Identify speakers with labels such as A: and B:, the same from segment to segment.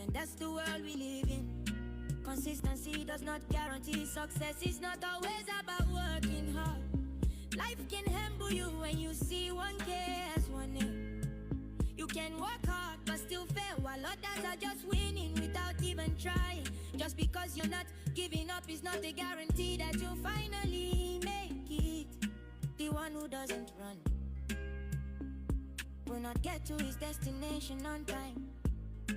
A: and that's the world we live in. Consistency does not guarantee success. It's not always about working hard. Life can humble you when you see 1K as 1A. You can work hard but still fail, while others are just winning without even trying. Just because you're not giving up is not a guarantee that you'll finally make it. The one who doesn't run will not get to his destination on time.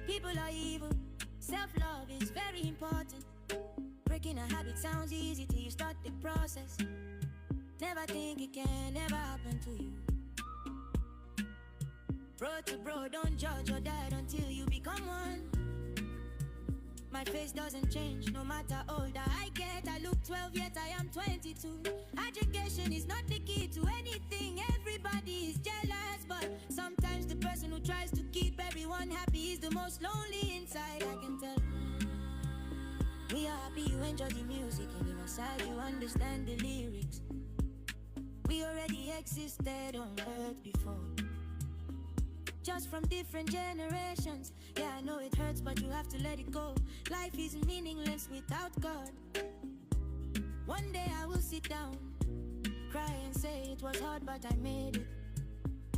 A: People are evil. Self-love is very important. Breaking a habit sounds easy till you start the process. Never think it can never happen to you. Bro to bro, don't judge or die until you become one. My face doesn't change no matter older I get. I look 12 yet I am 22. Education is not the key to anything. Everybody is jealous, but sometimes the person who tries to keep everyone happy is the most lonely inside, I can tell. We are happy you enjoy the music, and inside you understand the lyrics. We already existed on earth before, just from different generations. Yeah, I know it hurts, but you have to let it go. Life is meaningless without God. One day I will sit down, cry and say it was hard, but I made it.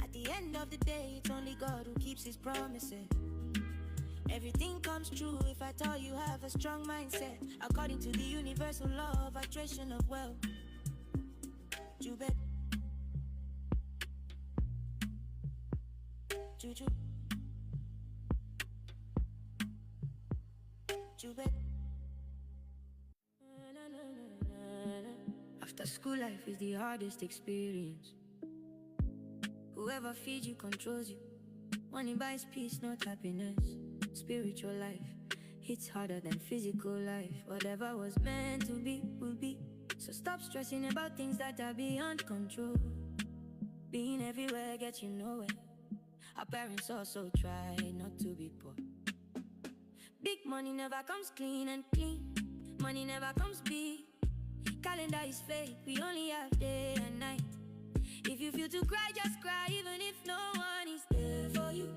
A: At the end of the day, it's only God who keeps his promises. Everything comes true if at all you have a strong mindset. According to the universal law of attraction of wealth. You bet. Juju. You bet. After school life is the hardest experience. Whoever feeds you controls you. Money buys peace, not happiness. Spiritual life hits harder than physical life. Whatever was meant to be will be. So stop stressing about things that are beyond control. Being everywhere gets you nowhere. Our parents also try not to be poor. Big money never comes clean and clean. Money never comes big. Calendar is fake, we only have day and night. If you feel to cry, just cry, even if no one is there for you.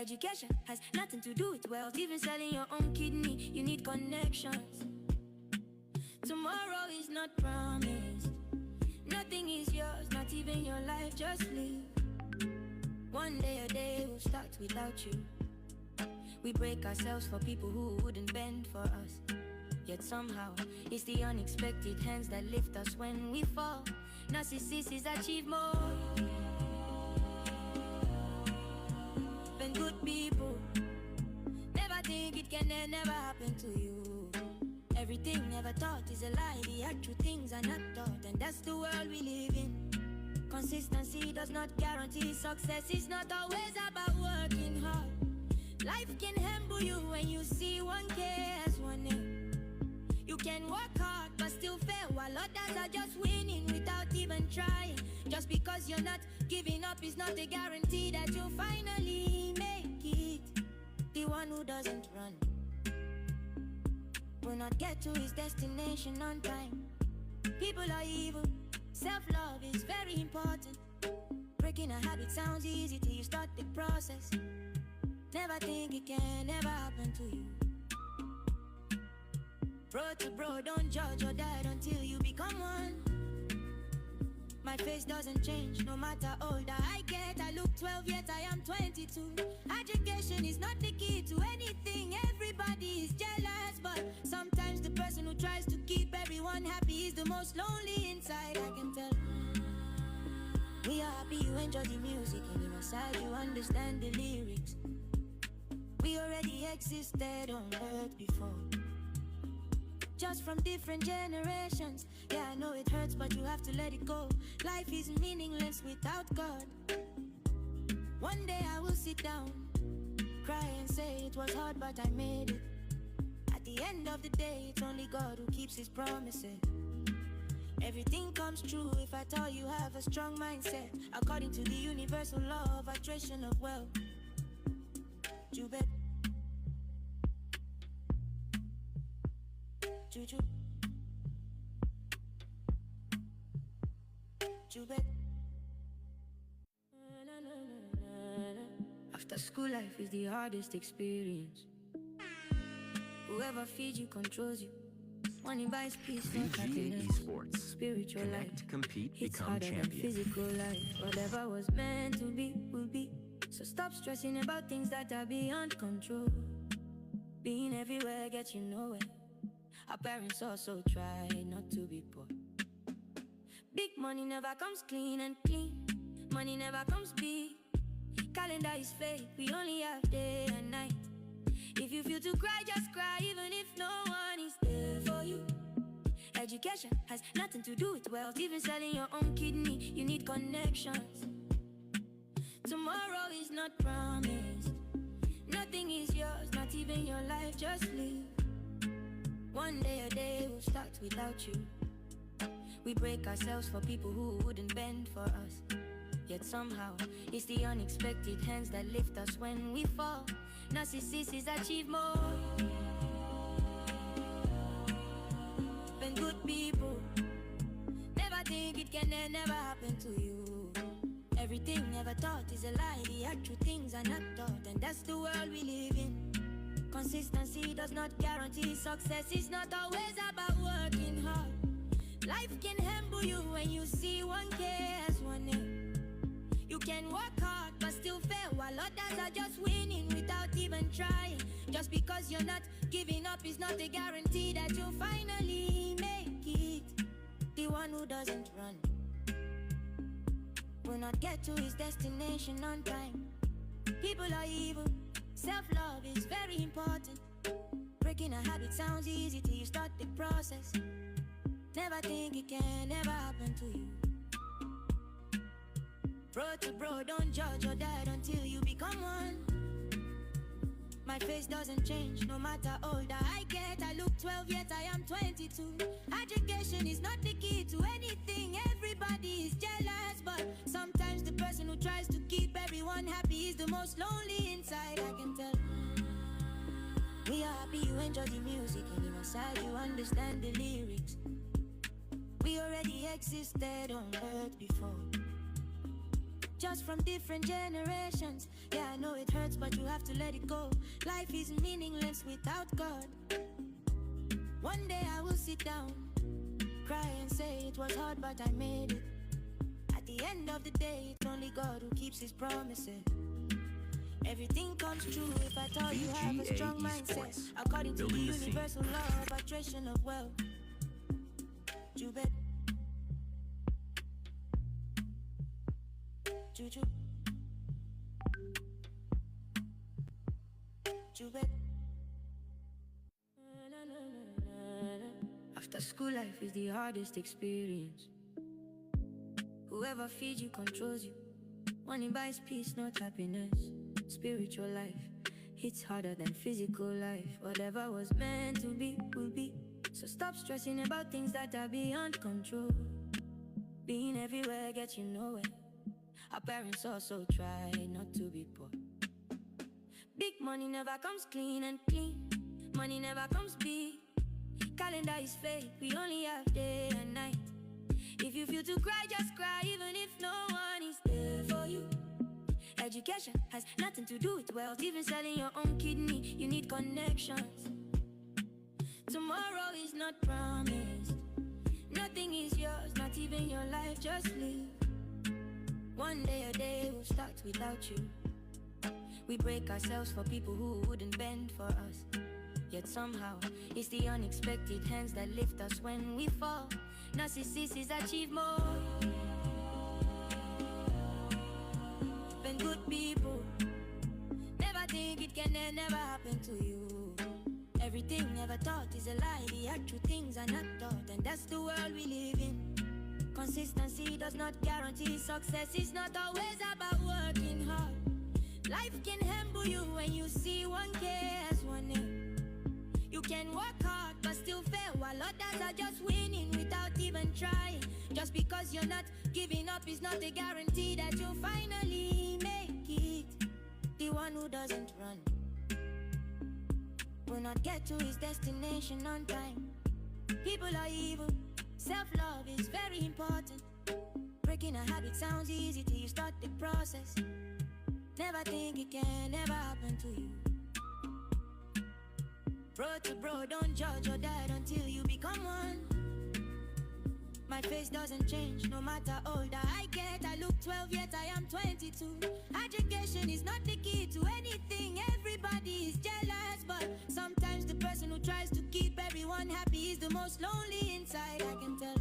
A: Education has nothing to do with wealth. Even selling your own kidney, you need connections. Tomorrow is not promised. Nothing is yours, not even your life, just live. One day a day will start without you. We break ourselves for people who wouldn't bend for us. Yet somehow, it's the unexpected hands that lift us when we fall. Narcissists achieve more than good people. Never think it can never happen to you. Everything never taught is a lie. The actual things are not taught, and that's the world we live in. Consistency does not guarantee success. It's not always about working hard. Life can humble you when you see 1K as 1A. You can work hard but still fail, while others are just winning without even trying. Just because you're not giving up is not a guarantee that you'll finally make it. The one who doesn't run will not get to his destination on time. People are evil. Self-love is very important. Breaking a habit sounds easy till you start the process. Never think it can never happen to you. Bro to bro, don't judge or die until you become one. My face doesn't change no matter older I get. I look 12 yet I am 22. Education is not the key to anything. Everybody is jealous, but sometimes the person who tries to keep everyone happy is the most lonely inside, I can tell. We are happy you enjoy the music, and inside you understand the lyrics. We already existed on earth before, just from different generations. Yeah, I know it hurts, but you have to let it go. Life is meaningless without God. One day I will sit down, cry and say it was hard, but I made it. At the end of the day, it's only God who keeps his promises. Everything comes true if at all you have a strong mindset. According to the universal law of attraction of wealth. You bet. Juju. You bet. After school life is the hardest experience. Whoever feeds you controls you. Money buys peace, not
B: VGA
A: happiness.
B: Esports.
A: Spiritual
B: Connect,
A: life.
B: compete,
A: It's
B: become
A: harder than
B: champion.
A: physical life. Whatever was meant to be, will be. So stop stressing about things that are beyond control. Being everywhere gets you nowhere. Our parents also try not to be poor. Big money never comes clean and clean. Money never comes big. Calendar is fake, we only have day and night. If you feel to cry, just cry, even if no one is there for you. Education has nothing to do with wealth. Even selling your own kidney, you need connections. Tomorrow is not promised. Nothing is yours, not even your life, just live. One day a day will start without you. We break ourselves for people who wouldn't bend for us. Yet somehow, it's the unexpected hands that lift us when we fall. Narcissists achieve more than good people. Never think it can never happen to you. Everything never taught is a lie. The actual things are not taught, and that's the world we live in. Consistency does not guarantee success. It's not always about working hard. Life can humble you when you see 1K as one name. You can work hard but still fail, while others are just winning without even trying. Just because you're not giving up is not a guarantee that you'll finally make it. The one who doesn't run will not get to his destination on time. People are evil. Self-love is very important. Breaking a habit sounds easy till you start the process. Never think it can never happen to you. Bro to bro, don't judge your dad until you become one. My face doesn't change no matter older I get. I look 12 yet I am 22. Education is not the key to anything. Everybody is jealous, but sometimes the person who tries to keep everyone happy is the most lonely inside, I can tell. We are happy you enjoy the music, and inside you understand the lyrics. We already existed on earth before, just from different generations. Yeah, I know it hurts, but you have to let it go. Life is meaningless without God. One day I will sit down, cry and say it was hard, but I made it. At the end of the day, it's only God who keeps his promises. Everything comes true if I tell you have a strong mindset. According to the universal law of attraction of wealth. You bet. Juju. You bet. After school life is the hardest experience. Whoever feeds you controls you. Money buys peace, not happiness. Spiritual life, it's harder than physical life. Whatever was meant to be, will be. So stop stressing about things that are beyond control. Being everywhere gets you nowhere. Our parents also try not to be poor. Big money never comes clean and clean. Money never comes big. Calendar is fake, we only have day and night. If you feel to cry, just cry, even if no one is there for you. Education has nothing to do with wealth. Even selling your own kidney, you need connections. Tomorrow is not promised. Nothing is yours, not even your life, just live. One day a day will start without you. We break ourselves for people who wouldn't bend for us. Yet somehow, it's the unexpected hands that lift us when we fall. Narcissists achieve more than good people. Never think it can never happen to you. Everything never taught is a lie. The actual things are not taught, and that's the world we live in. Consistency does not guarantee success. It's not always about working hard. Life can humble you when you see 1K as one name. You can work hard but still fail, while others are just winning without even trying. Just because you're not giving up is not a guarantee that you'll finally make it. The one who doesn't run will not get to his destination on time. People are evil. Self-love is very important. Breaking a habit sounds easy till you start the process. Never think it can never happen to you. Bro to bro, don't judge or die until you become one. My face doesn't change, no matter older I get. I look 12 yet I am 22. Education is not the key to anything. Everybody is jealous, but sometimes the person who tries to keep everyone happy is the most lonely inside. I can tell.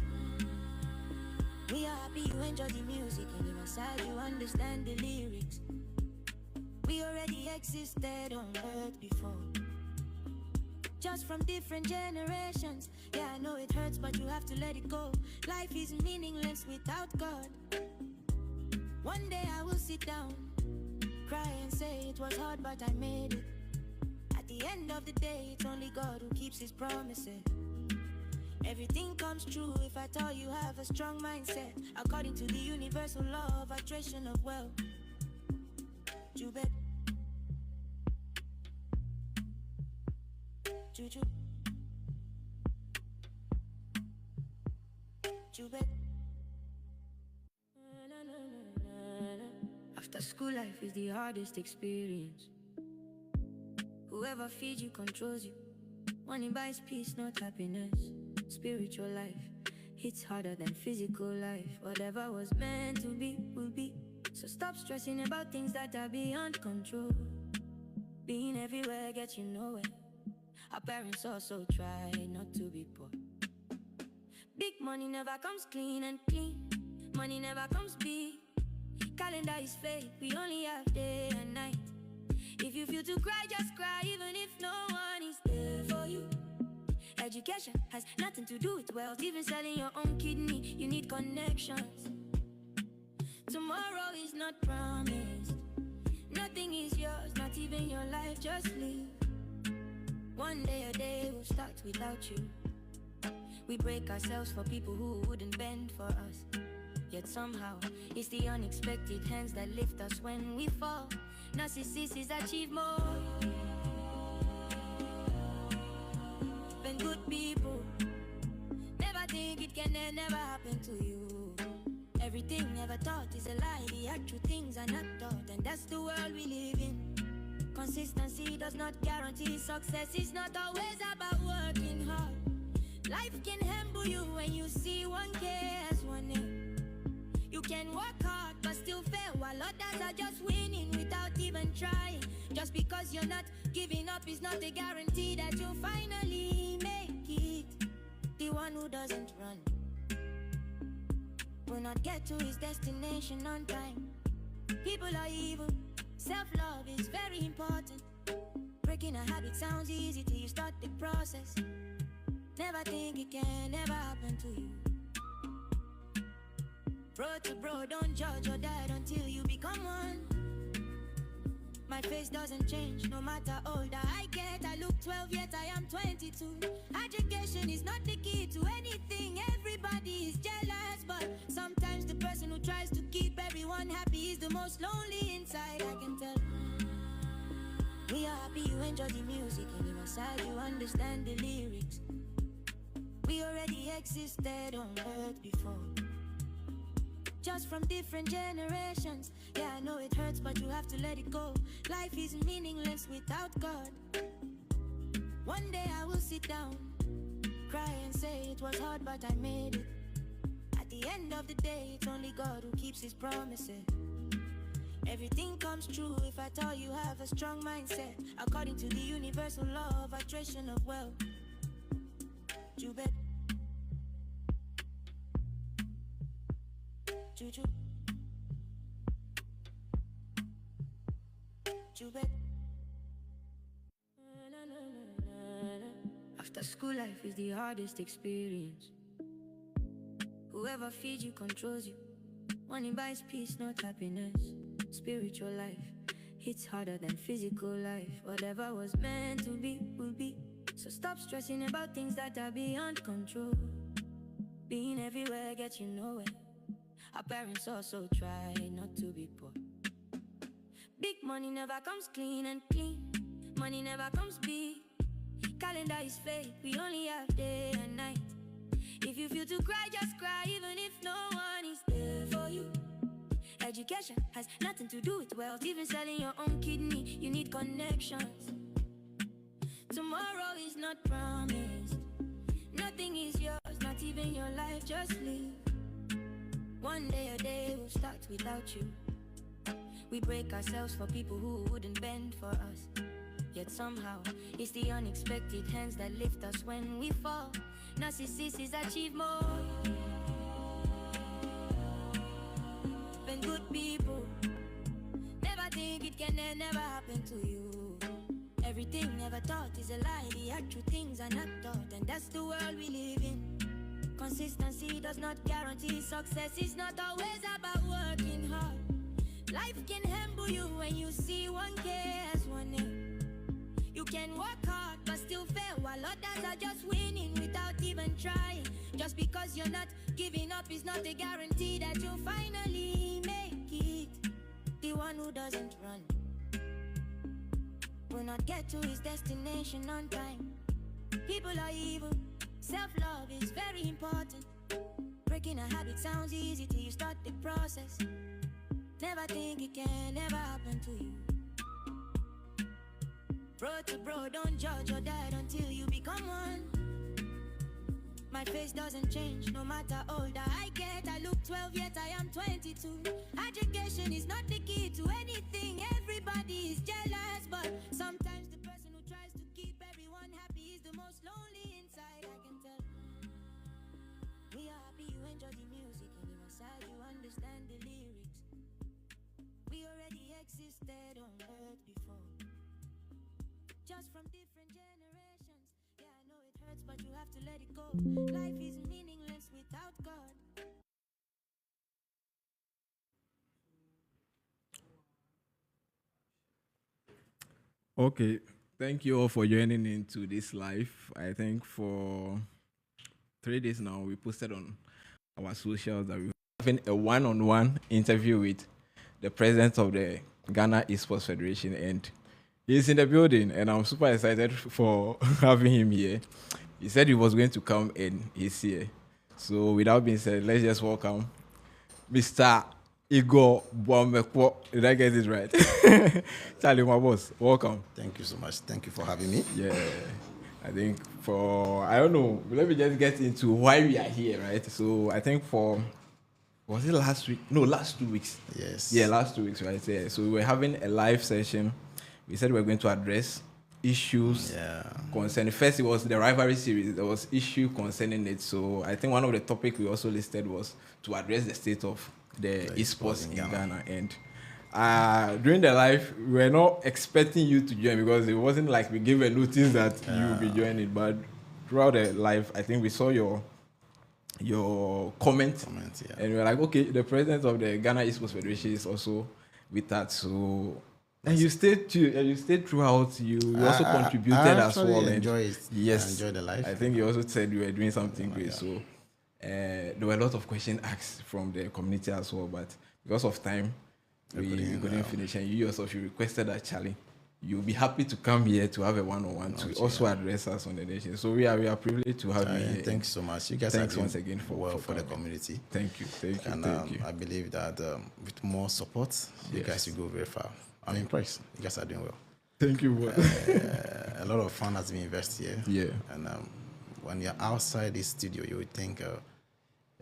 A: We are happy you enjoy the music, and inside you understand the lyrics. We already existed on earth before, just from different generations. Yeah, I know it hurts, but you have to let it go. Life is meaningless without God. One day I will sit down, cry and say it was hard, but I made it. At the end of the day, it's only God who keeps his promises. Everything comes true if at all you have a strong mindset, according to the universal law of attraction of wealth. You bet. Juju. You bet. After school life is the hardest experience. Whoever feeds you controls you. Money buys peace, not happiness. Spiritual life hits harder than physical life. Whatever was meant to be will be. So stop stressing about things that are beyond control. Being everywhere gets you nowhere. Our parents also try not to be poor. Big money never comes clean and clean. Money never comes big. Calendar is fake, we only have day and night. If you feel to cry, just cry, even if no one is there for you. Education has nothing to do with wealth. Even selling your own kidney, you need connections. Tomorrow is not promised. Nothing is yours, not even your life, just live. One day a day will start without you. We break ourselves for people who wouldn't bend for us. Yet somehow, it's the unexpected hands that lift us when we fall. Narcissists achieve more than good people. Never think it can never happen to you. Everything never thought is a lie. The actual things are not taught, and that's the world we live in. Consistency does not guarantee success. It's not always about working hard. Life can humble you when you see 1K as one name. You can work hard but still fail, while others are just winning without even trying. Just because you're not giving up is not a guarantee that you'll finally make it. The one who doesn't run will not get to his destination on time. People are evil. Self-love is very important. Breaking a habit sounds easy till you start the process. Never think it can never happen to you. Bro to bro, don't judge or die until you become one. My face doesn't change, no matter older I get. I look 12 yet I am 22. Education is not the key to anything. Everybody is jealous, but sometimes the person who tries to keep everyone happy is the most lonely inside. I can tell. We are happy you enjoy the music, and inside you understand the lyrics. We already existed on earth before, just from different generations. Yeah, I know it hurts, but you have to let it go. Life is meaningless without God. One day I will sit down, cry and say it was hard, but I made it. At the end of the day, it's only God who keeps his promises. Everything comes true if at all you have a strong mindset, according to the universal law of attraction of wealth. You bet. Juju. You bet. After school life is the hardest experience. Whoever feeds you controls you. Money buys peace, not happiness. Spiritual life hits harder than physical life. Whatever was meant to be will be. So stop stressing about things that are beyond control. Being everywhere gets you nowhere. Our parents also try not to be poor. Big money never comes clean and clean. Money never comes big. Calendar is fake, we only have day and night. If you feel to cry, just cry, even if no one is there for you. Education has nothing to do with wealth. Even selling your own kidney, you need connections. Tomorrow is not promised. Nothing is yours, not even your life, just live. One day a day will start without you. We break ourselves for people who wouldn't bend for us. Yet somehow, it's the unexpected hands that lift us when we fall. Narcissists achieve more than good people. Never think it can never happen to you. Everything never thought is a lie. The actual things are not taught, and that's the world we live in. Consistency does not guarantee success. It's not always about working hard. Life can humble you when you see 1K as one name. You can work hard but still fail, while others are just winning without even trying. Just because you're not giving up is not a guarantee that you'll finally make it. The one who doesn't run will not get to his destination on time. People are evil. Self-love is very important. Breaking a habit sounds easy till you start the process. Never think it can never happen to you. Bro to bro, don't judge or die until you become one. My face doesn't change no matter older I get. I look 12 yet I am 22. Education is not the key to anything. Everybody is jealous, but sometimes the person who tries to keep everyone happy is the most lonely inside. I can tell. We are happy you enjoy the music, and inside you understand the lyrics. We already existed on earth before, just from different generations. Yeah, I know it hurts, but you have to let it go. Life is meaningless without God.
B: Okay, thank you all for joining into this live. I think for 3 days now, we posted on our socials that we're having a one-on-one interview with the president of the Ghana Esports Federation, and he's in the building, and I'm super excited for having him here. He said he was going to come, and he's here. So without being said, let's just welcome Mr. Igor Boamekwo. Did I get it right? Charlie, my boss, welcome.
C: Thank you so much. Thank you for having me.
B: Yeah, I think I don't know, let me just get into why we are here, right? So I think was it last week? No, last 2 weeks.
C: Yes.
B: Yeah, last 2 weeks, right? Yeah. So we were having a live session. We said we were going to address issues concerning. First, it was the rivalry series. There was issue concerning it. So I think one of the topics we also listed was to address the state of the esports in Ghana. And during the live, we were not expecting you to join because it wasn't like we gave a notice that you would be joining. But throughout the live, I think we saw your comment and we were like, okay, the president of the Ghana Esports Federation is also with that. So and you stayed throughout. You also contributed as well.
C: Yes, I enjoyed the live.
B: I think you also said you were doing something great. So there were a lot of questions asked from the community as well, but because of time, we couldn't finish. And you yourself, you requested that Charlie, you'll be happy to come here to have a one-on-one to also address us on the nation. So we are privileged to have you here.
C: Thanks so much. You guys
B: thanks once again for
C: the community.
B: Thank you.
C: And I believe that with more support, you guys will go very far. I'm impressed. You guys are doing well.
B: Thank you.
C: A lot of fun has been invested here. Yeah. And when you're outside this studio, you would think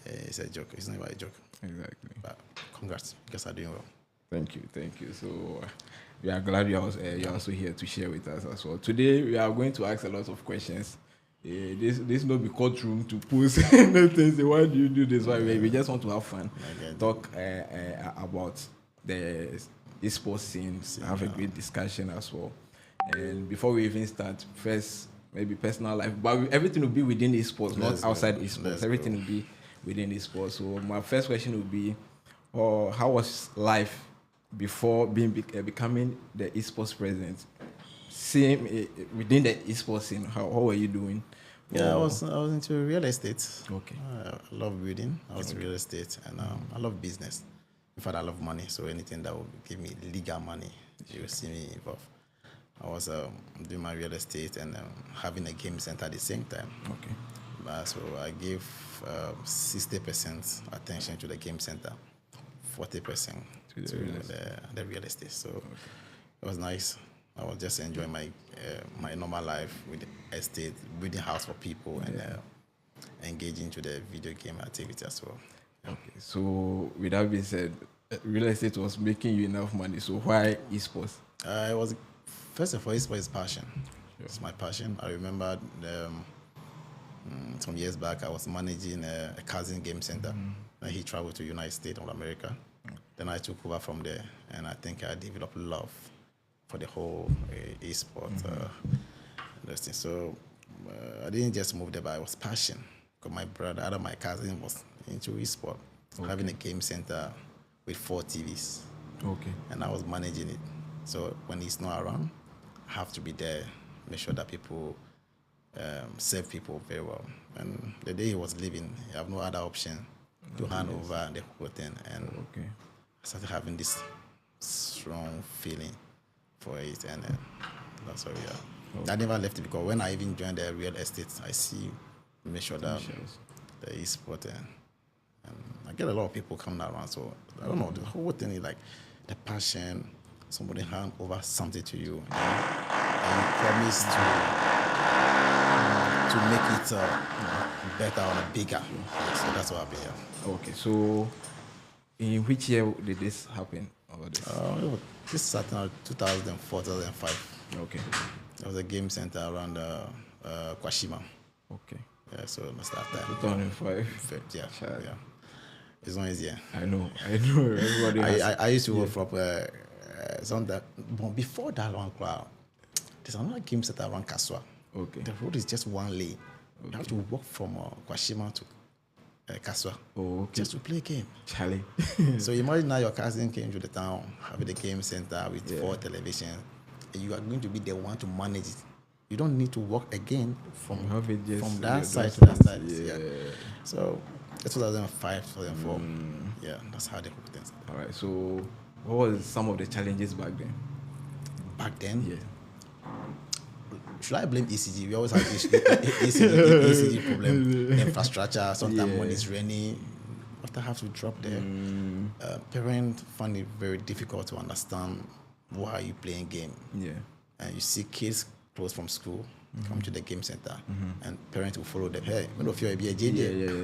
C: it's a joke. It's not about a joke.
B: Exactly.
C: But congrats. You guys are doing well.
B: Thank you. So we are glad you're also here to share with us as well. Today we are going to ask a lot of questions. This not be courtroom to post anything. Say, why do you do this? Why we just want to have fun, talk about the esports scene, have a great discussion as well. And before we even start, first maybe personal life, but everything will be within esports, not outside esports. Everything will be within esports. So my first question would be, how was life before becoming the esports president? Same within the esports scene, how were you doing?
C: Yeah, I was into real estate.
B: Okay.
C: I love building. I was in real estate, and I love business. In fact, I love money. So anything that will give me legal money, you will see me involved. I was doing my real estate and having a game center at the same time.
B: Okay.
C: So I gave 60% attention to the game center, 40% to the real estate. So it was nice. I was just enjoying my normal life with the estate, building house for people, and engaging to the video game activity as well.
B: Okay, so with that being said, real estate was making you enough money. So why esports?
C: It was first of all, esports is passion. It's my passion. I remember some years back, I was managing a cousin game center, and he traveled to United States of America. Then I took over from there, and I think I developed love for the whole esports industry. So I didn't just move there, but I was passion. Because my brother, other my cousin was into esports, having a game center with 4 TVs.
B: Okay.
C: And I was managing it. So when he's not around, I have to be there, make sure that people serve people very well. And the day he was leaving, I have no other option to hand over the whole thing. And I started having this strong feeling for it, and that's why we are. I never left it because when I even joined the real estate, I see, make sure that the esports, and I get a lot of people coming around. So I don't know, the whole thing is like the passion. Somebody hand over something to you, and you promise to make it better or bigger. So that's what happened here.
B: Okay, so in which year did this happen? Or this?
C: This started in 2004, 2005.
B: Okay.
C: There was a game center around Kwashima.
B: Okay.
C: Yeah, so that's that time.
B: 2005.
C: Yeah. It's not easy.
B: I know. Everybody
C: I used to work from but before that long crowd, there's another game center around Kaswa.
B: Okay.
C: The road is just one lane. You have to walk from Kwashima to Kaswa.
B: Oh, okay.
C: Just to play a game.
B: Charlie.
C: So imagine now your cousin came to the town, having a game center with 4 televisions, and you are going to be the one to manage it. You don't need to walk again from that side to that side. Yeah. So it's 2005, 2004. Yeah, that's how the whole thing started.
B: All right. So what was some of the challenges back then?
C: Back then?
B: Yeah.
C: Should I blame ECG? We always have ECG problem. Infrastructure, sometimes when it's raining, what I have to drop there. Parents find it very difficult to understand why you playing game. Yeah. And you see kids close from school, come to the game center, and parents will follow them. Hey, when you be a JJ,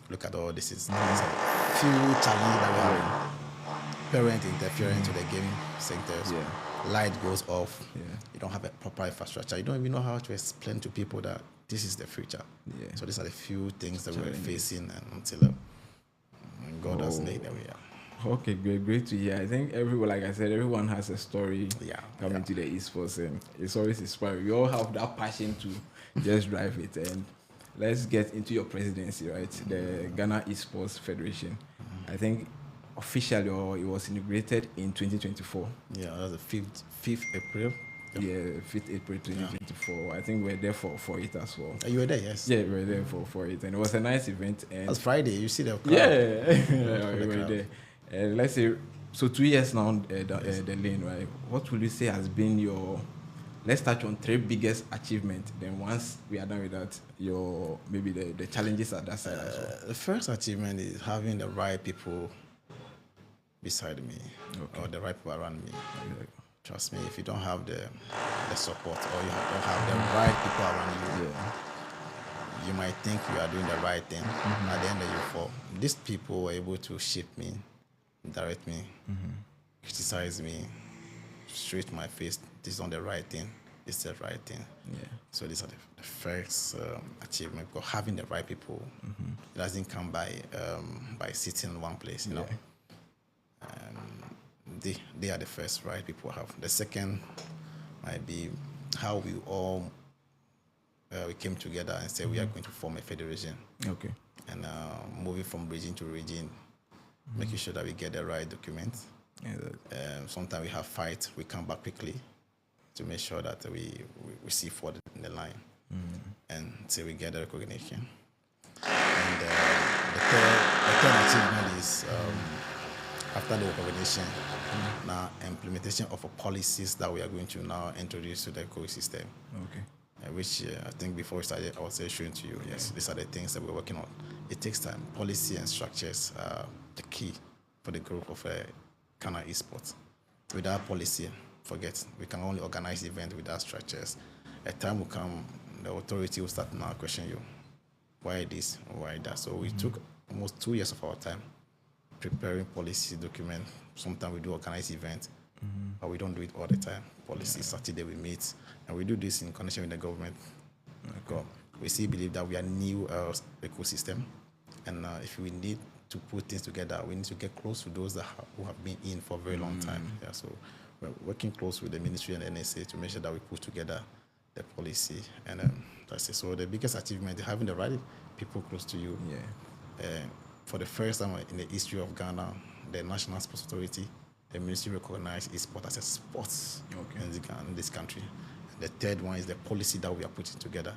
C: look at all this. Is a few challenges that we have. Parent interfering to the game centers. Light goes off. You don't have a proper infrastructure. You don't even know how to explain to people that this is the future. So these are the few things that we're facing, and until God has made them.
B: Okay, great to hear. I think everyone, like I said, everyone has a story coming to the esports, and it's always inspiring. We all have that passion to just drive it. And let's get into your presidency, right? The Ghana Esports Federation. I think officially, or it was inaugurated in 2024.
C: Yeah, that was the 5th April.
B: Yeah, 5th April 2024. I think we were there for it as well.
C: You were there, yes?
B: Yeah, we were there for it. And it was a nice event. And
C: it was Friday. You see the crowd?
B: Yeah, we were there. Let's say, so 2 years now, the lane, right? What will you say has been your, let's touch on 3 biggest achievements. Then once we are done with that, maybe the challenges at that side as well.
C: The first achievement is having the right people beside me, or the right people around me. Trust me, if you don't have the support, or you don't have the right people around you, you might think you are doing the right thing. At the end of you fall. These people were able to shape me, direct me, criticize me, straight to my face. This is not the right thing. This is the right thing. So these are the first achievement. Because having the right people, it doesn't come by sitting in one place, you know. They are the first right people have. The second might be how we all we came together and said we are going to form a federation. Okay. And moving from region to region, making sure that we get the right documents. Sometimes we have fights, we come back quickly to make sure that we see forward in the line and say we get the recognition. And the third achievement is after the recognition, now implementation of policies that we are going to now introduce to the coach system. Okay. Which I think before we started, I was showing to you. Yes, these are the things that we're working on. It takes time. Policy and structures are the key for the growth of Ghana Esports. Without policy, forget. We can only organize events without structures. A time will come, the authority will start now question you. Why this? Why that? So we took almost 2 years of our time preparing policy document. Sometimes we do organize events, but we don't do it all the time. Policy Saturday we meet, and we do this in connection with the government. Because we still believe that we are new ecosystem, and if we need to put things together, we need to get close to those who have been in for a very long time. Yeah, so we're working close with the ministry and NSA to make sure that we put together the policy, and that's it. So the biggest achievement is having the right people close to you. For the first time in the history of Ghana, the National Sports Authority, the ministry recognized esports as a sports in this country. And the third one is the policy that we are putting together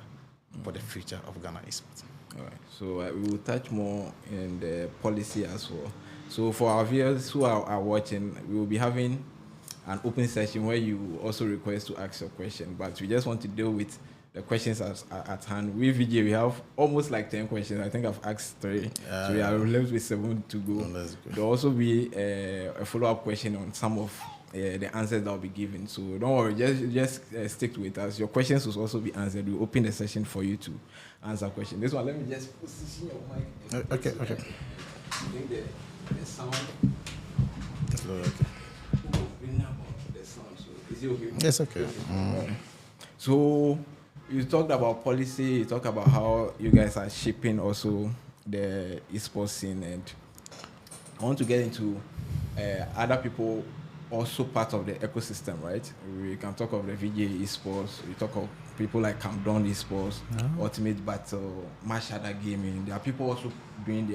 C: for the future of Ghana esports.
B: All right. So we will touch more in the policy as well. So for our viewers who are watching, we will be having an open session where you also request to ask your question. But we just want to deal with the questions at hand. With VJ, we have almost like 10 questions. I think I've asked 3. So we are left with 7 to go. There'll also be a follow-up question on some of the answers that will be given. So don't worry, just stick with us. Your questions will also be answered. We'll open the session for you to answer questions. This one, let me just position your mic.
C: Okay.
B: I think the sound.
C: Okay.
B: The sound. So is it okay?
C: Yes, okay.
B: So you talked about policy, you talked about how you guys are shaping also the esports scene, and I want to get into other people also part of the ecosystem, right? We can talk of the VJ Esports, we talk of people like Campdown Esports, Ultimate Battle, Mashada Gaming. There are people also doing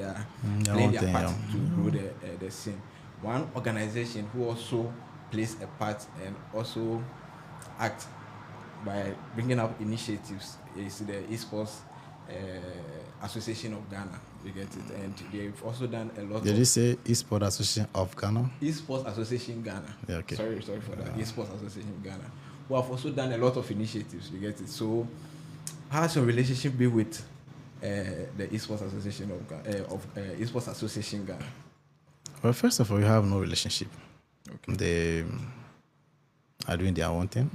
B: playing their part to grow the scene. One organization who also plays a part and also act by bringing up initiatives is the Esports Association of Ghana. You get it? And they've also done a lot.
C: Did you say Esports Association of Ghana?
B: Esports Association Ghana.
C: Yeah, okay.
B: Sorry for that. Esports Association Ghana. Who have also done a lot of initiatives. You get it? So, how's your relationship been with the Esports Association of Esports Association Ghana?
C: Well, first of all, we have no relationship.
B: Okay.
C: They are doing their own thing.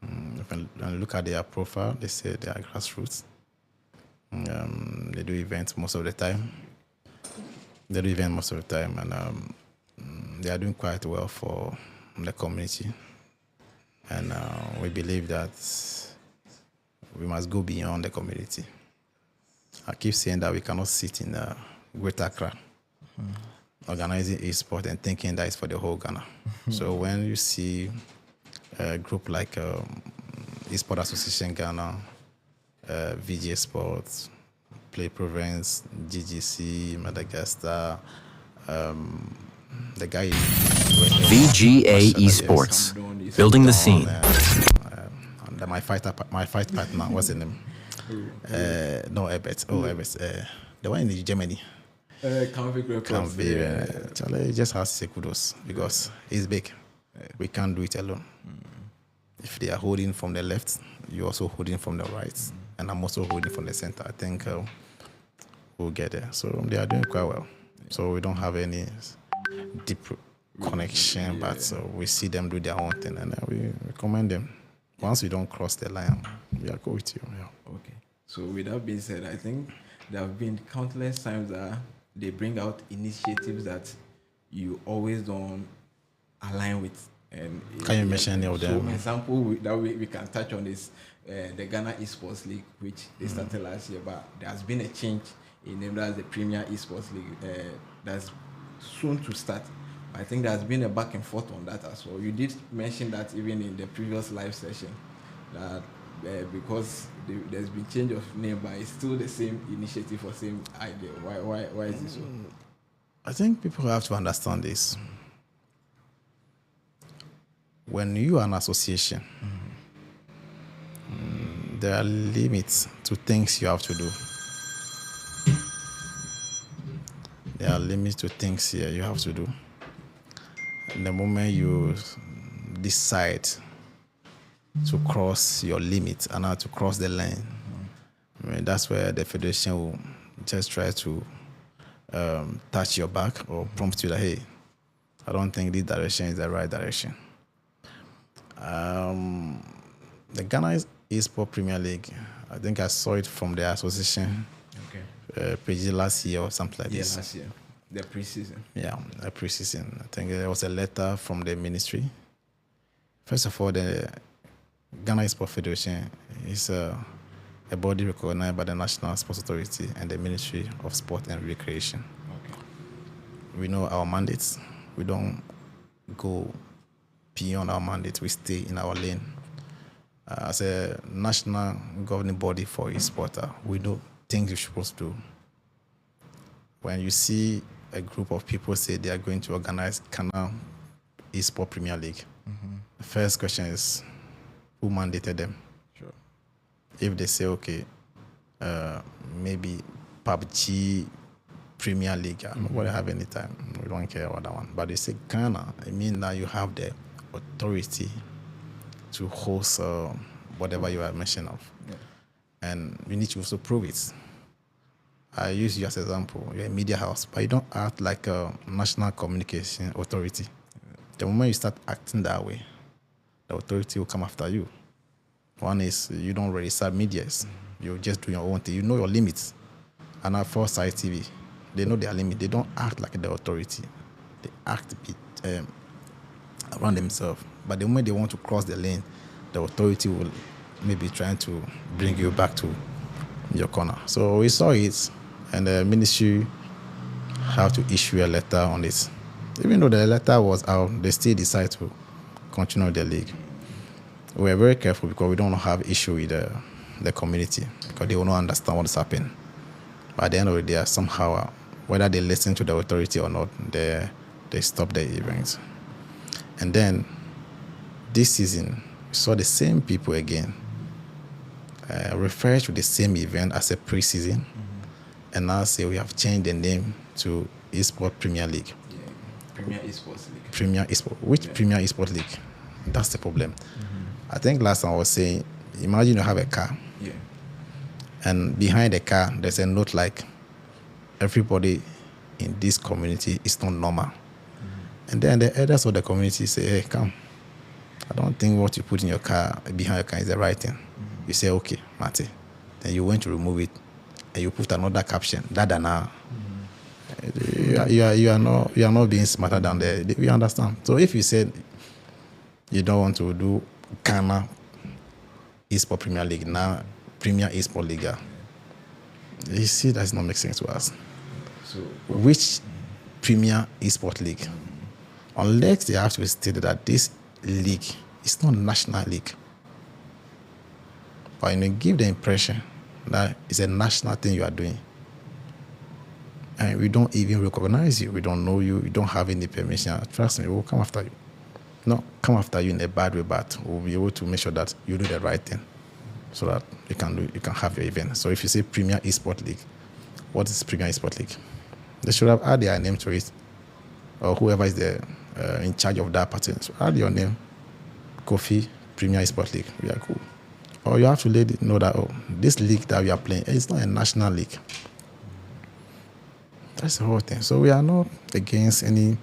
C: If you look at their profile, they say they are grassroots. They do events most of the time. And they are doing quite well for the community. And we believe that we must go beyond the community. I keep saying that we cannot sit in Greater Accra organizing esports and thinking that it's for the whole Ghana. So when you see a group like Esports Association Ghana, VG Sports, Play Provence, GGC, Madagascar, the guy
D: VGA Esports, building the scene.
C: And my fight partner, what's his name? No, Ebert. The one in Germany. Can't be. Charlie just has to say kudos because he's big. We can't do it alone. If they are holding from the left, you're also holding from the right, and I'm also holding from the center. I think we'll get there. So they are doing quite well. So we don't have any deep connection, but we see them do their own thing, and we commend them. Once we don't cross the line, we are go with you. Yeah.
B: Okay. So with that being said, I think there have been countless times that they bring out initiatives that you always don't align with. And
C: can you mention any of them?
B: So, an example that we can touch on is the Ghana Esports League, which they started last year, but there has been a change in name as the Premier Esports League that's soon to start. I think there has been a back and forth on that as well. You did mention that even in the previous live session, that because there's been change of name, but it's still the same initiative or same idea. Why is this so?
C: I think people have to understand this. When you are an association, there are limits to things you have to do. There are limits to things here you have to do. And the moment you decide to cross your limit and not to cross the line, I mean, that's where the federation will just try to touch your back or prompt you that, hey, I don't think this direction is the right direction. The Ghana Esports Premier League, I think I saw it from the association page last year or something like this.
B: Yeah, last year. The pre-season.
C: Yeah, a pre-season. I think there was a letter from the ministry. First of all, the Ghana Esports Federation is a body recognized by the National Sports Authority and the Ministry of Sport and Recreation.
B: Okay.
C: We know our mandates. We don't go beyond our mandate. We stay in our lane. As a national governing body for esports, we know things you're supposed to do. When you see a group of people say they are going to organize Ghana Esports Premier League, the first question is, who mandated them?
B: Sure.
C: If they say, okay, maybe PUBG Premier League, nobody have any time. We don't care about that one. But they say Ghana, it means that you have the authority to host whatever you are mentioning of.
B: Yeah.
C: And you need to also prove it. I use you as an example. You're a media house, but you don't act like a national communication authority. The moment you start acting that way, the authority will come after you. One is you don't register medias. You just do your own thing. You know your limits. And at Foresight TV, they know their limit. They don't act like the authority. They act a bit around themselves. But the moment they want to cross the lane, the authority will maybe trying to bring you back to your corner. So we saw it, and the ministry have to issue a letter on it. Even though the letter was out, they still decide to continue the league. We are very careful because we don't have issue with the community because they will not understand what is happening. But at the end of the day, somehow, whether they listen to the authority or not, they stop the events. And then this season, we saw the same people again refer to the same event as a pre-season, and now say we have changed the name to Esports Premier League.
B: Yeah. Premier Esports League.
C: Premier Esports. Which Premier Esports League? That's the problem. I think last time I was saying, imagine you have a car, and behind the car there's a note like, everybody in this community is not normal. And then the elders of the community say, hey, come, I don't think what you put in your car, behind your car, is the right thing. You say, okay, Mate. Then you went to remove it, and you put another caption, Dadana. You are not being smarter than we understand. So if you said you don't want to do Ghana Esports Premier League, now Premier Esports League, you see that's not make sense to us.
B: So
C: which Premier Esports League? Unless they have to state that this league is not national league. But you give the impression that it's a national thing you are doing. And we don't even recognize you. We don't know you. We don't have any permission. Trust me, we'll come after you. Not come after you in a bad way, but we'll be able to make sure that you do the right thing so that you can have your event. So if you say Premier Esports League, what is Premier Esports League? They should have added their name to it, or whoever is in charge of that party. So add your name, Kofi, Premier Esports League. We are cool. Or you have to let it know that, this league that we are playing, it's not a national league. That's the whole thing. So we are not against any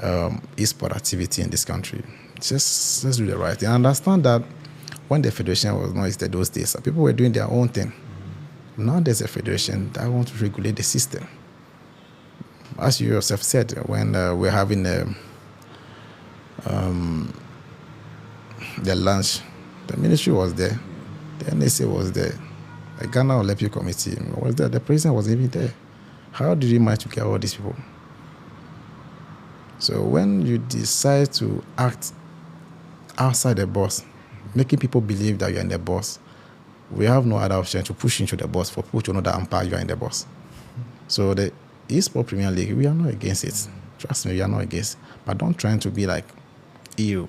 C: esports activity in this country. Just let's do the right thing. I understand that when the federation was not existed those days, people were doing their own thing. Now there's a federation that wants to regulate the system. As you yourself said, when we're having the lunch, the ministry was there, the NSA was there, the Ghana Olympic Committee was there, the president was even there. How did you manage to get all these people? So when you decide to act outside the box, making people believe that you're in the box, we have no other option to push into the box for people to know that you are in the box. So the Esports Premier League, we are not against it. Trust me, we are not against. But don't try to be like EU,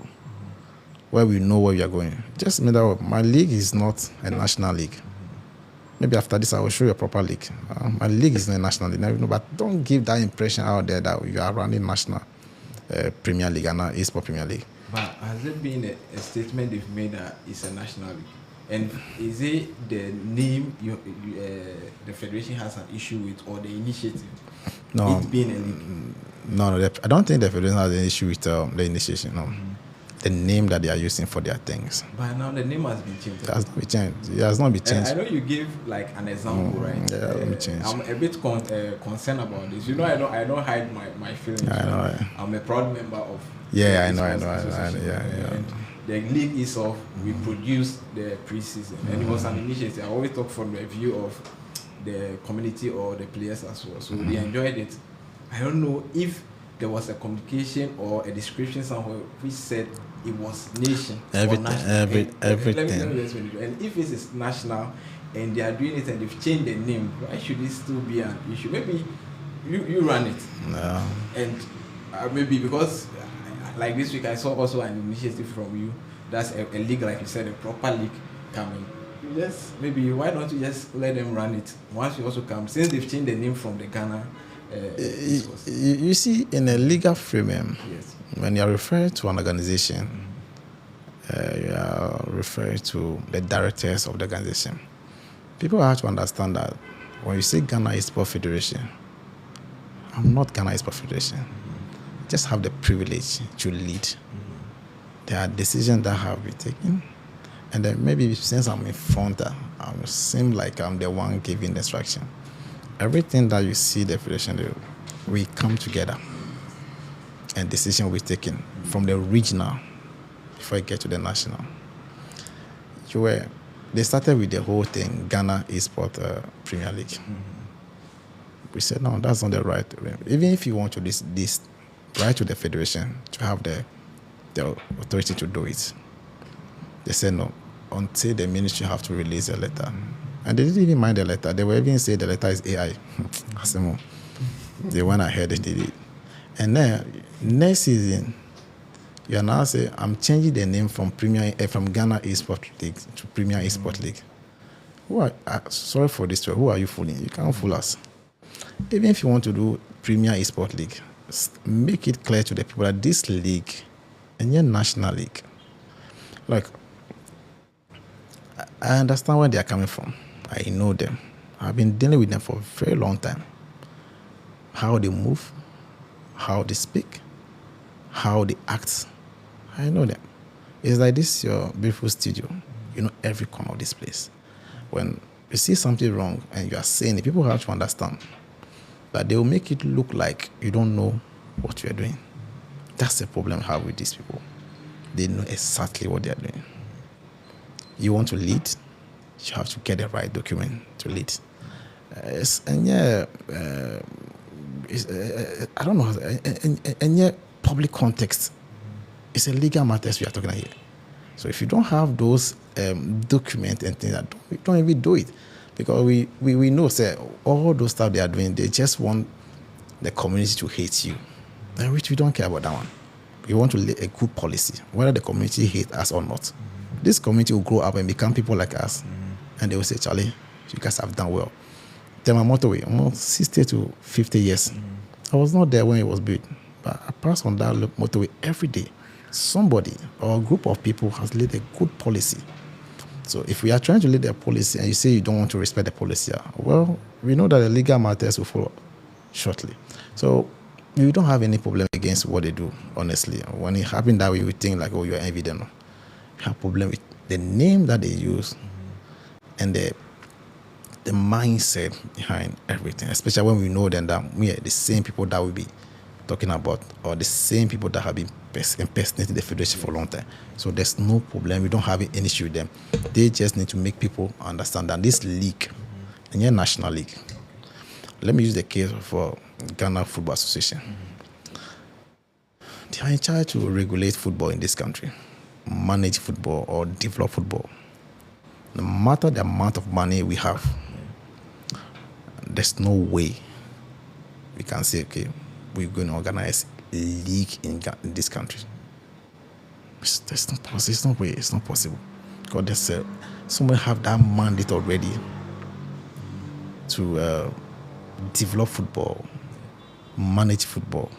C: where we know where we are going. Just remember, my league is not a national league. Maybe after this, I will show you a proper league. My league is not a national league, but don't give that impression out there that you are running national Premier League and not Esports Premier League.
B: But has it been a statement they've made that it's a national league? And is it the name the federation has an issue with, or the initiative?
C: No,
B: it being a league?
C: No, I don't think the federation has an issue with the initiation. No, the name that they are using for their things.
B: But now the name has been changed.
C: It has not been changed. It has not been
B: And I
C: changed.
B: know you gave like an example, right?
C: Yeah, let me change.
B: I'm a bit concerned about this. You know, I don't hide my feelings.
C: I know,
B: right?
C: yeah.
B: I'm a proud member of.
C: Yeah, I
B: the
C: know,
B: Esports Association,
C: yeah.
B: And the league is off. We produced the preseason, and it was an initiative. I always talk from the view of the community or the players as well. So they enjoyed it. I don't know if there was a communication or a description somewhere which said it was nation
C: Everything,
B: or national.
C: everything.
B: Let me just finish. And if it is national and they are doing it and they've changed the name, why should it still be an issue? Maybe you run it.
C: No.
B: And maybe because like this week I saw also an initiative from you. That's a league, like you said, a proper league coming. Just maybe why don't you just let them run it once you also come, since they've changed the name from the Ghana.
C: You see, in a legal framework,
B: Yes.
C: when you are referring to an organization, you are referring to the directors of the organization. People have to understand that when you say Ghana Esports Federation, I'm not Ghana Esports Federation. I just have the privilege to lead. There are decisions that have been taken, and then maybe since I'm in front, I seem like I'm the one giving the instruction. Everything that you see the federation do, we come together, and decision will be taken from the regional before I get to the national. They started with the whole thing, Ghana Esports Premier League. We said, no, that's not the right way. Even if you want to this right to the federation to have the authority to do it, they said no, until the ministry have to release a letter. And they didn't even mind the letter. They were even saying the letter is AI. They went ahead and did it. And then next season, you are now saying, I'm changing the name from from Ghana Esports League to Premier Esports League. Sorry for this, who are you fooling? You can't fool us. Even if you want to do Premier Esports League, make it clear to the people that this league and your national league, like, I understand where they are coming from. I know them. I've been dealing with them for a very long time. How they move, how they speak, how they act. I know them. It's like this, your beautiful studio. You know every corner of this place. When you see something wrong and you are saying it, people have to understand that they will make it look like you don't know what you are doing. That's the problem I have with these people. They know exactly what they are doing. You want to lead, you have to get the right document to lead. I don't know, and yet public context, it's a legal matters we are talking about here. So if you don't have those documents and things, don't even do it. Because we know, say, all those stuff they are doing, they just want the community to hate you. And which we don't care about that one. We want to lay a good policy, whether the community hate us or not. This community will grow up and become people like us. And they will say, Charlie, you guys have done well. Tema motorway, almost 60 to 50 years. I was not there when it was built, but I pass on that motorway every day. Somebody or a group of people has laid a good policy. So if we are trying to lead a policy and you say you don't want to respect the policy, well, we know that the legal matters will follow shortly. So you don't have any problem against what they do, honestly. When it happened that way, we think like, oh, you're envy them. You have problem with the name that they use and the mindset behind everything, especially when we know then that we are the same people that we be talking about or the same people that have been impersonating the federation for a long time. So there's no problem. We don't have any issue with them. They just need to make people understand that this league, and your national league, let me use the case for Ghana Football Association. They are in charge to regulate football in this country, manage football or develop football. No matter the amount of money we have, there's no way we can say, okay, we're going to organize a league in this country. It's not possible. It's not possible. Because someone have that mandate already to develop football, manage football.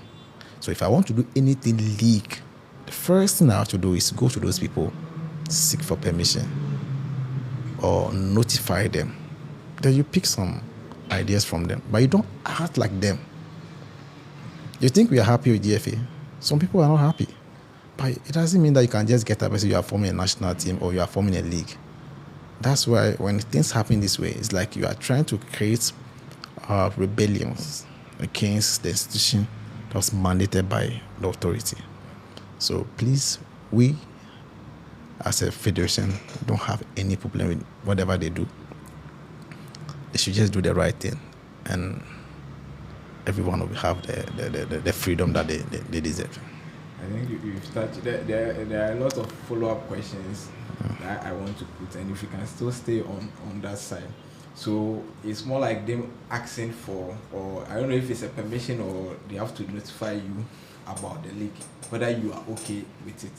C: So if I want to do anything league, the first thing I have to do is go to those people, seek for permission, or notify them. Then you pick some ideas from them, but you don't act like them. You think we are happy with DFA? Some people are not happy, But it doesn't mean that you can just get up and say you are forming a national team or you are forming a league. That's why when things happen this way, it's like you are trying to create rebellions against the institution that was mandated by the authority. So please, we as a federation don't have any problem with whatever they do. They should just do the right thing, and everyone will have the freedom that they deserve.
B: I think you've started. There are a lot of follow-up questions that I want to put, and if you can still stay on that side. So it's more like them asking for, or I don't know if it's a permission or they have to notify you about the league, whether you are okay with it.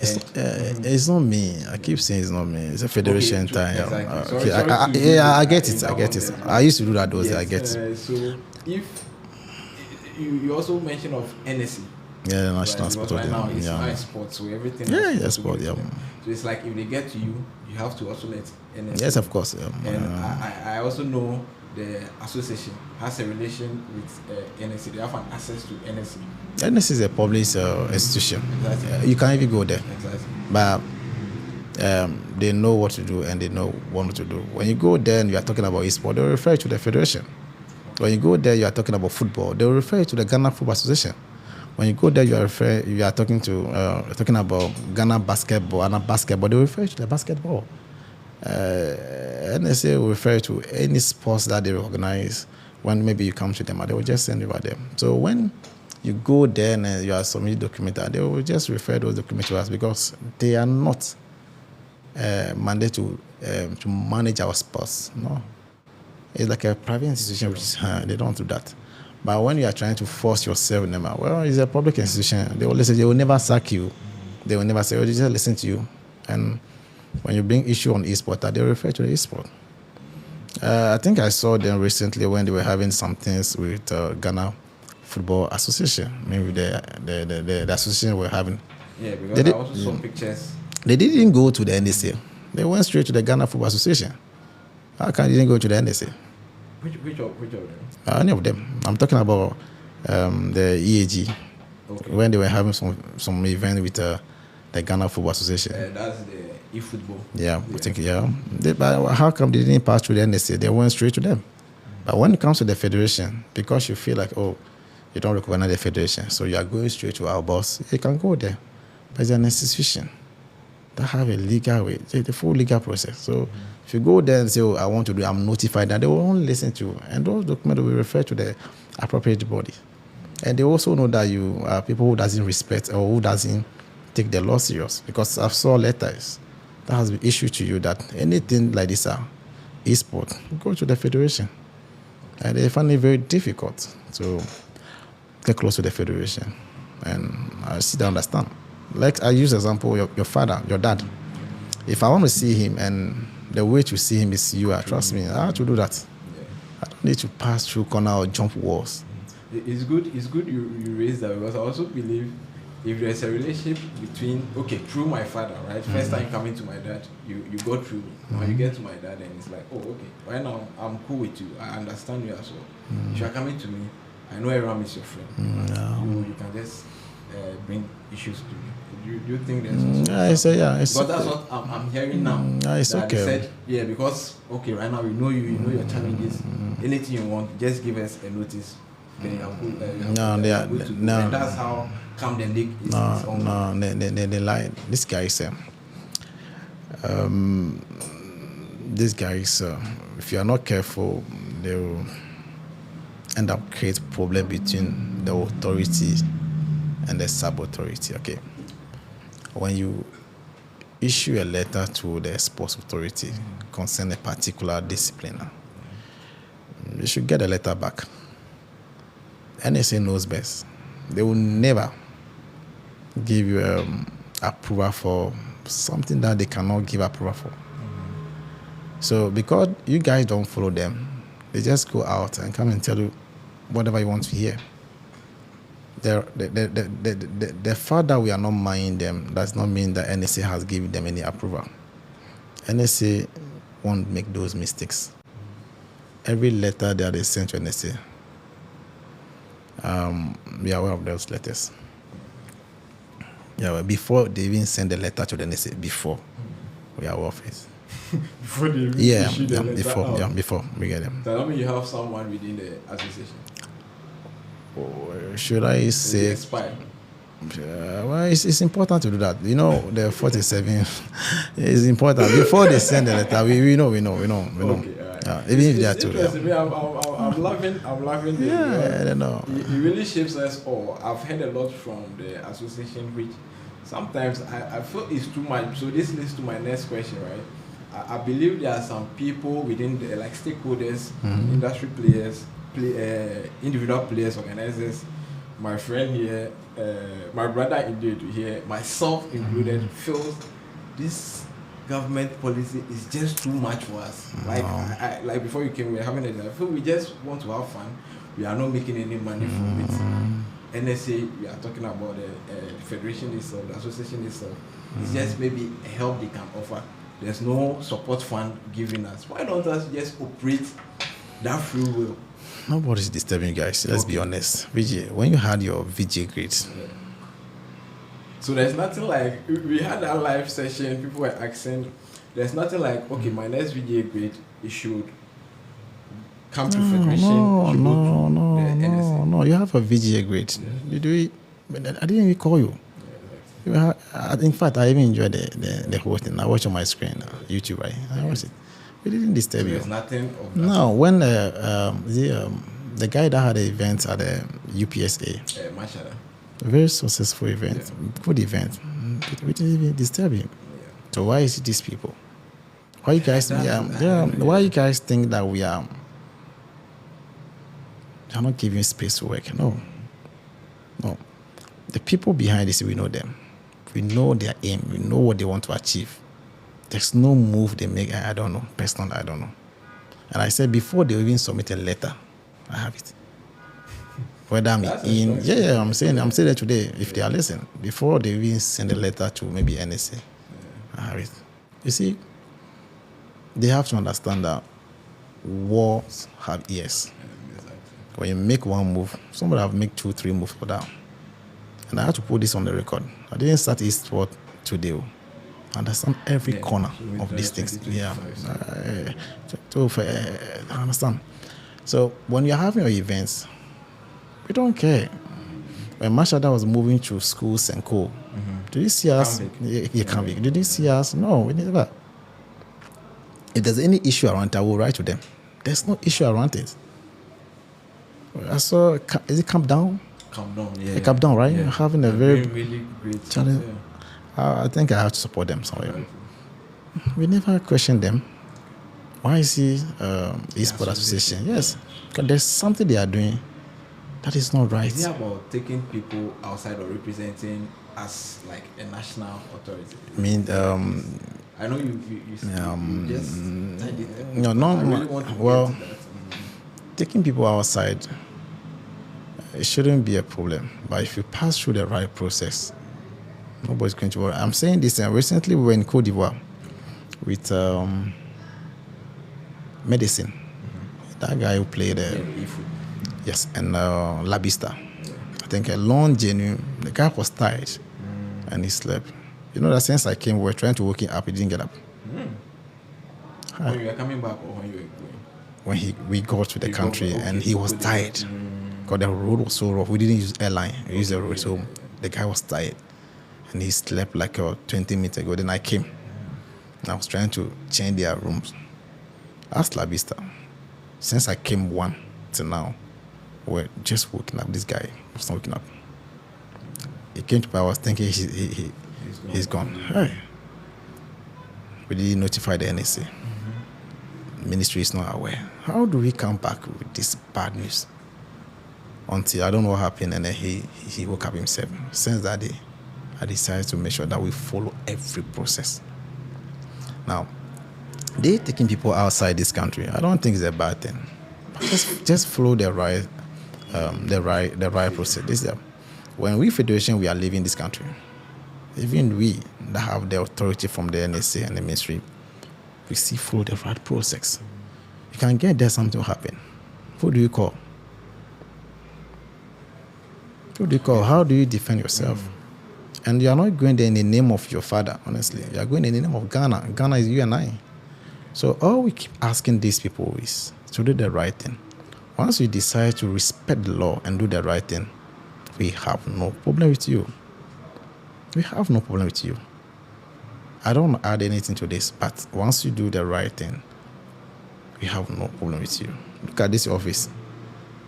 C: It's not me. I keep saying it's not me. It's a federation time.
B: Exactly.
C: I get it. I used to do that those days. I get it.
B: So if you also mentioned of NSC.
C: Yeah, the national sport.
B: Right now it's Esports, so everything.
C: Yeah, sport. Yeah.
B: So it's like if they get to you, you have to also let NSC.
C: Yes, of course. Yeah.
B: And I also know the association has a relation with NSC. They have an access to NSC.
C: NSC is a public institution.
B: Exactly.
C: You can even go there.
B: Exactly.
C: But they know what to do and they know what to do. When you go there and you are talking about esports, they will refer you to the federation. When you go there, you are talking about football, they will refer you to the Ghana Football Association. When you go there, you are talking about Ghana basketball, they will refer you to the basketball. NSA will refer you to any sports that they recognize. When maybe you come to them, they will just send you over there. So when you go there and you are submitting documents, they will just refer those documents to us because they are not mandated to manage our sports. No, it's like a private institution, which they don't do that. But when you are trying to force yourself in them, well, it's a public institution. They will listen. They will never sack you. They will never say, "Oh, they just listen to you." And when you bring issue on esports, they refer to the esport. I think I saw them recently when they were having some things with Ghana Football Association. Maybe the association were having.
B: Yeah, because I also saw pictures.
C: They didn't go to the NSA. They went straight to the Ghana Football Association. How come they didn't go to the NSA?
B: Which of them?
C: Any of them. I'm talking about the EAG. Okay. When they were having some event with the Ghana Football Association.
B: That's the eFootball.
C: Yeah, I think, but how come they didn't pass through the NSA? They went straight to them. But when it comes to the federation, because you feel like, oh, you don't recognize the federation, so you are going straight to our boss, you can go there. But it's an institution that have a legal way, the full legal process. So if you go there and say, oh, I want to do, I'm notified, that they will only listen to you. And those documents will refer to the appropriate body. And they also know that you are people who doesn't respect or who doesn't take the law serious. Because I've saw letters that has been issued to you that anything like this esport, go to the federation. And they find it very difficult to get close to the federation. And I still don't understand. Like I use example, your father, your dad. If I want to see him and the way to see him is you, trust me, I have to do that. I don't need to pass through corner or jump walls.
B: It's good you raise that, because I also believe if there's a relationship between, through my father, right? First time coming to my dad, you go through me. When you get to my dad, and it's like, oh, okay, right now I'm cool with you. I understand you as well. If you're coming to me, I know everyone is your friend. You can just bring issues to me. Do you think there's but that's what I'm hearing now.
C: It's okay.
B: They said, because right now we know you know your challenges. Anything you want, just give us a notice. And that's how come the league is
C: they lie. This guy is if you are not careful, they will end up create problem between the authority and the sub-authority. Okay, when you issue a letter to the sports authority concerning a particular discipline, you should get a letter back. NSA knows best. They will never give you approval for something that they cannot give approval for. So because you guys don't follow them, they just go out and come and tell you whatever you want to hear. The fact that we are not minding them does not mean that NSA has given them any approval. NSA won't make those mistakes. Every letter that they send to NSA, we are aware of those letters. Yeah, well, before they even send the letter to the NSA, before we are office.
B: Before they issue the letter out.
C: Before we get them.
B: So that means you have someone within the association.
C: Or should I say?
B: Spy.
C: Well, it's important to do that. You know, the 47 is important. Before they send the letter, we know.
B: Okay, all right.
C: Even if they are too.
B: I'm laughing.
C: Yeah, I don't know.
B: It really shapes us all. I've heard a lot from the association, which sometimes I feel is too much. So this leads to my next question, right? I believe there are some people within the like stakeholders, industry players, individual players, organizers. My friend here, my brother indeed here, myself included, feels this government policy is just too much for us. Like, like before you came, we were having it. I feel we just want to have fun. We are not making any money from it. NSA, we are talking about the federation itself, the association itself. It's just maybe a help they can offer. There's no support fund giving us. Why don't us just operate that free will?
C: Nobody's disturbing you guys. Let's be honest. VJ, when you had your VJ grades.
B: Yeah. So there's nothing like, we had that live session, people were asking, there's nothing like, okay, my next VJ grade, it should come to federation.
C: No. You have a VGA grade. You do it. But I didn't even call you. In fact, I even enjoyed the whole thing. I watch on my screen, YouTube, right? I watched it. We didn't disturb you.
B: There's nothing of that.
C: No, when the guy that had the event at the UPSA,
B: Mashada.
C: a very successful event, good event, we didn't even disturb him.
B: Yeah.
C: So why is it these people? Why you guys? Why you guys think that we are not giving space to work? No. The people behind this, we know them. We know their aim. We know what they want to achieve. There's no move they make. I don't know. Personally, I don't know. And I said before they even submit a letter, I have it. Whether I'm I'm saying that today, if they are listening, before they even send a letter to maybe NSA, I have it. You see, they have to understand that wars have ears.
B: Exactly.
C: When you make one move, somebody have make 2-3 moves for that. And I have to put this on the record. I didn't start Esports today. I understand every corner of these things. Yeah. I understand. So when you're having your events, we don't care. When Mashada was moving to schools and co, did you see us? You can't be. Did you see us? No, we never. If there's any issue around it, I will write to them. There's no issue around it. I saw, is it Camp Down?
B: Calm down, yeah.
C: Camp Down, right?
B: Yeah.
C: Having a
B: really great
C: challenge. I think I have to support them somewhere. We never question them. Why is he Esports Association? Yes, because there's something they are doing that is not right.
B: Is it about taking people outside or representing us like a national authority?
C: I mean,
B: I know you just said it.
C: No, taking people outside, it shouldn't be a problem. But if you pass through the right process, nobody's going to worry. I'm saying this, and recently we were in Cote d'Ivoire with medicine. That guy who played yes, and Labista. I think a long journey. The guy was tired and he slept. You know that since I came, we were trying to wake him up, he didn't get up.
B: When you were coming back or when you were going?
C: When we got to the country and he was tired. Because the road was so rough. We didn't use airline, we used the road. So the guy was tired. And he slept like 20 minutes ago. Then I came. And I was trying to change their rooms. Ask La Vista. Since I came one to now, we're just waking up. This guy was not waking up. He came to me, I was thinking he's gone. Hey. We didn't notify the NSA. Ministry is not aware. How do we come back with this bad news? Until I don't know what happened, and then he woke up himself. Since that day, I decided to make sure that we follow every process. Now, they taking people outside this country. I don't think it's a bad thing. Just follow the right process. When we federation, we are leaving this country. Even we that have the authority from the NSA and the ministry, we still follow the right process. You can get there, something will happen. Who do you call? Who do you call? How do you defend yourself? And you are not going there in the name of your father, honestly. You are going in the name of Ghana. Ghana is you and I. So all we keep asking these people is to do the right thing. Once you decide to respect the law and do the right thing, we have no problem with you. We have no problem with you. I don't want to add anything to this, but once you do the right thing, we have no problem with you. Look at this office.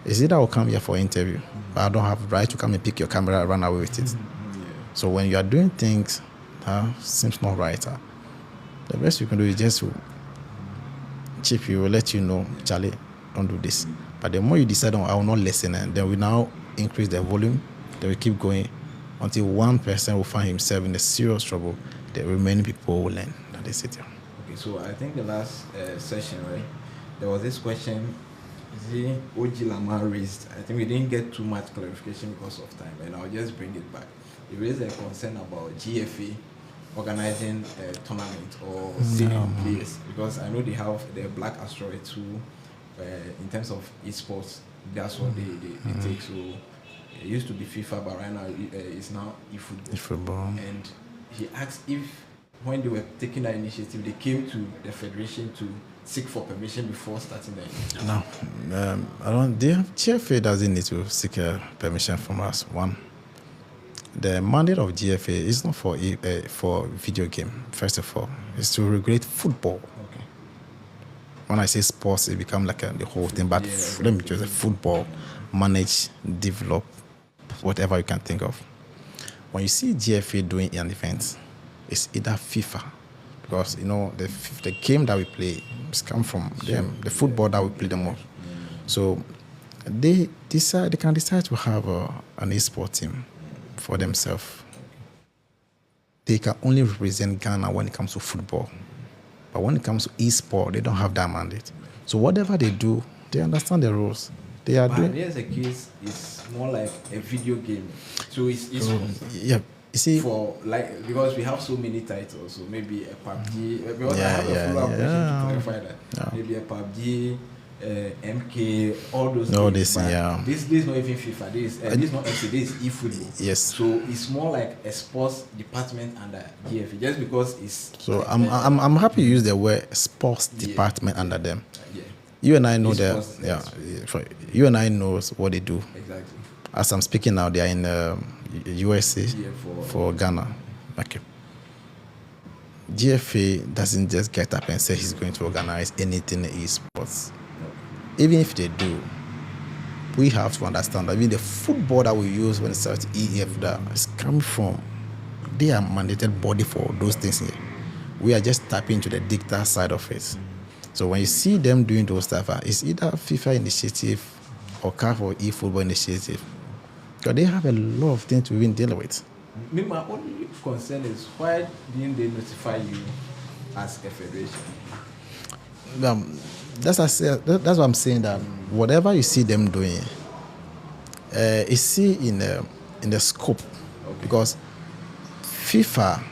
C: Is it I will come here for interview, but I don't have the right to come and pick your camera and run away with it. So when you are doing things that seems not right, the best you can do is just to chip you, let you know, Charlie, don't do this. But the more you decide on, I will not listen, and then we now increase the volume, then we keep going until one person will find himself in a serious trouble. The remaining people will learn that they sit here.
B: Okay, so I think the last session, right, there was this question OG Lamar raised. I think we didn't get too much clarification because of time, and I'll just bring it back. He raised a concern about GFA organizing a tournament or seeding players, because I know they have the Black Asteroid too. In terms of esports, that's what they take. So it used to be FIFA, but right now it's now eFootball. And he asked if, when they were taking that initiative, they came to the federation to seek for permission before starting the initiative.
C: No, I don't. The GFA doesn't need to seek permission from us. One, the mandate of GFA is not for video game. First of all, it's to regulate football.
B: Okay.
C: When I say sports, it becomes like the whole thing. But let me just say football, manage, develop, whatever you can think of. When you see GFA doing an event, it's either FIFA, because you know the game that we play come from them, the football that we play the most. So they can decide to have an esports team for themselves. They can only represent Ghana when it comes to football, but when it comes to esport, they don't have that mandate. So whatever they do, they understand the rules. They are doing.
B: Here's a case. It's more like a video game, so it's esports.
C: Yeah. You see,
B: for like, because we have so many titles, so maybe a PUBG. Because I have a follow-up question to clarify that.
C: Yeah.
B: Maybe a PUBG, MK, all those.
C: No,
B: games.
C: this
B: This not even FIFA. This not FC. This is eFootball.
C: Yes.
B: So it's more like a sports department under GFA, just because it's.
C: So
B: like
C: I'm happy you use the word sports department under them.
B: Yeah.
C: You and I know
B: Esports,
C: that. You and I knows what they do.
B: Exactly.
C: As I'm speaking now, they are in USA for Ghana. Okay. GFA doesn't just get up and say he's going to organize anything in esports. Even if they do, we have to understand that even the football that we use when it starts EF that is coming from, they are mandated body for those things here. We are just tapping into the dictator side of it. So when you see them doing those stuff, it's either FIFA initiative or CAF or eFootball initiative. Because they have a lot of things to even deal with.
B: My only concern is, why didn't they notify you as a federation?
C: That's what I'm saying, that whatever you see them doing, you see in the scope.
B: Okay.
C: Because FIFA,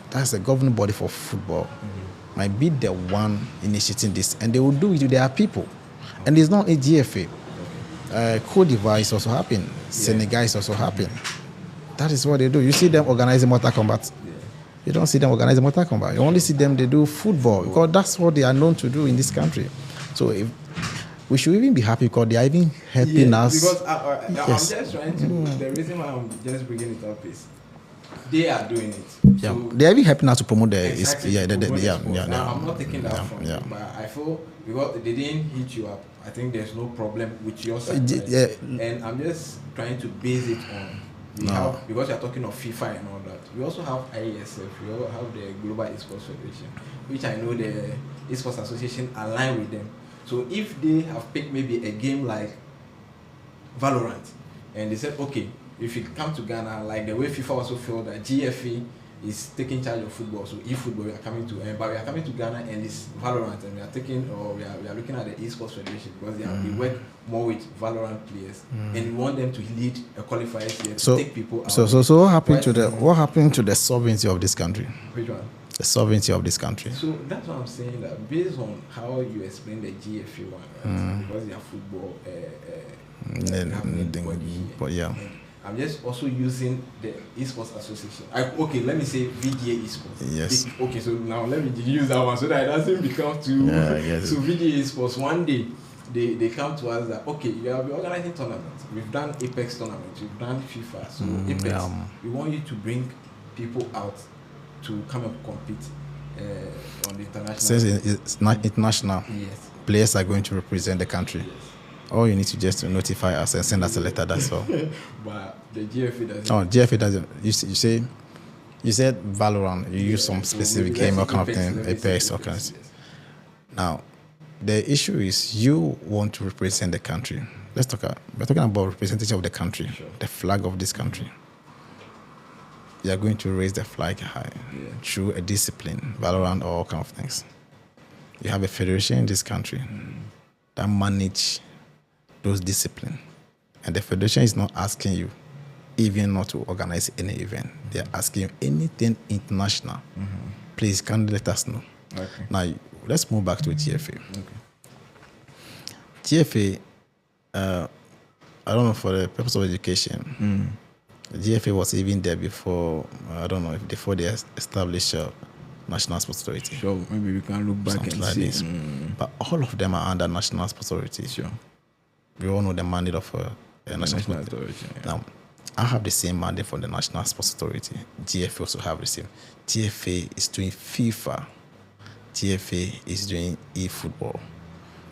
C: that's the governing body for football, might be the one initiating this, and they will do it to their people. And it's not a GFA. Cote d'Ivoire is also happening. Senegal is also happening. That is what they do. You see them organizing Mortal Kombat. You don't see them organizing Mortal Kombat. You only see them, they do football, because that's what they are known to do in this country. So we should even be happy because they are even helping us.
B: Because I'm just trying to, the reason why I'm just bringing it up is, they are doing it.
C: Yeah,
B: So
C: they are even helping us to promote the
B: exactly, I'm not taking that from
C: yeah.
B: you, but I feel because they didn't hit you up, I think there's no problem with your side.
C: Yeah.
B: And I'm just trying to base it on, because you're talking of FIFA and all that, we also have IESF, we also have the Global Esports Federation, which I know the Esports Association align with them. So if they have picked maybe a game like Valorant, and they said, okay, if you come to Ghana, like the way FIFA also felt that GFA is taking charge of football, so eFootball we are coming to, but we are coming to Ghana and it's Valorant, and we are looking at the Esports Federation, because they work more with Valorant players, and we want them to lead a qualifiers here to take people out.
C: So what happened to the sovereignty of this country?
B: Which one?
C: The sovereignty of this country.
B: So that's what I'm saying, that based on how you explain the GFA one, right, because they are football.
C: But yeah.
B: I'm just also using the Esports Association. Okay, let me say VGA Esports.
C: Yes.
B: Okay, so now let me use that one so that it doesn't become too. So VGA Esports, one day they come to us that, okay, you have been organizing tournaments. We've done Apex tournaments, we've done FIFA. So Apex, we want you to bring people out to come and compete on the international.
C: Since it's not international,
B: yes,
C: players are going to represent the country.
B: Yes.
C: All you need to just notify us and send us a letter. That's all.
B: But the GFA doesn't.
C: Oh, GFA doesn't. You said Valorant. You use some specific game or kind of thing, Apex or kind of. Yes. Now, the issue is you want to represent the country. We're talking about representation of the country, sure. The flag of this country. You are going to raise the flag high through a discipline, Valorant or all kind of things. You have a federation in this country that manage those discipline. And the federation is not asking you even not to organize any event. They're asking you anything international. Please, can you let us know? Okay. Now, let's move back to GFA. Okay. GFA, I don't know, for the purpose of education, GFA was even there before, I don't know, before they established National Sports Authority.
B: Sure, maybe we can look back and see.
C: But all of them are under National Sports Authority. Sure. We all know the mandate of National Sports Authority. Yeah. Now, I have the same mandate for the National Sports Authority. GFA also have the same. GFA is doing FIFA. GFA is doing e-football.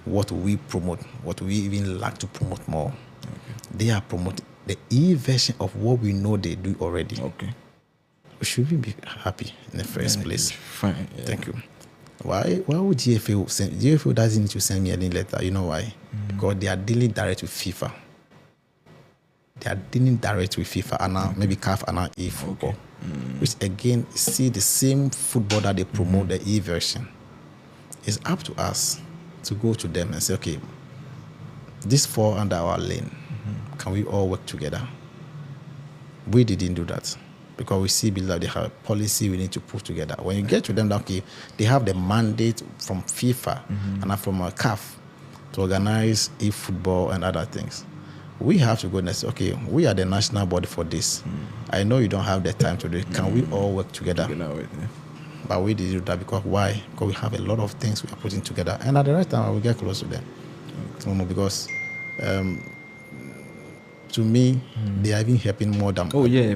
C: What we promote, what we even like to promote more, they are promoting the e-version of what we know they do already. Okay. Should we be happy in the first place?
B: Fine. Yeah.
C: Thank you. Why would GFA send? GFA doesn't need to send me any letter. You know why? Because they are dealing direct with FIFA. They are dealing direct with FIFA and now maybe CAF and now eFootball, which again see the same football that they promote the e-version. It's up to us to go to them and say, okay, this fall under our lane. Can we all work together? We didn't do that because we see that they have a policy we need to put together. When you get to them, okay, they have the mandate from FIFA and from CAF to organize e-football and other things. We have to go and say, okay, we are the national body for this. I know you don't have the time to do it. Can we all work together? But we did do that because why? Because we have a lot of things we are putting together. And at the right time, I will get close to them. Because to me, they are even helping more than.
B: Oh yeah,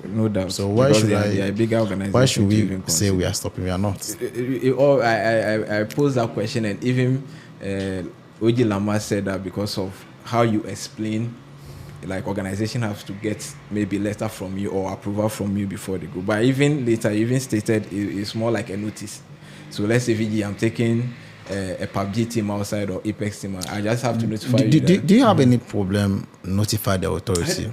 B: no doubt.
C: So why should
B: they are a bigger organization?
C: Why should we say we are stopping? We are not.
B: I posed that question, and even Oji Lama said that because of how you explain, like organization has to get maybe letter from you or approval from you before they go. But even later, you even stated it's more like a notice. So let's say VG, I'm taking a PUBG team outside or Apex team. I just have to notify you.
C: Do you have any problem notify the authority?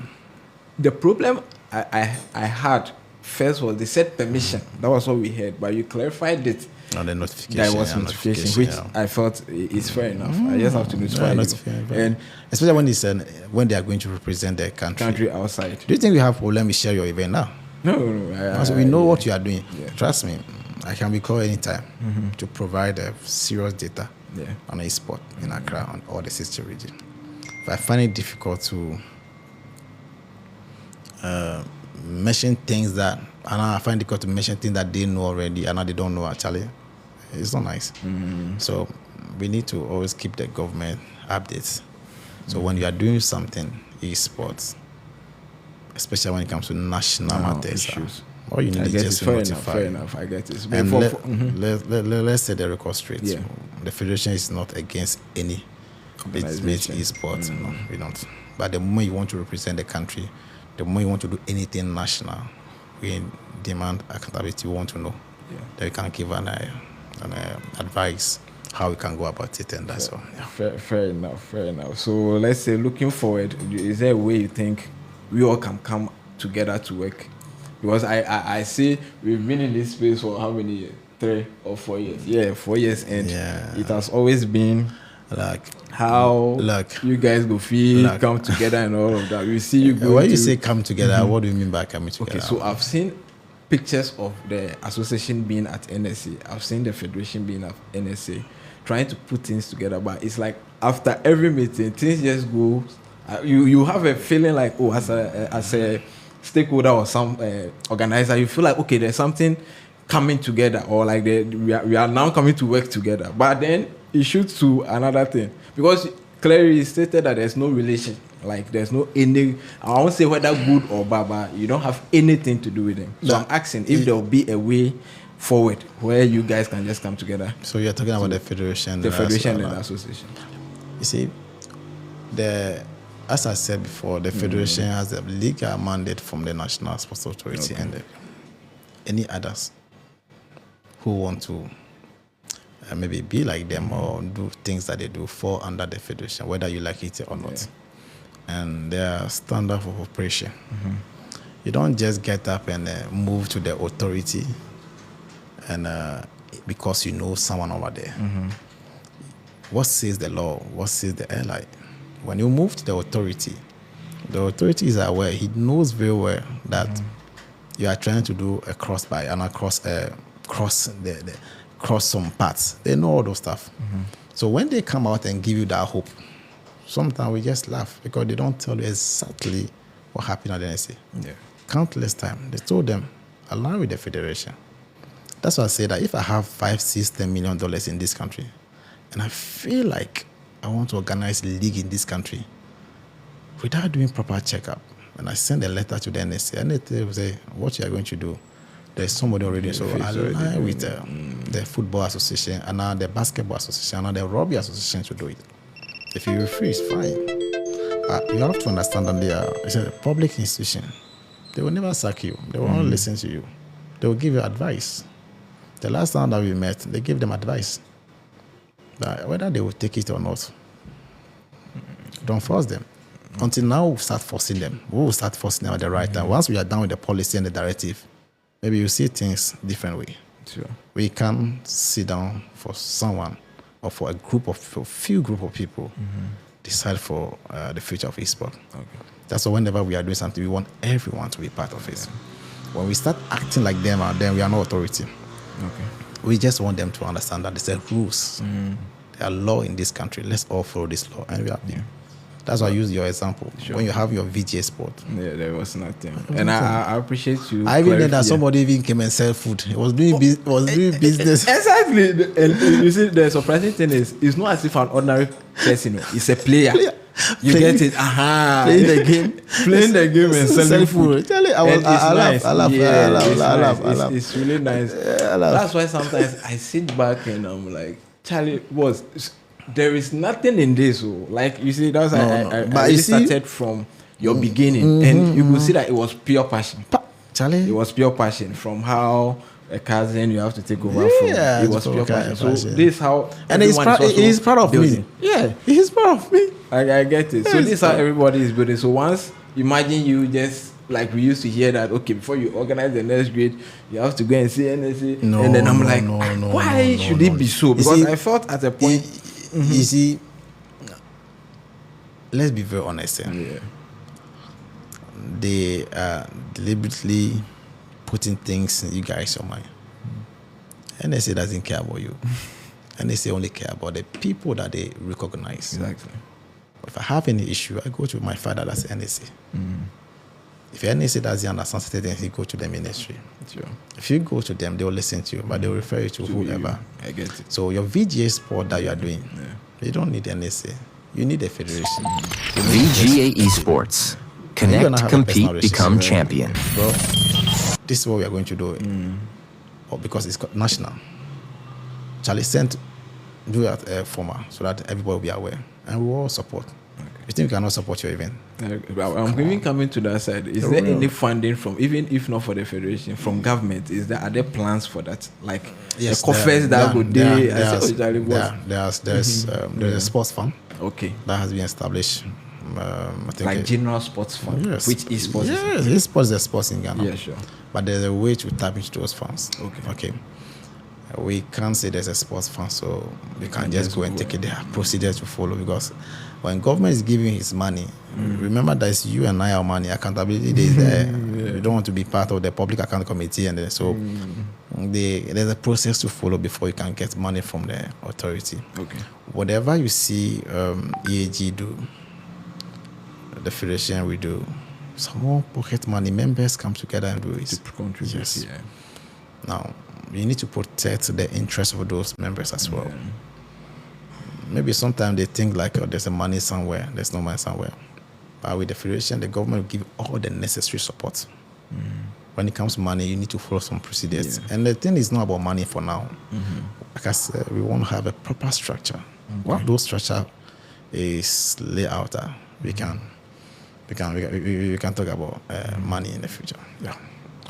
B: The problem I had first was they said permission. That was what we heard, but you clarified it.
C: No, the notification.
B: That was notification, which I felt is fair enough. I just have to notify you.
C: And especially when they are going to represent their country
B: outside.
C: Do you think we have problem with share your event now?
B: No.
C: We know what you are doing. Yeah. Trust me, I can be called anytime to provide serious data on eSport in Accra and all the sister region. If I find it difficult to mention things that, and I find it difficult to mention things that they know already and they don't know actually, it's not nice. So we need to always keep the government updates. So when you are doing something, eSports, especially when it comes to national matters, all you need is just to notify.
B: Fair enough, I get it.
C: And let's set the record straight. Yeah. The federation is not against any organization eSports. No, we don't. But the moment you want to represent the country, the moment you want to do anything national, we demand accountability. We want to know that we can give an advice how we can go about it, and that's all. Yeah.
B: Fair enough. So let's say looking forward, is there a way you think we all can come together to work? Because I see we've been in this space for how many years? 3 or 4 years? Yeah, 4 years, and it has always been like how you guys go feel come together and all of that. We see you go.
C: When you say come together, what do you mean by coming together?
B: Okay, so I've seen pictures of the association being at NSA. I've seen the federation being at NSA, trying to put things together. But it's like after every meeting, things just go You have a feeling like, oh, as a stakeholder or some organizer, you feel like, okay, there's something coming together, or like we are now coming to work together. But then it shoots to another thing, because clearly stated that there's no relation, like there's no any, I won't say whether good or bad, but you don't have anything to do with them. So I'm asking if there will be a way forward where you guys can just come together.
C: So you're talking about the federation,
B: the federation and the association.
C: You see, as I said before, the federation has a legal mandate from the National Sports Authority and any others who want to maybe be like them or do things that they do fall under the federation, whether you like it or not. And their standard of operation. You don't just get up and move to the authority and because you know someone over there. What says the law? What says the airline? When you move to the authority is aware. He knows very well that you are trying to do a cross by and cross some parts. They know all those stuff. So when they come out and give you that hope, sometimes we just laugh because they don't tell you exactly what happened at the NSA. Countless times they told them, align with the federation. That's why I say that if I have $5-6-10 million in this country, and I feel like I want to organize a league in this country, without doing proper checkup, and I send a letter to the NSA, and they will say, what you are going to do, there's somebody already. So align with the Football Association, and now the Basketball Association, and the Rugby Association to do it. If you refuse, fine. You have to understand that it's a public institution. They will never sack you. They will only listen to you. They will give you advice. The last time that we met, they gave them advice. But whether they will take it or not, don't force them. Until now, we'll start forcing them. We will start forcing them at the right time. Once we are done with the policy and the directive, maybe you see things different way.
B: Sure.
C: We can sit down for someone or for a few group of people, decide for the future of esports. That's why whenever we are doing something, we want everyone to be part of it. When we start acting like them, then we are no authority. We just want them to understand that there's rules. There are law in this country. Let's all follow this law, and we are there. That's why I use your example. When you have your VG sport.
B: There was nothing. And I appreciate you.
C: I even know that somebody even came and sell food. He was doing business.
B: Exactly. And you see, the surprising thing is, it's not as if an ordinary person. It's a player. You get it? Playing the game and selling food. I love. It's really nice. That's why sometimes I sit back and I'm like, Charlie, there is nothing in this. Like, you see, that's I started from your beginning, and you will see that it was pure passion.
C: Charlie,
B: it was pure passion from how a cousin you have to take over from. It was pure passion. So this is how,
C: and he's proud of me.
B: Yeah,
C: he's proud of me.
B: I get it. So this is how everybody is building. So once, imagine you just, like we used to hear that, okay, before you organize the next grade, you have to go and see NSA. And then I'm why should it be so? Because I felt at a point.
C: You see, let's be very honest. They are deliberately putting things in you guys' mind. NSA doesn't care about you. NSA only care about the people that they recognize.
B: Exactly.
C: If I have any issue, I go to my father, that's NSA. If NSA doesn't understand certain things, you go to the ministry.
B: Sure.
C: If you go to them, they will listen to you, but they will refer you to whoever.
B: I get it.
C: So your VGA sport that you are doing, you don't need NSA. You need a federation.
D: VGA Esports. Connect, compete, become champion.
C: Bro, this is what we are going to do. Because it's national. Charlie do that former so that everybody will be aware. And we will all support. You think we cannot support your event?
B: I'm even coming to that side. Is there any funding from, even if not for the federation, from government? Are there plans for that? Like
C: yes,
B: the coffers that go there?
C: There's a sports fund.
B: Okay.
C: That has been established. I think
B: like general sports fund.
C: Yes.
B: Which esports?
C: Yes, esports is the sports in Ghana.
B: Yeah, sure.
C: But there's a way to tap into those funds.
B: Okay.
C: We can't say there's a sports fund, so we can't just go and take it. There are procedures to follow, because when government is giving his money, remember that it's you and I, our money. Accountability is there. You don't want to be part of the public account committee, and then so there's a process to follow before you can get money from the authority.
B: Okay.
C: Whatever you see EAG do, the federation, we do small pocket money. Members come together and do it.
B: To contribute,
C: Yes.
B: yeah.
C: Now, you need to protect the interest of those members as well. Maybe sometimes they think like, oh, there's a money somewhere. There's no money somewhere. But with the federation, the government will give all the necessary support. When it comes to money, you need to follow some procedures. And the thing is not about money for now. Like I said, we want to have a proper structure. What those structure is laid out, we can talk about money in the future. Yeah.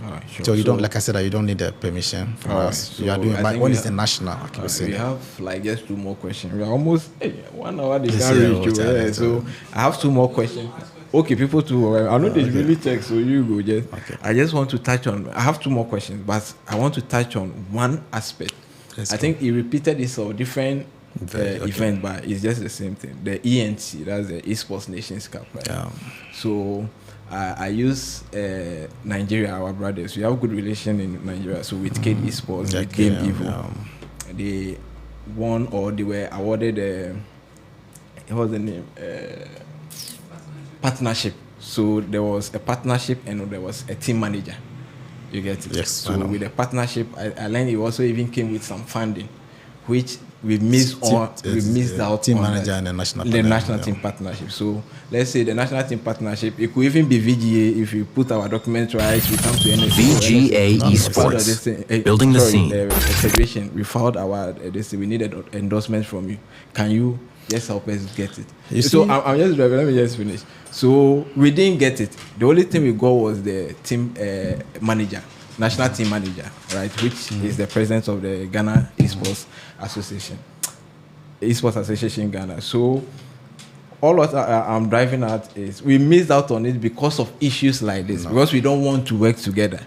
B: All right, sure.
C: So you don't, like I said, you don't need the permission from us.
B: So
C: you are doing.
B: I
C: But
B: think
C: when
B: we
C: is the national?
B: We have like just 2 more questions. We are almost 1 hour. They
C: Yes,
B: can't
C: yeah,
B: reach you.
C: okay,
B: Yeah, so I have 2 more questions. Okay, people too. I know they really text, so you go. Just I just want to touch on. I have 2 more questions, but I want to touch on one aspect. I think he repeated this of different event, but it's just the same thing. The ENC, that's the Esports Nations Cup, right?
C: Yeah.
B: So I use Nigeria, our brothers. We have good relation in Nigeria. So with Kid Esports, with Game Evo, they won or they were awarded. What was the name? Partnership. So there was a partnership and there was a team manager. You get it?
C: Yes.
B: So with the partnership, I learned it also even came with some funding, which we missed out
C: team
B: on
C: manager and the national
B: team partnership. So let's say the national team partnership, it could even be VGA if you put our documents right. We come to NSC.
D: VGA Esports, building the scene.
B: The federation, we filed our we needed endorsement from you. Can you just help us get it? So I'm just let me just finish. So we didn't get it. The only thing we got was the team manager. National team manager, right, which is the president of the Ghana Esports Association, Esports Association Ghana. So all what I'm driving at is we missed out on it because of issues like this, because we don't want to work together.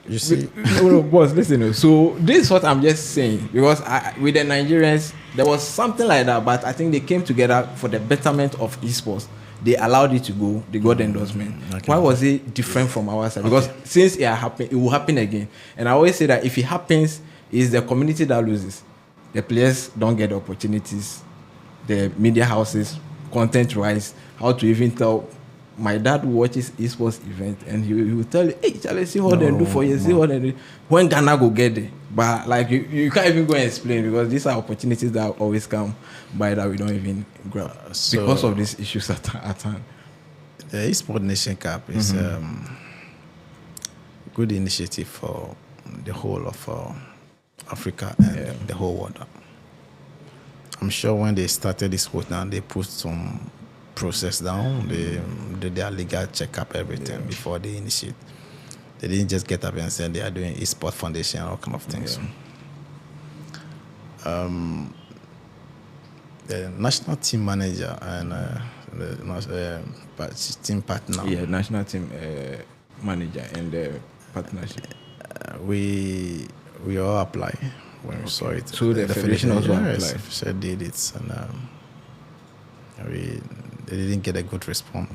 C: You see,
B: no, boss, listen. So this is what I'm just saying, because with the Nigerians, there was something like that, but I think they came together for the betterment of esports. They allowed it to go. They got the endorsement. Okay. Why was it different from our side? Because since it will happen again. And I always say that if it happens, it's the community that loses. The players don't get the opportunities. The media houses, content-wise, how to even tell. My dad watches esports event and he will tell you, hey, Charlie, see what they do for you. See what they do. When Ghana go get it. But like you can't even go and explain, because these are opportunities that always come by that we don't even grab because of these issues at hand.
C: The Esports Nation Cup is a good initiative for the whole of Africa and the whole world. I'm sure when they started this sport now, they put some process down. They did their legal checkup, everything before they initiate. They didn't just get up and say they are doing esports foundation, all kind of things. The national team manager and the team partner.
B: Yeah, national team manager and the partnership.
C: We all apply when we saw it.
B: So the federation also applied.
C: She did it, and they didn't get a good response.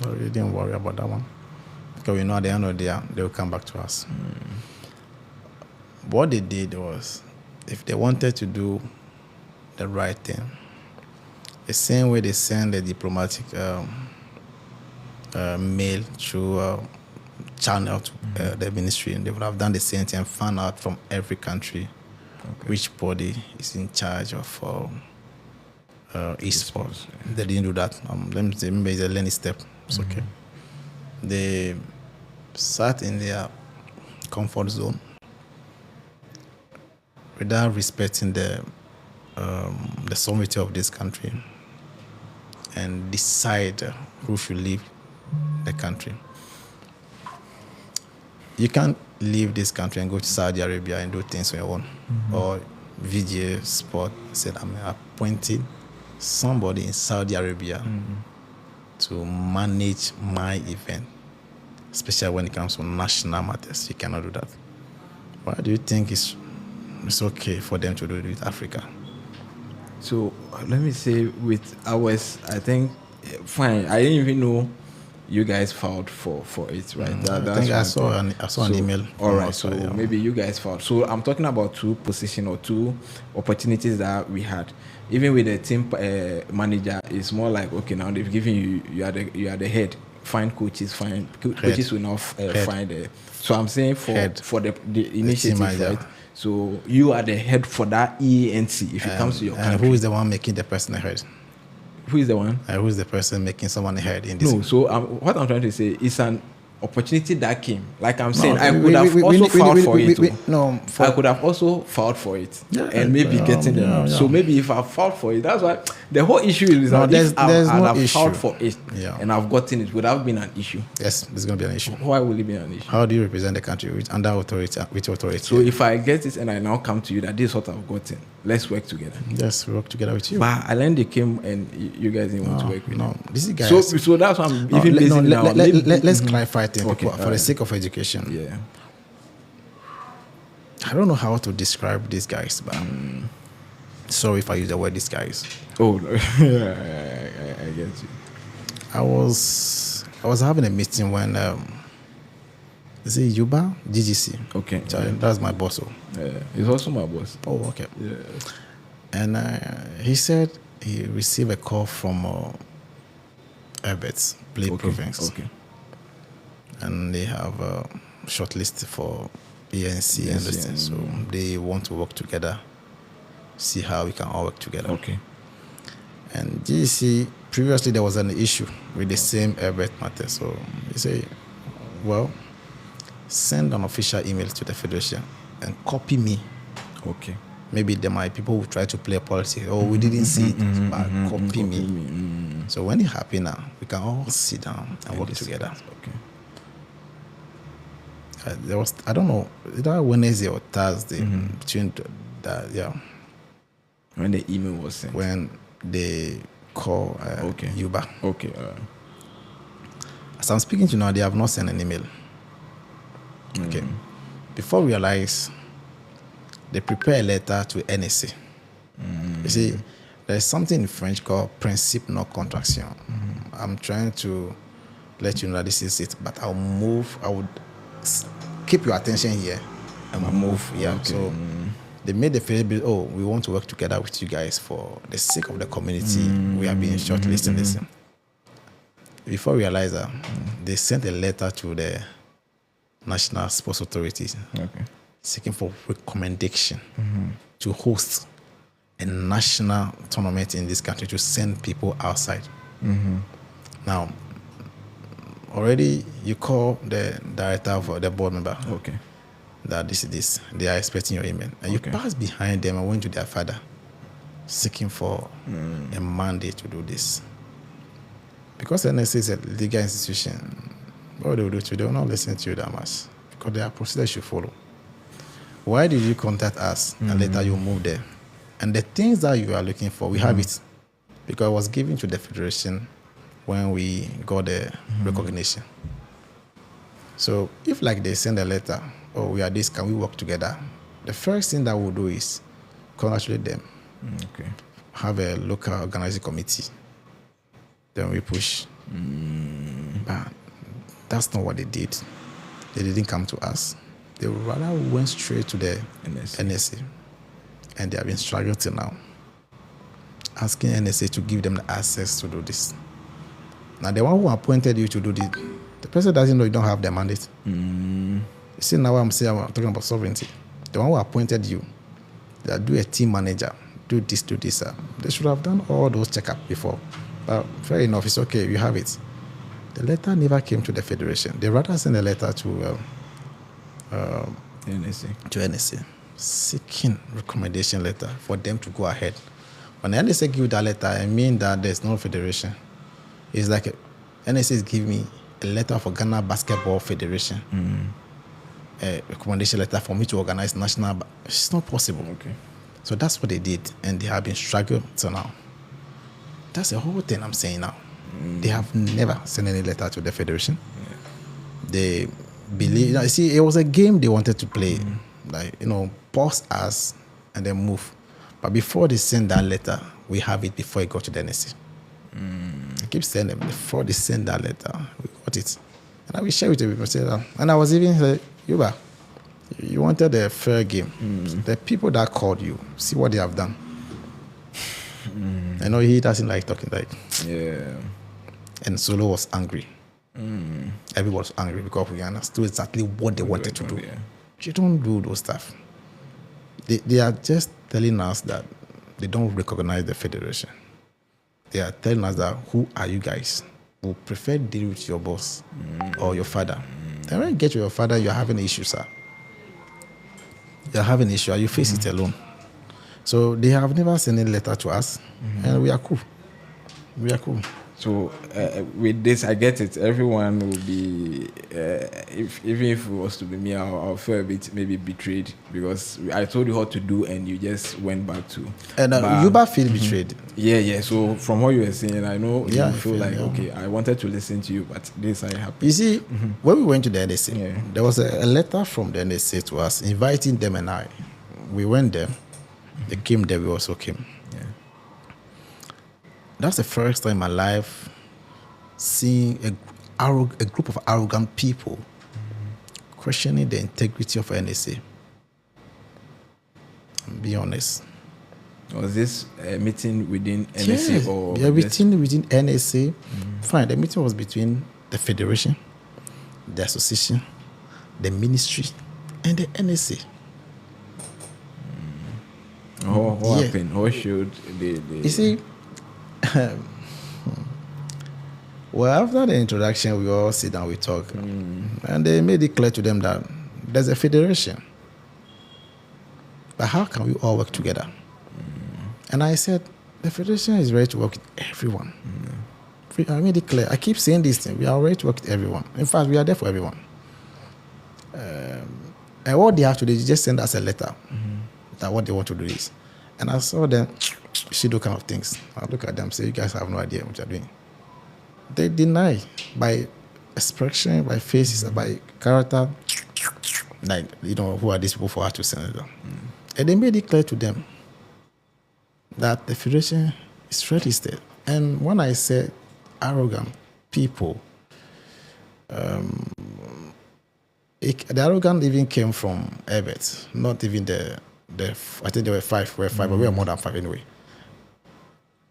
C: So we didn't worry about that one, because we know at the end of the day they will come back to us. What they did was, if they wanted to do the right thing, the same way they send the diplomatic mail through channel to the ministry, and they would have done the same thing and found out from every country which body is in charge of esports. They didn't do that. Let me say, maybe it's a learning step. It's okay. They sat in their comfort zone without respecting the sovereignty of this country, and decide who should leave the country. You can't leave this country and go to Saudi Arabia and do things on your own. Or VGA Sport said, I'm appointing somebody in Saudi Arabia to manage my event, especially when it comes to national matters. You cannot do that. Why do you think it's okay for them to do it with Africa?
B: So let me say with ours, I think fine. I didn't even know you guys filed for it, right?
C: I think I saw an email.
B: All right, so maybe you guys filed. So I'm talking about two positions or two opportunities that we had. Even with the team manager, it's more like, okay, now they've given you are the head. Find coaches, coaches will not find it. So I'm saying for the initiative, right? So you are the head for that EANC if it comes to your country.
C: And who is the one making the person a head?
B: Who is the one?
C: Who is the person making someone a head in this?
B: No, so what I'm trying to say is an opportunity that came. Like I'm saying, I could have also filed for it. I could have also filed for it and maybe getting them. So maybe if I filed for it, that's why the whole issue is that if I've filed for it and I've gotten it, would have been an issue.
C: Yes, there's going to be an issue.
B: Why will it be an issue?
C: How do you represent the country with authority?
B: So if I get it and I now come to you that this is what I've gotten, let's work together.
C: Yes, we work together with you.
B: But Alain, they came and you guys didn't want to work with them.
C: This is guys.
B: So that's why I'm even busy now.
C: Let's clarify things for the sake of education.
B: Yeah.
C: I don't know how to describe these guys, but sorry if I use the word these guys.
B: Oh, I get you.
C: I was having a meeting when is it Yuba GGC?
B: Okay,
C: that's my boss.
B: He's also my boss.
C: Oh, okay.
B: Yeah.
C: And he said he received a call from Herbert's Play Province.
B: Okay.
C: And they have a shortlist for ENC and this thing. So they want to work together, see how we can all work together.
B: Okay.
C: And GGC, previously there was an issue with the same Herbert matter. So they say, well, send an official email to the Federation and copy me.
B: Okay.
C: Maybe there might be people who try to play politics. Oh, we didn't see it, but copy me. So when it happens now, we can all sit down and work together.
B: Okay.
C: There was, I don't know, either Wednesday or Thursday between that,
B: when the email was sent.
C: When they call Yuba.
B: Okay.
C: As I'm speaking to you now, they have not sent an email. Okay. Before we realize, they prepare a letter to NSA. You see, there's something in French called principe non contraction. I'm trying to let you know that this is it, but I would keep your attention here and move. Yeah. Okay. So they made the feasibility, we want to work together with you guys for the sake of the community. We have been shortlisting this. Before we realize that, they sent a letter to the National Sports Authorities seeking for recommendation to host a national tournament in this country, to send people outside. Now, already you call the director of the board member.
B: Okay.
C: That this is this. They are expecting your email. And you pass behind them and went to their father, seeking for a mandate to do this. Because NSA is a legal institution, what they will do to you, they will not listen to you that much. Because there are procedures you follow. Why did you contact us and later you move there? And the things that you are looking for, we have it. Because it was given to the Federation when we got the recognition. So if like they send a letter, we are this, can we work together? The first thing that we'll do is congratulate them. Have a local organizing committee. Then we push. But that's not what they did. They didn't come to us. They rather went straight to the NSA. And they have been struggling till now, asking NSA to give them the access to do this. Now, the one who appointed you to do this, the person doesn't know you don't have the mandate. You see, now I'm talking about sovereignty. The one who appointed you, that do a team manager, do this. They should have done all those checkups before. But fair enough, it's okay, you have it. The letter never came to the Federation. They rather sent a letter to NSA, seeking recommendation letter for them to go ahead. When the NSA give that letter, I mean that there's no federation. It's like NSA is giving me a letter for Ghana Basketball Federation, a recommendation letter for me to organize national. It's not possible. Okay. So that's what they did, and they have been struggling till now. That's the whole thing I'm saying now. They have never sent any letter to the Federation. They believe, you see, it was a game they wanted to play. Like, pause us and then move. But before they send that letter, we have it before it got to the NSC. I keep saying them, before they send that letter, we got got it. And I will share with the people. Say that. And I was even saying, Yuba, you wanted a fair game. The people that called you, see what they have done. I know he doesn't like talking like.
B: Yeah.
C: And Solo was angry. Everyone was angry because we understood exactly what they wanted to do.
B: Yeah.
C: You don't do those stuff. They are just telling us that they don't recognize the federation. They are telling us that, who are you guys? We prefer deal with your boss or your father. And when you get to your father, you're having issues, sir. You're having an issue, you face it alone. So they have never sent any letter to us, and we are cool. We are cool.
B: So with this, I get it. Everyone will be, even if it was to be me, I'll feel a bit maybe betrayed because I told you what to do and you just went back to.
C: And Yuba feel betrayed.
B: Yeah. So from what you were saying, I know you feel like,
C: yeah.
B: okay, I wanted to listen to you, but this I happened.
C: You see, when we went to the NSA, there was a letter from the NSA to us inviting them and I. We went there. They came there, we also came.
B: Yeah.
C: That's the first time in my life seeing a group of arrogant people questioning the integrity of NSA. Be honest.
B: Was this a meeting within NSA or?
C: Yeah, meeting within NSA. Fine, the meeting was between the Federation, the association, the ministry, and the NSA.
B: What happened? What should they?
C: You see, well, after the introduction, we all sit down, we talk, and they made it clear to them that there's a federation. But how can we all work together? And I said, the federation is ready to work with everyone. I made it clear. I keep saying this thing. We are ready to work with everyone. In fact, we are there for everyone. And what they have to do is just send us a letter that what they want to do is. And I saw them, she do kind of things. I look at them, say, you guys have no idea what you're doing. They deny by expression, by faces, by character, like, who are these people for us to send them? And they made it clear to them that the federation is registered. And when I said arrogant people, the arrogant even came from Herbert, not even the I think there were five, but we were more than five anyway.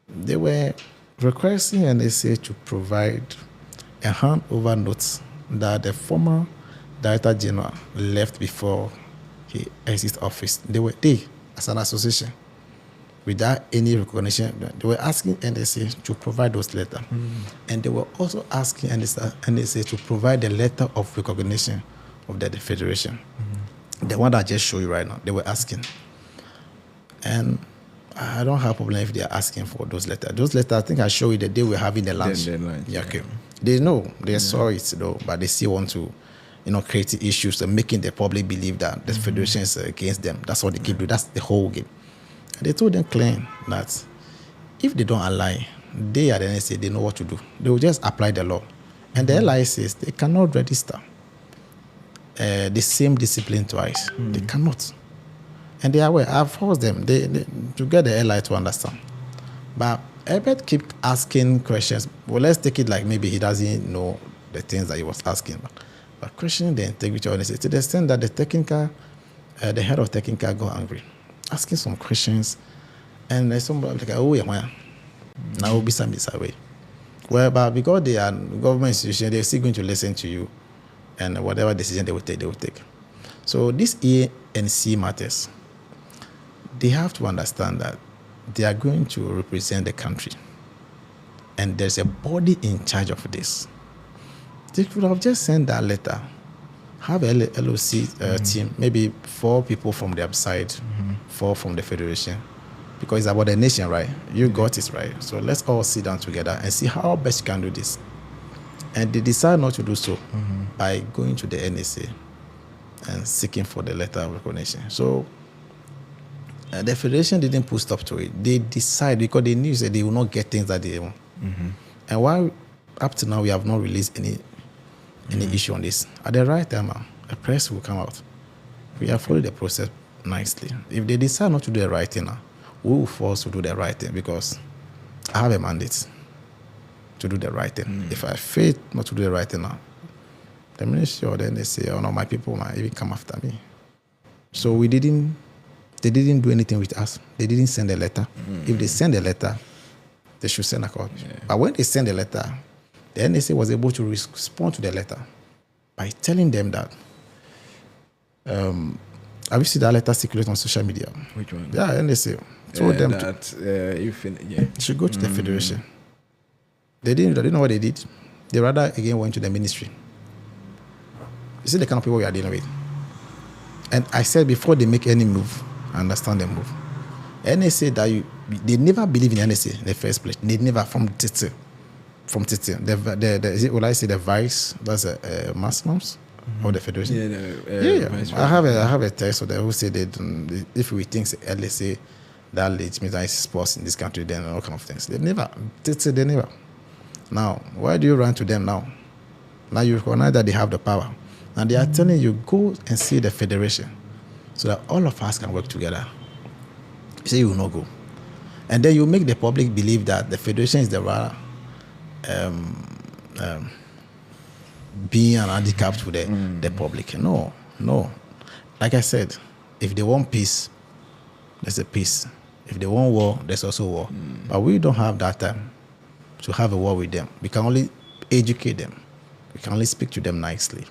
C: They were requesting NSA to provide a handover note that the former Director General left before he exits office. They, as an association, without any recognition, they were asking NSA to provide those letters. And they were also asking NSA to provide the letter of recognition of the federation. The one that I just showed you right now, they were asking. And I don't have a problem if they are asking for those letters. Those letters, I think I showed you the day we were having the lunch. Yeah, okay. They know, they saw it though, but they still want to, create issues and making the public believe that the federation is against them. That's what they keep doing. That's the whole game. And they told them clean that if they don't align, they at the NSA, they know what to do. They will just apply the law. And the LI says they cannot register the same discipline twice. They cannot. And they are aware. I've forced them to get the LI to understand. But Herbert kept asking questions. Well, let's take it like maybe he doesn't know the things that he was asking. But questioning the integrity of NSA to the extent that the head of technical got angry, asking some questions. And there's somebody like, oh, yeah, now will be some this away. Well, but because they are government institution, they're still going to listen to you. And whatever decision they will take. So this ANC matters. They have to understand that they are going to represent the country. And there's a body in charge of this. They could have just sent that letter, have a LOC team, maybe 4 people from their side, 4 from the federation, because it's about the nation, right? You got it, right? So let's all sit down together and see how best you can do this. And they decide not to do so by going to the NSA and seeking for the letter of recognition. So the federation didn't put stop to it. They decided because they knew that they will not get things that they want. And while up to now we have not released any issue on this, at the right time, a press will come out. We have followed the process nicely. If they decide not to do the right thing, we will force to do the right thing because I have a mandate. to do the right thing. If I fail not to do the right thing now, the ministry or then they say, oh no, my people might even come after me. So they didn't do anything with us. They didn't send a letter. If they send a letter, they should send a copy. Yeah. But when they send a letter, the NSA was able to respond to the letter by telling them that, have you seen that letter circulate on social media?
B: Which one?
C: Yeah, NSA told them
B: that you
C: should go to the federation. They didn't know what they did. They rather again went to the ministry. You see the kind of people we are dealing with. And I said before they make any move, I understand the move. NSA they never believe in NSA in the first place. They never from Titi. Will I say the vice? That's a Muslims of the federation. I have a text of them who said that if we think LSA that legitimate sports in this country, then all kind of things. They never. Now, why do you run to them now? Now you recognize that they have the power. And they are telling you, go and see the federation so that all of us can work together. You say you will not go. And then you make the public believe that the federation is the rather being an handicap to the public. No. Like I said, if they want peace, there's a peace. If they want war, there's also war. But we don't have that time to have a war with them. We can only educate them. We can only speak to them nicely.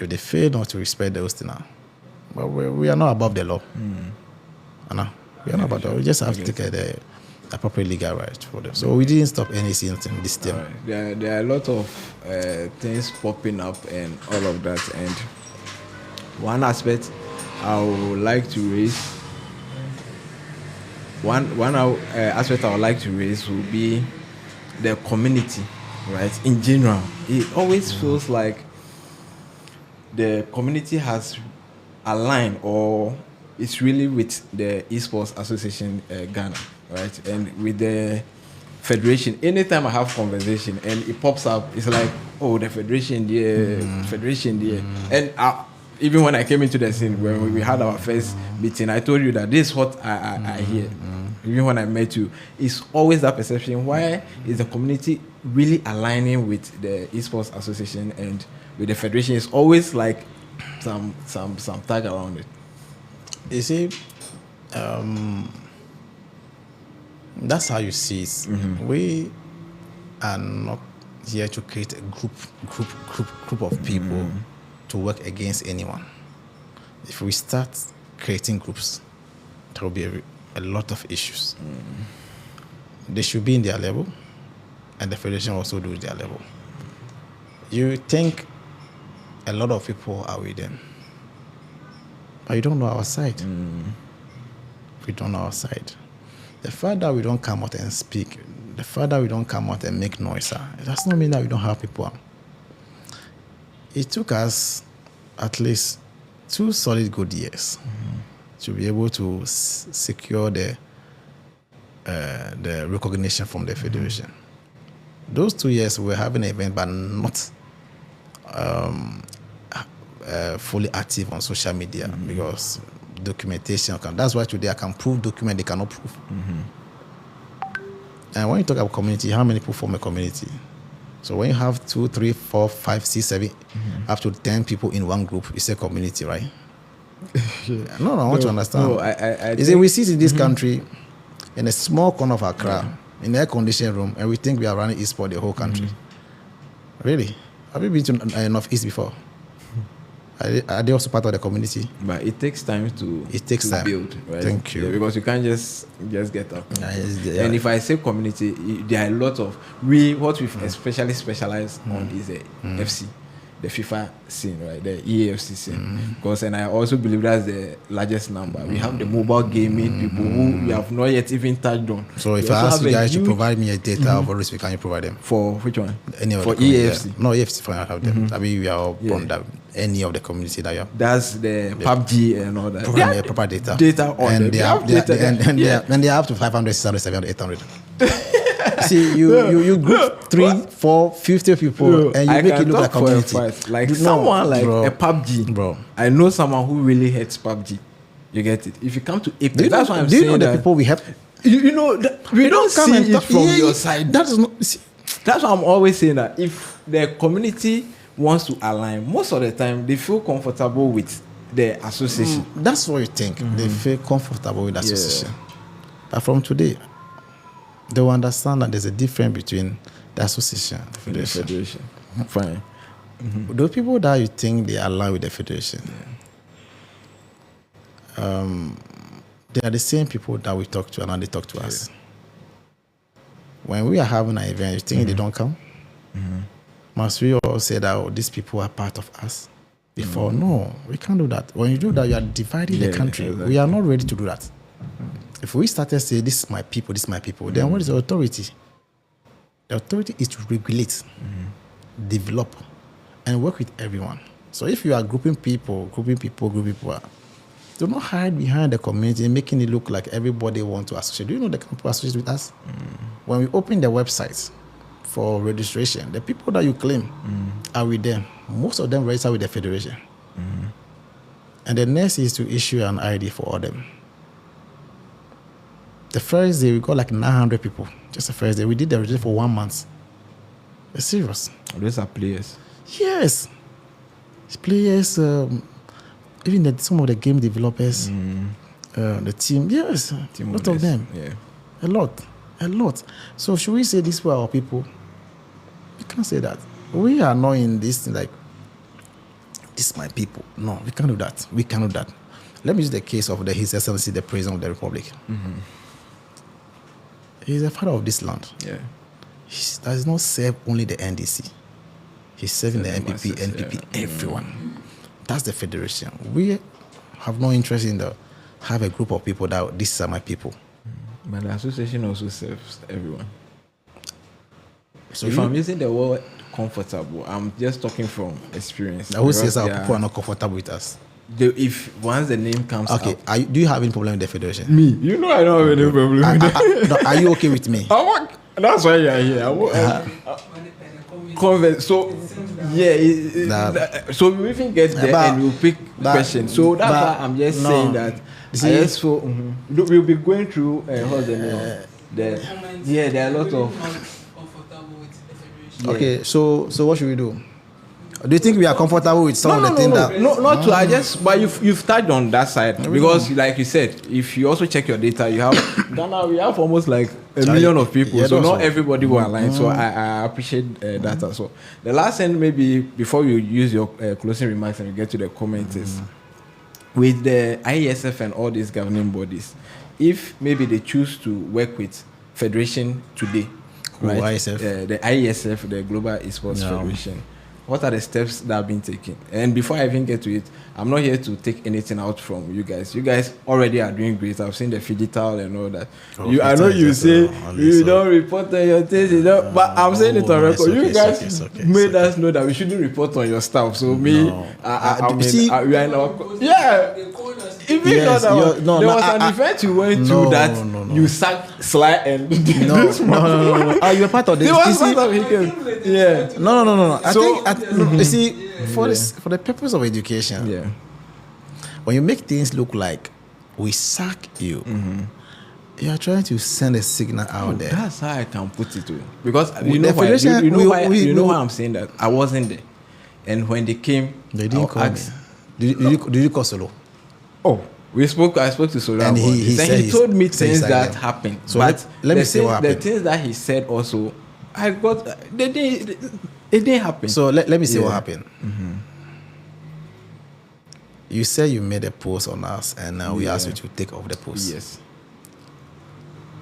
C: If they fail not to respect those things now, but we are not above the law. No, we are not above the law. We just have to take the appropriate legal right for them. So we didn't stop anything in this term.
B: Right. There are a lot of things popping up and all of that. And one aspect I would like to raise, aspect I would like to raise will be the community, right? In general, it always feels like the community has aligned or it's really with the Esports Association Ghana, right? And with the federation, anytime I have conversation and it pops up, it's like, oh, the federation there, And even when I came into the scene, when we had our first meeting, I told you that this is what I hear. Even when I met you, it's always that perception. Why is the community really aligning with the Esports Association and with the federation? It's always like some tag around it.
C: You see, that's how you see it. We are not here to create a group of people to work against anyone. If we start creating groups, there will be a lot of issues. They should be in their level, and the federation also do their level. You think a lot of people are with them, but you don't know our side. We don't know our side. The fact that we don't come out and speak, the fact that we don't come out and make noise, it does not mean that we don't have people. It took us at least 2 solid good years to be able to secure the recognition from the federation. Those 2 years we were having an event, but not fully active on social media because documentation. That's why today I can prove document they cannot prove. And when you talk about community, how many people form a community? So when you have 2, 3, 4, 5, 6, 7, up to 10 people in one group, it's a community, right? No, I want to understand.
B: No, I
C: you see, we sit in this country in a small corner of Accra, in an air-conditioned room, and we think we are running Esports the whole country. Really? Have you been to North East before? Are they also part of the community?
B: But it takes time to build, right?
C: Thank you.
B: Yeah, because you can't just get up. And if I say community, there are a lot of what we've especially specialized on is the FC, the FIFA scene, right? The EAFC scene. Because and I also believe that's the largest number. We have the mobile gaming people who we have not yet even touched on.
C: So if I ask you guys to provide me a data of all can you provide them?
B: For which one?
C: Any of
B: for
C: the
B: EAFC?
C: Yeah. No, EAFC for have them. I mean we are on that. Any of the community that you have.
B: That's the PUBG and all that.
C: Provide me proper data.
B: Data on
C: and they are up to 500, 600, 700, 800. See, you group 3, 4, 50 people and you make it look like a community.
B: Like someone like a PUBG.
C: Bro.
B: I know someone who really hates PUBG. You get it? If you come to Apex, that's why I'm saying
C: that. Do you know the people we have?
B: You know, we don't see it from your side.
C: That is not... See,
B: That's why I'm always saying that if the community wants to align, most of the time they feel comfortable with the association.
C: That's what you think. They feel comfortable with the association. But from today, they will understand that there's a difference between the association and the federation.
B: Fine.
C: Those people that you think they align with the federation, they are the same people that we talk to and now they talk to us. When we are having an event, you think they don't come? Must we all say that, oh, these people are part of us before? No, we can't do that. When you do that, you are dividing the country. Exactly. We are not ready to do that. If we started saying, this is my people, then what is the authority? The authority is to regulate, develop, and work with everyone. So if you are grouping people, do not hide behind the community, making it look like everybody wants to associate. Do you know the people associate with us? When we open the websites for registration, the people that you claim are with them. Most of them register with the federation. And the next is to issue an ID for all them. The first day, we got like 900 people. Just the first day. We did the registration for 1 month. It's serious.
B: Those are players.
C: Yes. It's players, even some of the game developers, the team. Yes, a lot of them.
B: Yeah.
C: A lot. So should we say these were our people? We can't say that. We are not in this thing like, this is my people. No, we can't do that. We cannot do that. Let me use the case of His Excellency, the President of the Republic. He's a father of this land.
B: Yeah.
C: He does not serve only the NDC. He's serving the MPP, NPP, everyone. That's the federation. We have no interest in have a group of people that these are my people.
B: But the association also serves everyone.
C: So
B: if I'm using the word comfortable, I'm just talking from experience.
C: Who says our people are not comfortable with us?
B: If once the name comes
C: okay,
B: out.
C: Do you have any problem with the federation?
B: Me? You know I don't have any problem with that.
C: No, are you okay with me?
B: That's why you're here. So, so we even get there and we'll pick questions. So that's why I'm just saying that. We'll be going through, what's the name? There are a lot of...
C: Okay, so what should we do? Do you think we are comfortable with some of the things that...
B: No, not to. But you've touched on that side. Because, like you said, if you also check your data, you have... Ghana, we have almost like 1 million of people. So not everybody will align. So I appreciate that as well. The last thing, maybe, before you use your closing remarks and you get to the comments is, with the IESF and all these governing bodies, if maybe they choose to work with Federation today, right? The IESF, the Global Esports Federation. What are the steps that have been taken? And before I even get to it, I'm not here to take anything out from you guys. You guys already are doing great. I've seen the digital and all that. I know you say you don't report on your things, but I'm saying it on record. You guys made us know that we shouldn't report on your stuff. So we are in our even though there was an event you went to that you sacked Sly and
C: no. Are you a part of this?
B: Yeah.
C: No. I think you see, for the purpose of education, when you make things look like we sack you, you are trying to send a signal out there.
B: That's how I can put it to. Because you know why I'm saying that? I wasn't there. And when they came,
C: they didn't call me. Did you call Solo?
B: Oh, I spoke to Solo, and he told me things that happened.
C: So but let me see what happened.
B: The things that he said also, it didn't happen.
C: So let me see what happened. You said you made a post on us, and now we asked you to take off the post.
B: Yes.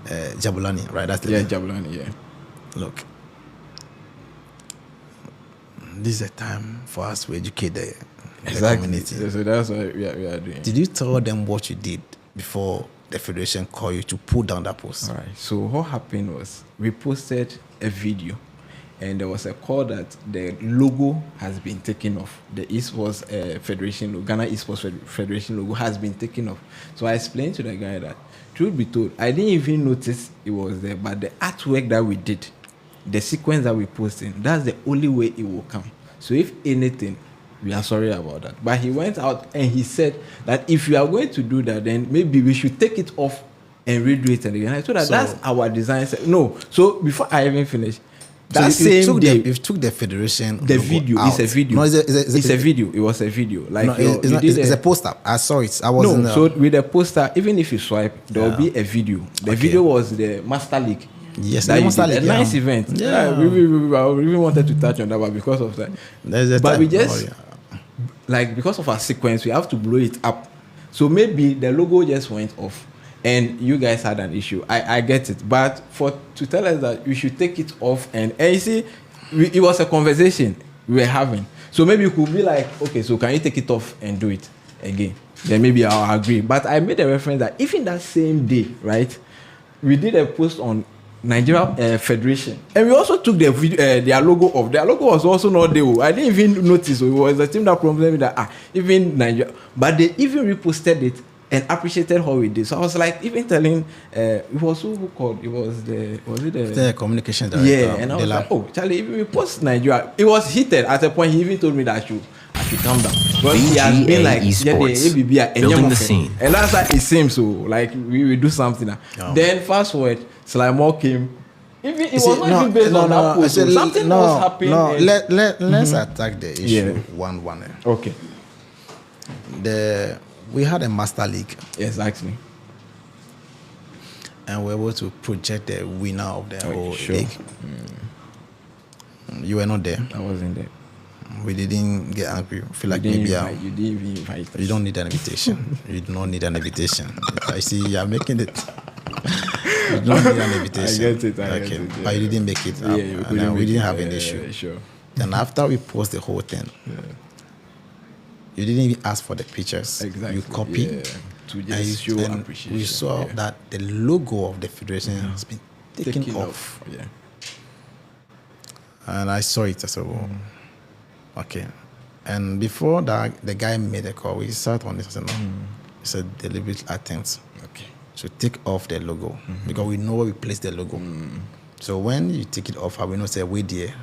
C: Jabulani, right? That's the name.
B: Jabulani. Yeah.
C: Look, this is a time for us to educate the community.
B: So that's what we are doing.
C: Did you tell them what you did before the federation called you to pull down that post?
B: All right. So what happened was we posted a video, and there was a call that the logo has been taken off. The Esports Federation logo, Ghana Esports Federation logo has been taken off. So I explained to the guy that, truth be told, I didn't even notice it was there, but the artwork that we did, the sequence that we posted, that's the only way it will come. So if anything, we are sorry about that. But he went out and he said that if you are going to do that, then maybe we should take it off and redo it again. I told that that's our design. No. So before I even finish, That
C: So you
B: same
C: took
B: day,
C: you took the federation.
B: the
C: logo
B: video
C: out.
B: is a video.
C: No,
B: It's a video. It was a video. Like
C: No, it's a poster. I saw it. I was in the,
B: so with the poster, even if you swipe, there will be a video. The video was the Master League.
C: Yes,
B: that
C: the
B: you
C: Master
B: did.
C: League,
B: A
C: yeah.
B: nice event.
C: Yeah.
B: I really wanted to touch on that, but because of that, but we just like because of our sequence, we have to blow it up. So maybe the logo just went off, and you guys had an issue. I get it, but to tell us that we should take it off, and you see, it was a conversation we were having. So maybe you could be like, okay, so can you take it off and do it again? Then maybe I'll agree. But I made a reference that even that same day, right, we did a post on Nigeria Federation, and we also took the video, their logo off. Their logo was also not there. I didn't even notice. It was the team that promised me that even Nigeria, but they even reposted it and appreciated how we did. So I was like, even telling, it was who called? It was the
C: communication director.
B: Yeah, and I was like, oh, Charlie, if we post Nigeria, it was heated at a point. He even told me that I should calm down. But he has been like,
D: Esports, building the scene.
B: And that's why it seems so. Like we will do something now.
C: Oh.
B: Then fast forward, Slimore came. It was not even based on that post.
C: said,
B: Something else happened.
C: No, let's attack the issue one.
B: Okay.
C: We had a Master League.
B: Exactly.
C: And we were able to project the winner of the whole league. You were not there.
B: I wasn't there.
C: We didn't get angry. Feel like
B: You
C: maybe
B: didn't even invite us.
C: you don't need an invitation. You do not need an invitation. I see you are making it. You don't need an invitation.
B: I get it.
C: Okay.
B: Yeah.
C: But you didn't make it.
B: Yeah,
C: we didn't have an issue.
B: Yeah, sure.
C: Then after we post the whole thing, you didn't even ask for the pictures.
B: Exactly.
C: You copied.
B: Yeah. To just show
C: and
B: appreciation.
C: we saw that the logo of the federation has been taken off.
B: Yeah.
C: And I saw it. I said, oh, okay. And before that, the guy made a call. We sat on this. I said, no. It's a deliberate attempt.
B: Okay.
C: So take off the logo because we know where we place the logo. So when you take it off, we know say we there.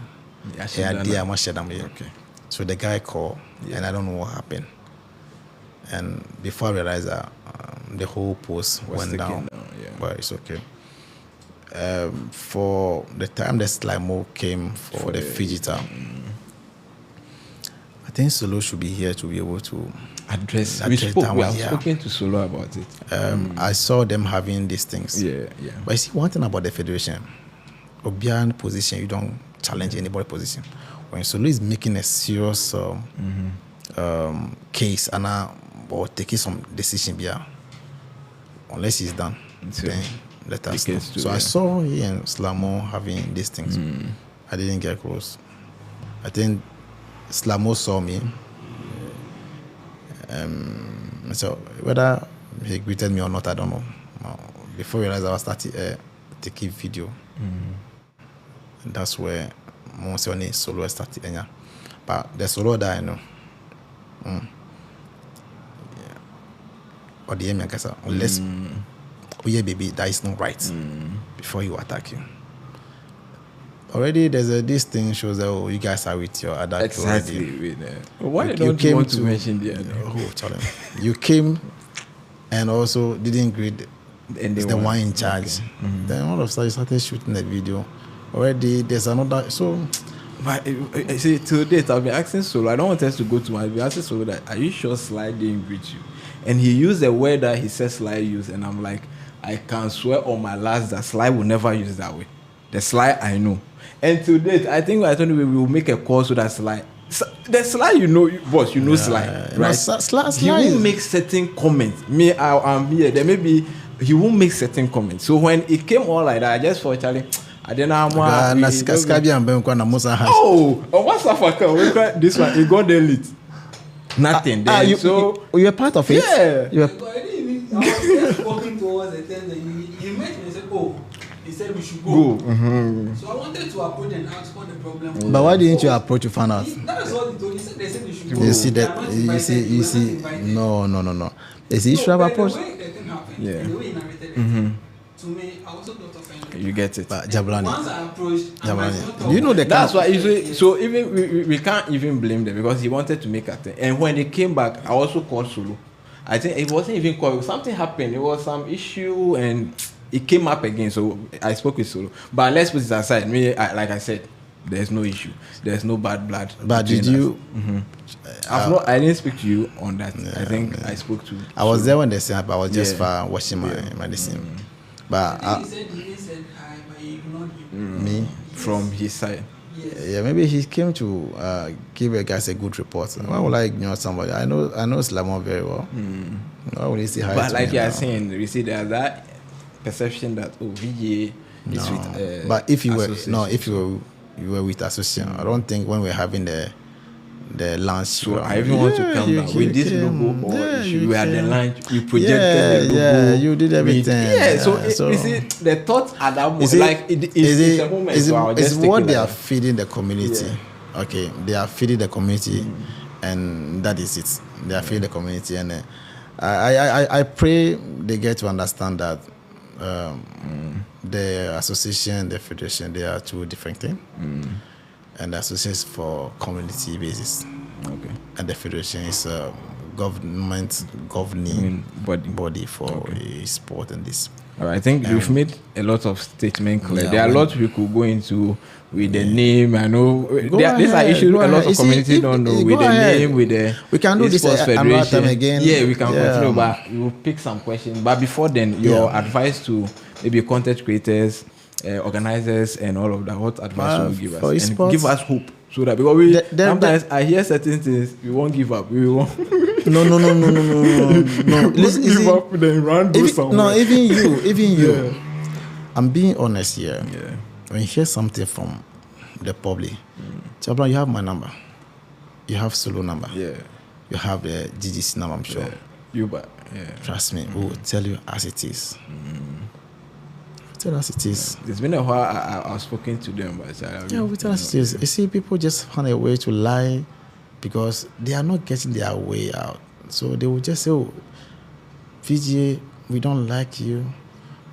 C: Okay. So the guy called, and I don't know what happened. And before I realized that the whole post went down. But it's okay. For the time the Slimo came for the Fidgeter, I think Solo should be here to be able to
B: address we have spoken to Solo about it.
C: I saw them having these things.
B: Yeah.
C: But you see, one thing about the federation, beyond position, you don't challenge anybody's position. When Solo is making a serious case and or taking some decision, unless he's done, then let us know. So I saw he and Slamo having these things. I didn't get close. I think Slamo saw me. So whether he greeted me or not, I don't know. Before I realized I was starting taking video. And that's where Monsioni Solo started. But the Solo that I know. Or the unless baby, that is not right before you attack you. Already there's this thing shows that you guys are with your other
B: already. Why don't you want to mention the other?
C: You came and also didn't greet the one in charge. Then all of a sudden you started shooting the video. Already there's another
B: But see, to date I've been asking Solo. I don't want us to go too much. I've been asking Solo that are you sure Sly didn't greet you? And he used a word that he said Sly used, and I'm like, I can swear on my last that Sly will never use that way. The Sly I know. And to date, I think I told you we will make a call so that Sly. The Sly, you know, boss, you know Sly, right?
C: No, Sly
B: he won't make certain comments. Me, I'm here. Then maybe he won't make certain comments. So when it came all like that, I just thought, Charlie, I didn't know how much. Oh, what's up? This one, it got delete. Nothing. Then,
C: you're part of it.
B: Yeah.
E: I was just walking towards the tent, and he met me and said, "Oh." He said we should go. So I wanted to approach and ask what the problem was.
C: But why didn't you approach to find out?
E: That is what he told. He said they said we should go.
C: You see that? You see. No. Is he should have approached?
E: The way the thing happened, the way he narrated it, to me, I also got offended.
B: You get it.
C: But Jablani.
E: Once I approached,
C: do you know the?
B: That's why. So even we can't even blame them because he wanted to make a thing. And when they came back, I also called Solo. I think it wasn't even called. Something happened. It was some issue and it came up again. So I spoke with Solo. But let's put it aside. Me, like I said, there's no issue. There's no bad blood.
C: But did
B: between
C: you?
B: us. I didn't speak to you on that. I think I spoke to.
C: I was there when they said, but I was just
B: Yeah.
C: watching my medicine. But
E: He said hi, but he ignored you.
C: me,
B: from his side.
E: Yes.
C: yeah, maybe he came to give you guys a good report. Why would I ignore somebody? I know Slamon very well. Why would he say hi?
B: But
C: to
B: like
C: me
B: you are
C: now?
B: saying, we see there's that perception that VGA is
C: No.
B: with.
C: But if you were
B: association.
C: if you were with association, I don't think when we're having the lunch.
B: So I even want to come down with this logo, or we had the
C: came.
B: lunch, we projected
C: Yeah,
B: the logo.
C: yeah, you did everything.
B: So you see, the thought at that moment,
C: Is it,
B: like it's a moment.
C: is it,
B: so I'll
C: is
B: just take
C: what
B: it
C: they
B: like
C: are feeding the community?
B: Yeah.
C: Okay, they are feeding the community, and that is it. They are feeding the community, and I pray they get to understand that the association, the federation, they are two different things. And the association is for community basis,
B: Okay.
C: and the federation is a government governing body for a sport and this.
B: All right, I think you've made a lot of statements clear.
C: Yeah,
B: There are a
C: when-
B: lot we could go into with the name. I know
C: Go
B: these are
C: ahead,
B: issues
C: go
B: a lot
C: ahead. You
B: of
C: see,
B: community
C: if-
B: don't know
C: go
B: with the
C: ahead.
B: name, with the
C: We can do this,
B: Esports
C: another
B: Federation.
C: time again.
B: Yeah, we can
C: Yeah.
B: continue, but we'll pick some questions. But before then, your
C: Yeah.
B: advice to maybe content creators, organizers, and all of that. What advice will you give
C: for
B: us? And
C: esports-
B: give us hope so that because we
C: The-
B: sometimes I hear certain things, we won't give up. We won't
C: No. Listen,
B: give up. Then run go somewhere.
C: Even you. I'm being honest here.
B: Yeah.
C: When you hear something from the public, Chablan, you have my number, you have solo number,
B: Yeah.
C: you have the GGC number. I'm sure.
B: Yeah. You but yeah.
C: Trust me, we will tell you as it is. Tell us it is.
B: It's been a while I've spoken to them, but
C: Yeah, we tell us it is. You see, people just find a way to lie because they are not getting their way out. So they will just say, "Oh, VGA, we don't like you."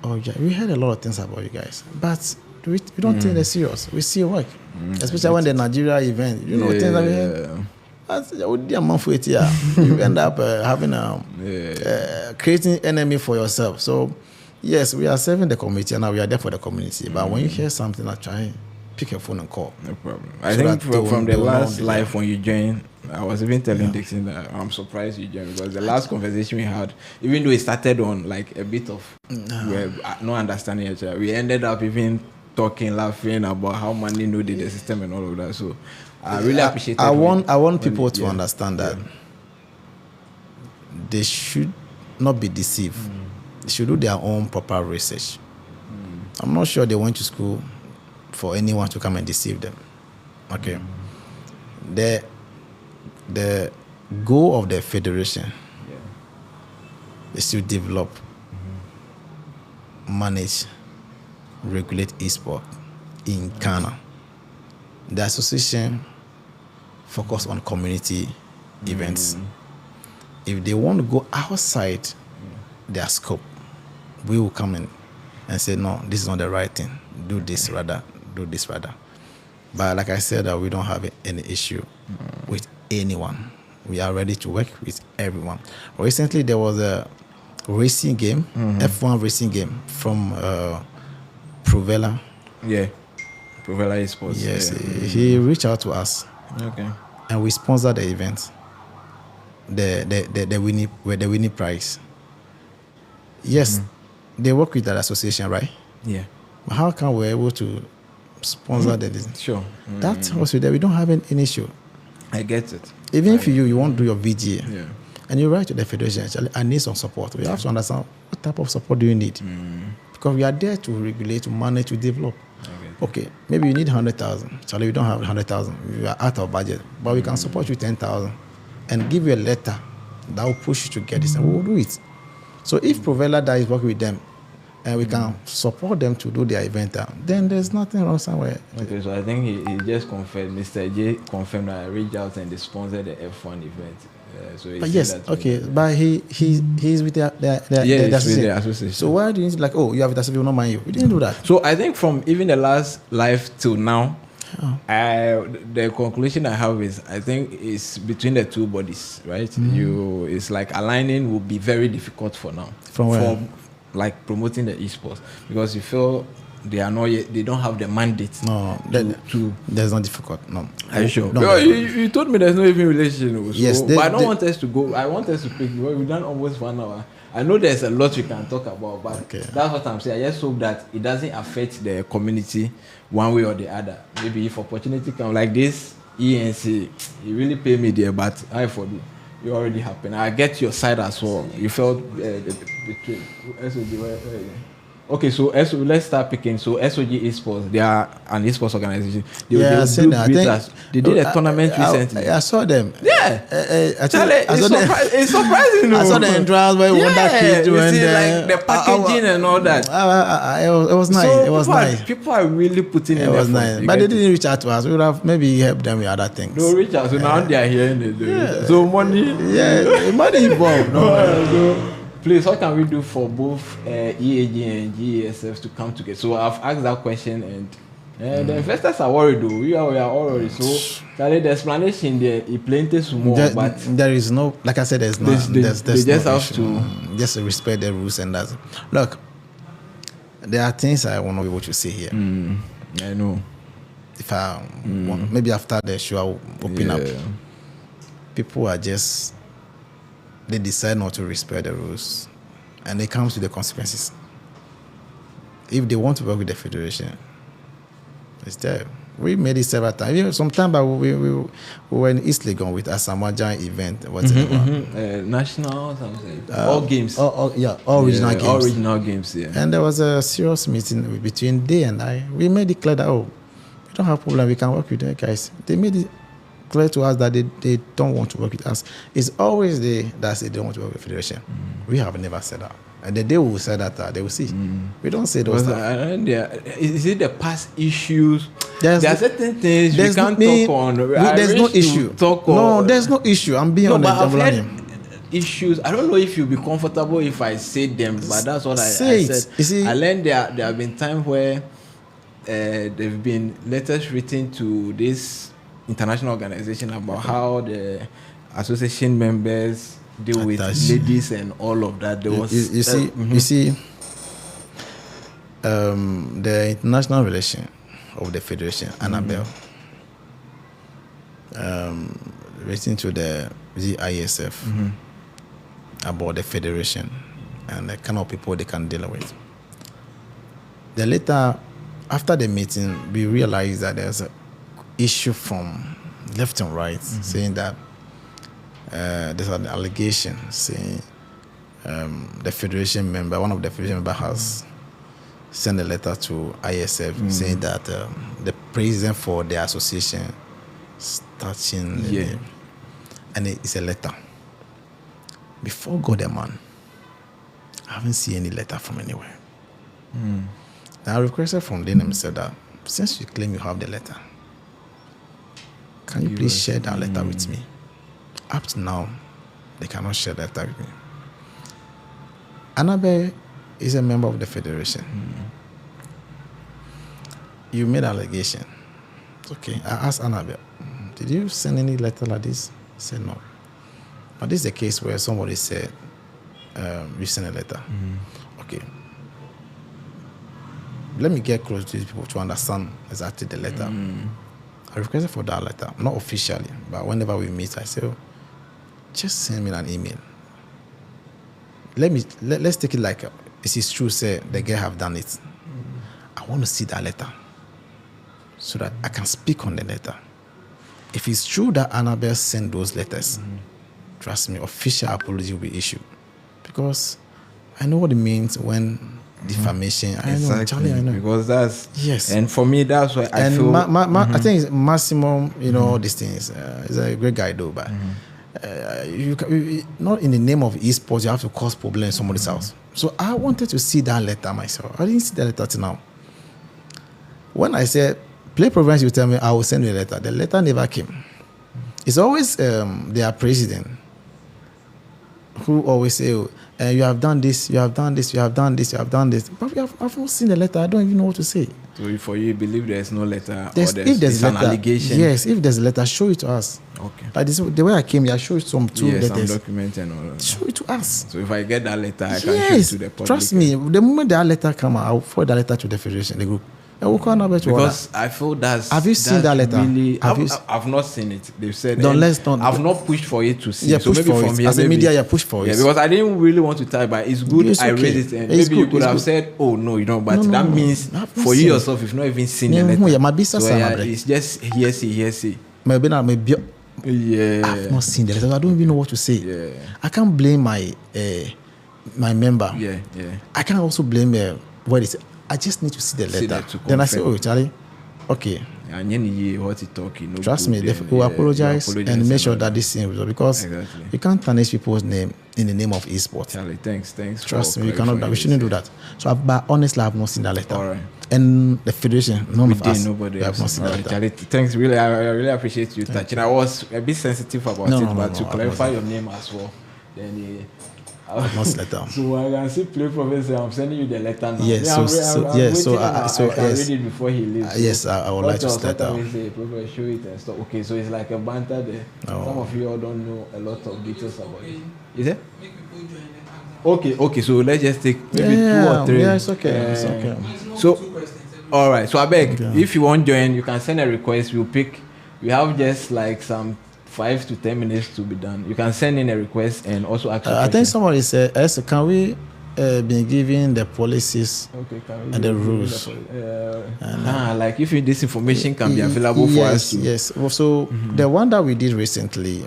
C: Oh, yeah, we heard a lot of things about you guys, but we don't take it serious. We see your work, especially when the Nigeria event. You know, things that we heard. That's a month with you. You end up having creating enemy for yourself. So yes, we are serving the community and now we are there for the community. But when you hear something, I try pick your phone and call.
B: No problem. I
C: So
B: think
C: that
B: from
C: they
B: the
C: will
B: last
C: know,
B: live when you joined, I was even telling Dixon that I'm surprised you joined because the last conversation we had, even though it started on like a bit of no understanding each other, we ended up even talking, laughing about how money know the system and all of that. So I really appreciate it.
C: I want people to understand that they should not be deceived. They should do their own proper research. I'm not sure they went to school for anyone to come and deceive them. Okay. The goal of the federation is to develop, manage, regulate esports in Ghana. The association focus on community events. If they want to go outside their scope, we will come in and say, no, this is not the right thing. Do this rather. But like I said, we don't have any issue with anyone. We are ready to work with everyone. Recently, there was a racing game, F1 racing game from Provela.
B: Yeah. Provela Esports.
C: Yes,
B: Yeah.
C: he reached out to us.
B: Okay.
C: And we sponsored the event. The winning prize. Yes, they work with that association, right?
B: Yeah.
C: But how come we're able to sponsor the
B: Sure.
C: That's also that we don't have any issue.
B: I get it.
C: Even if you want to do your VGA
B: Yeah.
C: and you write to the federation, actually, I need some support. We have to understand what type of support do you need. Because we are there to regulate, to manage, to develop. Okay, maybe you need 100,000. Charlie, we don't have 100,000. We are out of budget. But we can support you 10,000 and give you a letter that will push you to get this, and we will do it. So if Provela that is working with them, and we can support them to do their event, then there's nothing wrong somewhere.
B: Okay, so I think he just confirmed, Mr. J confirmed that I reached out and they sponsored the F1 event. So he
C: But
B: said
C: yes,
B: that
C: okay, but he's with the
B: it's with the association.
C: So why do you need like, oh, you have the association, we don't mind you? We didn't do that.
B: So I think from even the last live till now, the conclusion I have is I think it's between the two bodies, right? It's like aligning will be very difficult for now.
C: From where?
B: Like promoting the esports because you feel they are not yet, they don't have the mandate.
C: No, there's not difficult. No.
B: Are you sure?
C: No,
B: No, you told me there's no even relationship. So,
C: Yes,
B: but I don't want us to go. I want us to pick. Well, we've done almost 1 hour. I know there's a lot we can talk about, but that's what I'm saying. I just hope that it doesn't affect the community one way or the other. Maybe if opportunity come like this, ENC, you really pay me there, but I for you. It already happened. I get your side as well. You felt betrayed. Okay, so let's start picking. So SOG Esports, they are an esports organization. They did a tournament recently.
C: I saw them.
B: Yeah, it's surprising.
C: I saw the entrance where we won that kid.
B: You see, like the packaging and all that.
C: It was nice.
B: So
C: it was nice.
B: People are really putting in.
C: It was nice, but they didn't reach out to us. We would have maybe helped them with other things.
B: They'll reach out. So now they are here. So money.
C: Yeah, money involved.
B: So, please, what can we do for both EAG and GESF to come together? So I've asked that question, and the investors are worried though. We are all worried. So the explanation there, it plenty small, but
C: there is no, like I said, there's no.
B: They just
C: no
B: have
C: issue.
B: to
C: just respect the rules and that. Look, there are things I want to be able to say here.
B: I know.
C: If I want, maybe after the show, I'll open up. People are just. They decide not to respect the rules, and it comes to the consequences. If they want to work with the federation, it's there. We made it several times. Even sometime back, we were in East Legon with a Samoa giant event.
B: National something. All games.
C: All regional games.
B: All regional games, yeah.
C: And there was a serious meeting between they and I. We made it clear that, we don't have problem. We can work with them guys. They made it clear to us that they don't want to work with us. It's always they that say they don't want to work with the federation. We have never said that. And the day we will say that, they will see. We don't say those stuff.
B: Is it the past issues? There are certain things we can't talk on.
C: There's no issue. There's no issue. I'm being honest.
B: Issues. I don't know if you'll be comfortable if I say them, but that's what I said.
C: You see,
B: I learned there have been times where there've been letters written to this international organization about how the association members deal with ladies and all of that. There was
C: you see the international relation of the federation, Annabelle, written to the ISF about the federation and the kind of people they can deal with. The later, after the meeting, we realized that there's a issue from left and right saying that there's an allegation saying the federation member, one of the federation members has sent a letter to ISF saying that the president for the association is touching and it's a letter. Before God and man, I haven't seen any letter from anywhere. Now I requested from them and said that since you claim you have the letter, can you please share that letter with me? Up to now, they cannot share that letter with me. Annabelle is a member of the federation. You made an allegation. Okay, I asked Annabelle, did you send any letter like this? She said no. But this is a case where somebody said, you sent a letter. Okay. Let me get close to these people to understand exactly the letter. I requested for that letter, not officially, but whenever we meet, I say, just send me an email. Let's take it like it is true, say the girl have done it. I want to see that letter so that I can speak on the letter. If it's true that Annabelle sent those letters, trust me, official apology will be issued. Because I know what it means when defamation. I know, Charlie, I know.
B: Because that's
C: yes.
B: And for me, that's why I feel.
C: I think it's maximum. These things. He's a great guy, though, but you not in the name of esports, you have to cause problem in somebody's house. So I wanted to see that letter myself. I didn't see that letter till now. When I said play province, you tell me I will send you a letter. The letter never came. It's always their president who always say, you have done this, you have done this, you have done this, you have done this. But I've not seen the letter. I don't even know what to say.
B: So for you believe there's no letter
C: If there's
B: it's an
C: letter,
B: allegation?
C: yes, if there's a letter, show it to us.
B: Okay.
C: Like this, the way I came here, I showed some two letters.
B: Some document and all that.
C: Show it to us.
B: So if I get that letter, I can show it
C: Yes,
B: to the public.
C: trust me. The moment that letter come out, I'll forward that letter to the federation, the group. And we'll call number to
B: Because I feel that's.
C: Have you seen that letter?
B: Really,
C: Have
B: I've not seen it. They've said.
C: I've
B: not pushed for it to see.
C: Yeah,
B: so
C: push
B: maybe
C: for
B: from
C: it.
B: here,
C: As a media, yeah, push for it.
B: Yeah, because I didn't really want to type, but it's good.
C: It's
B: I
C: okay.
B: read it, and
C: It's
B: maybe you
C: good,
B: could
C: it's
B: have
C: good.
B: said, "Oh no, you don't." But
C: No,
B: that
C: no,
B: means
C: I've not
B: for
C: seen
B: you
C: it.
B: yourself, you've not even seen
C: Yeah,
B: the letter.
C: yeah, my business
B: so
C: are
B: yeah,
C: my bread.
B: it's just hearsay.
C: Maybe
B: Yeah.
C: I've not seen the letter. I don't even know what to say.
B: Yeah.
C: I can't blame my member.
B: Yeah.
C: I can't also blame what is. I just need to see the
B: See
C: letter.
B: that to
C: Then I say,
B: confirm.
C: "Oh, Charlie, okay."
B: And then what he talking. No
C: Trust
B: good,
C: me,
B: then,
C: we'll
B: yeah,
C: apologize
B: you
C: and make sure
B: all
C: that this thing resolved, because
B: Exactly.
C: you can't tarnish people's name in the name of esports.
B: Charlie, thanks.
C: Trust
B: for
C: me, we cannot.
B: clarifying
C: We shouldn't do
B: this.
C: that. So, but honestly, I have not seen that letter.
B: All right.
C: And the federation, none
B: We
C: of us,
B: nobody
C: we have not
B: else.
C: seen
B: All
C: that
B: right,
C: letter.
B: Charlie, thanks. Really, I really appreciate you touching. I was a bit sensitive about
C: No,
B: it,
C: no,
B: but
C: no,
B: to
C: no, I
B: clarify
C: wasn't.
B: your name as well, then
C: Not see letter.
B: so I can see play professor. I'm sending you the letter now.
C: Yes,
B: Yeah,
C: so
B: I'm
C: yes, so
B: waiting
C: I-
B: now.
C: so
B: I can
C: yes.
B: read it before he leaves.
C: Yes, I would like to see
B: start
C: that.
B: Say, Professor, show it and stuff. Okay, so it's like a banter there.
C: Oh.
B: Some of you all don't know a lot of details about it.
E: Okay.
B: Is it?
E: Make people join the exam.
B: Okay. So let's just take maybe
C: Yeah,
B: 2 or 3.
C: yeah, it's okay, it's okay.
E: Maximum
B: So-
E: 2 questions.
B: All right. So I beg,
C: Okay.
B: if you want to join, you can send a request. We'll pick. We have just like some 5 to 10 minutes to be done. You can send in a request and also ask.
C: I think somebody said, can we be given the policies?
B: Okay, can we
C: and the
B: give
C: rules.
B: Like if this information can be available for us.
C: Yes. Well, so the one that we did recently,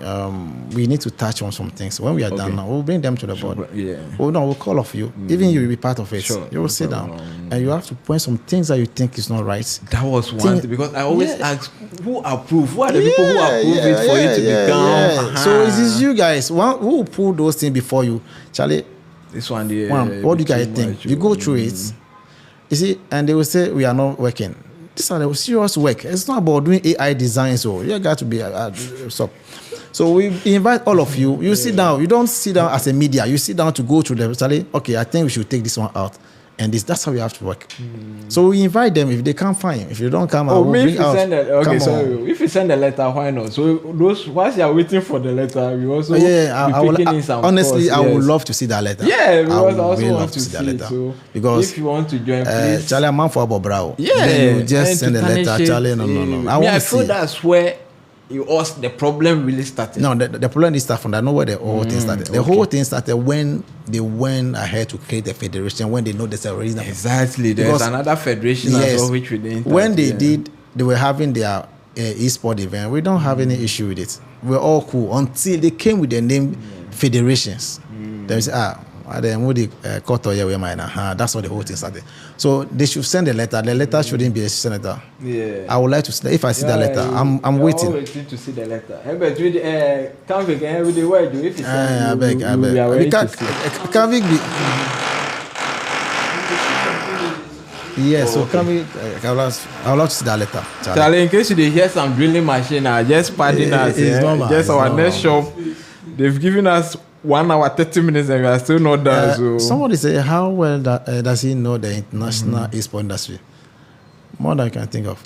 C: we need to touch on some things. When we are done
B: Okay.
C: now, we'll bring them to the board.
B: Yeah.
C: Oh no, we'll call of you. Even you will be part of it.
B: Sure,
C: You will
B: no
C: sit
B: problem.
C: down and you have to point some things that you think is not right.
B: That was one
C: Thing-
B: thing, because I always
C: Yeah.
B: ask who approve. Who are the people who approve it for you to become?
C: Yeah. So it is you guys. Who will pull those things before you, Charlie?
B: This one, yeah.
C: What do you guys think? You go through it, you see, and they will say we are not working. These are the serious work. It's not about doing AI design. So you got to be stop. So we invite all of you. You sit down. You don't sit down as a media. You sit down to go through the Charlie. Okay, I think we should take this one out. And that's how we have to work. So we invite them. If they can't find, if they don't come,
B: Oh,
C: we'll
B: me if
C: bring
B: you
C: out.
B: send a, okay,
C: Come
B: sorry.
C: on.
B: If you send a letter, why not? So those whilst you are waiting for the letter, we also
C: Yeah, I
B: be
C: will,
B: picking in some
C: honestly,
B: course,
C: I would
B: yes.
C: love to see that letter.
B: Yeah, because I
C: would
B: also
C: really
B: want
C: love
B: to see
C: that
B: it.
C: letter.
B: So
C: Because
B: if you want to join, please.
C: Charlie, I'm man for Bob Brow.
B: Yeah,
C: Then you just
B: and
C: send
B: to
C: a letter,
B: tarnish it,
C: Charlie. No. I
B: me,
C: want
B: I
C: to
B: feel
C: see.
B: that's where the problem really started.
C: No, the problem is that from I know where the whole thing started. The whole thing started when they went ahead to create the federation, when they know there's a reason.
B: Exactly. There's
C: Because-
B: another federation as well, which we didn't.
C: When
B: touch,
C: they
B: yeah.
C: did, they were having their e-sport event. We don't have any issue with it. We're all cool until they came with the name federations. They say, then would cut or that's what the whole thing started. So they should send a letter. The letter shouldn't be a senator.
B: Yeah.
C: I would like to see that. If I see that letter, I'm waiting.
B: Waiting to see the letter. But with can't be again with the word. If you
C: I
B: send,
C: beg.
B: we are ready to see.
C: Can we be? Yeah, so can we? I would love to see that letter. Charlie.
B: Charlie, in case you dey hear some drilling machine, just pardon us.
C: It's normal,
B: Just
C: it's
B: our
C: normal.
B: next shop. They've given us 1 hour 30 minutes and we are still not done. So
C: Somebody say, how well does he know the international e-sport industry? More than I can think of.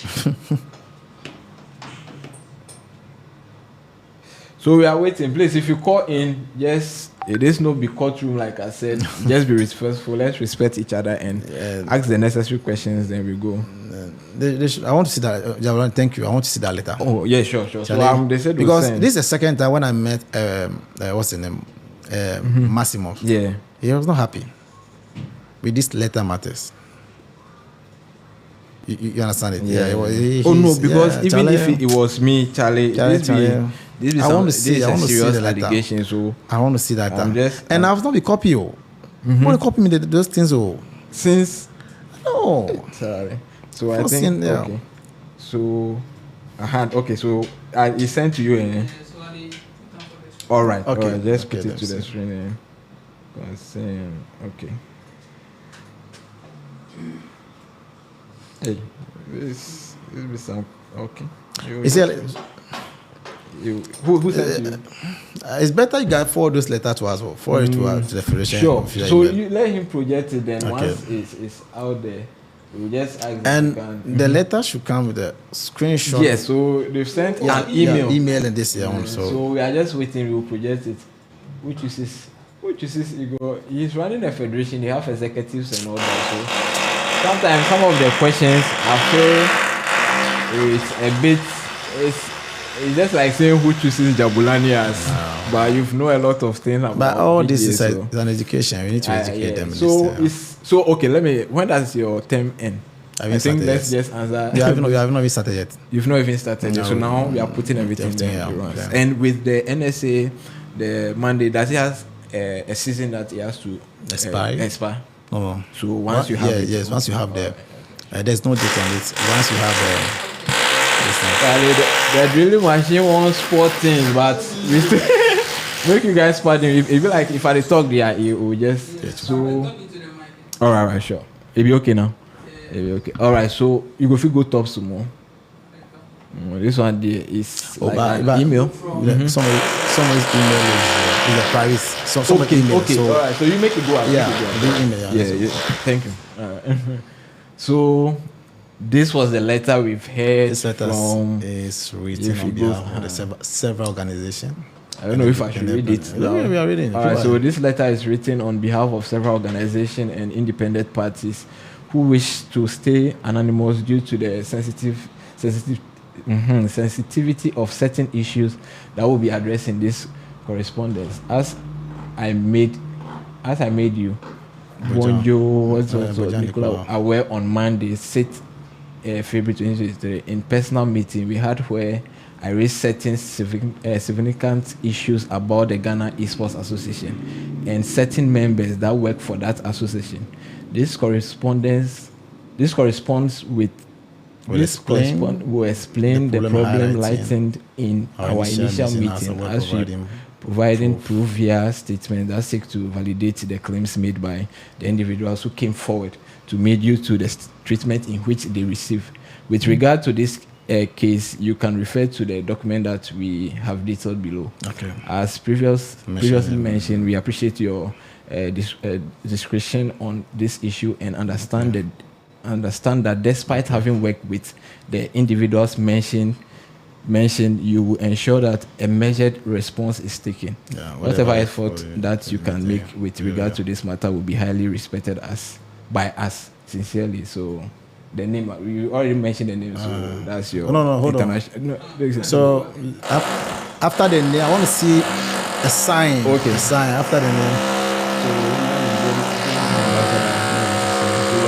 B: So we are waiting. Please, if you call in, yes, it is no be courtroom, like I said. Just be respectful. Let's respect each other and ask the necessary questions. Then we go.
C: I want to see that. Javelin, thank you. I want to see that later.
B: Oh yeah, sure.
C: Charlie,
B: So they said
C: because
B: we'll send.
C: this is the second time when I met what's the name, Massimo.
B: Yeah.
C: He was not happy with this letter matters. You understand it?
B: Yeah.
C: He
B: Oh no,
C: he's-
B: because
C: yeah,
B: even
C: Charlie,
B: if it was me, Charlie, this be
C: I
B: some,
C: want to
B: this
C: see-
B: is
C: I
B: a
C: want to see
B: serious
C: the letter.
B: allegation. So
C: I want to see that.
B: I'm just-
C: and I've not been copy. Want to copy me those things? Oh
B: since
C: no.
B: sorry, so I
C: First
B: think
C: thing, yeah.
B: okay. So I had okay. So he sent to you.
E: So are they put down for this?
B: All right.
C: Okay.
B: All right. Just
C: Okay,
B: put it to the
C: let's
B: screen. Okay. Hey, this be some okay.
C: Is it?
B: Who sent you?
C: It's better you guys forward those letters to us, or forward it to us, to the federation.
B: Sure.
C: via
B: So
C: email.
B: you let him project it. Then
C: Okay.
B: once it's out there, we just ask. if
C: And
B: we can.
C: the letter should come with a screenshot.
B: Yes. So they've sent
C: Yeah,
B: an email.
C: email and this year.
B: So we are just waiting. We will project it. Which is Igor. He's running a federation. They have executives and all that. So sometimes some of the questions I feel it's a bit. It's just like saying who chooses Jabulani as. But you know a lot of things about.
C: But all this
B: PGA,
C: is
B: so.
C: it's an education. We need to educate
B: Yeah.
C: them. in
B: So
C: this,
B: so okay. When does your term end?
C: I
B: I
C: haven't
B: think
C: started
B: let's
C: yet.
B: just answer.
C: you have not even started yet.
B: You've not even started.
C: No,
B: So now we are putting everything
C: everything,
B: there.
C: yeah,
B: at once.
C: yeah.
B: And with the NSA, the mandate, does it has a season that it has to expire?
C: No.
B: So once you have it,
C: yes. Once you have there's no date on it. Once you have
B: the drilling machine won't sport things, but we still make you guys spot him. If you like, if I talk there, it will just so.
E: Talking to the mic.
B: All right, sure. It be okay now. It be okay. All right, so you go fit go top some more. This one there is like an email.
C: somebody's email is a private. Somebody email.
B: Okay.
C: So,
B: All right. So you make it go out.
C: yeah,
B: Make it go out.
C: the email.
B: Yeah. Thank you. All right. So this was the letter we've heard
C: This letter
B: from.
C: is written
B: if
C: on
B: you go-
C: behalf of the several organizations.
B: I don't know if I should read it.
C: No, we are reading.
B: All right. So this letter is written on behalf of several organizations and independent parties who wish to stay anonymous due to the sensitivity of certain issues that will be addressed in this correspondence. As I made you,
C: Bojan
B: Nicola, aware on Monday, 6 February 2023, in personal meeting we had where I raised certain significant issues about the Ghana Esports Association and certain members that work for that association. This corresponds with will explain the problem lightened in our initial meeting as we providing proof via statement that seek to validate the claims made by the individuals who came forward to make due to the treatment in which they receive. With regard to this case, you can refer to the document that we have detailed below.
C: Okay.
B: As previously mentioned, we appreciate your discretion on this issue and understand that despite having worked with the individuals mentioned, you will ensure that a measured response is taken.
C: Yeah,
B: whatever effort that you can make with regard to this matter will be highly respected by us sincerely. So the name you already mentioned the name, so that's your
C: hold on. So after the name, I want to see a sign.
B: Okay.
C: A sign after the name.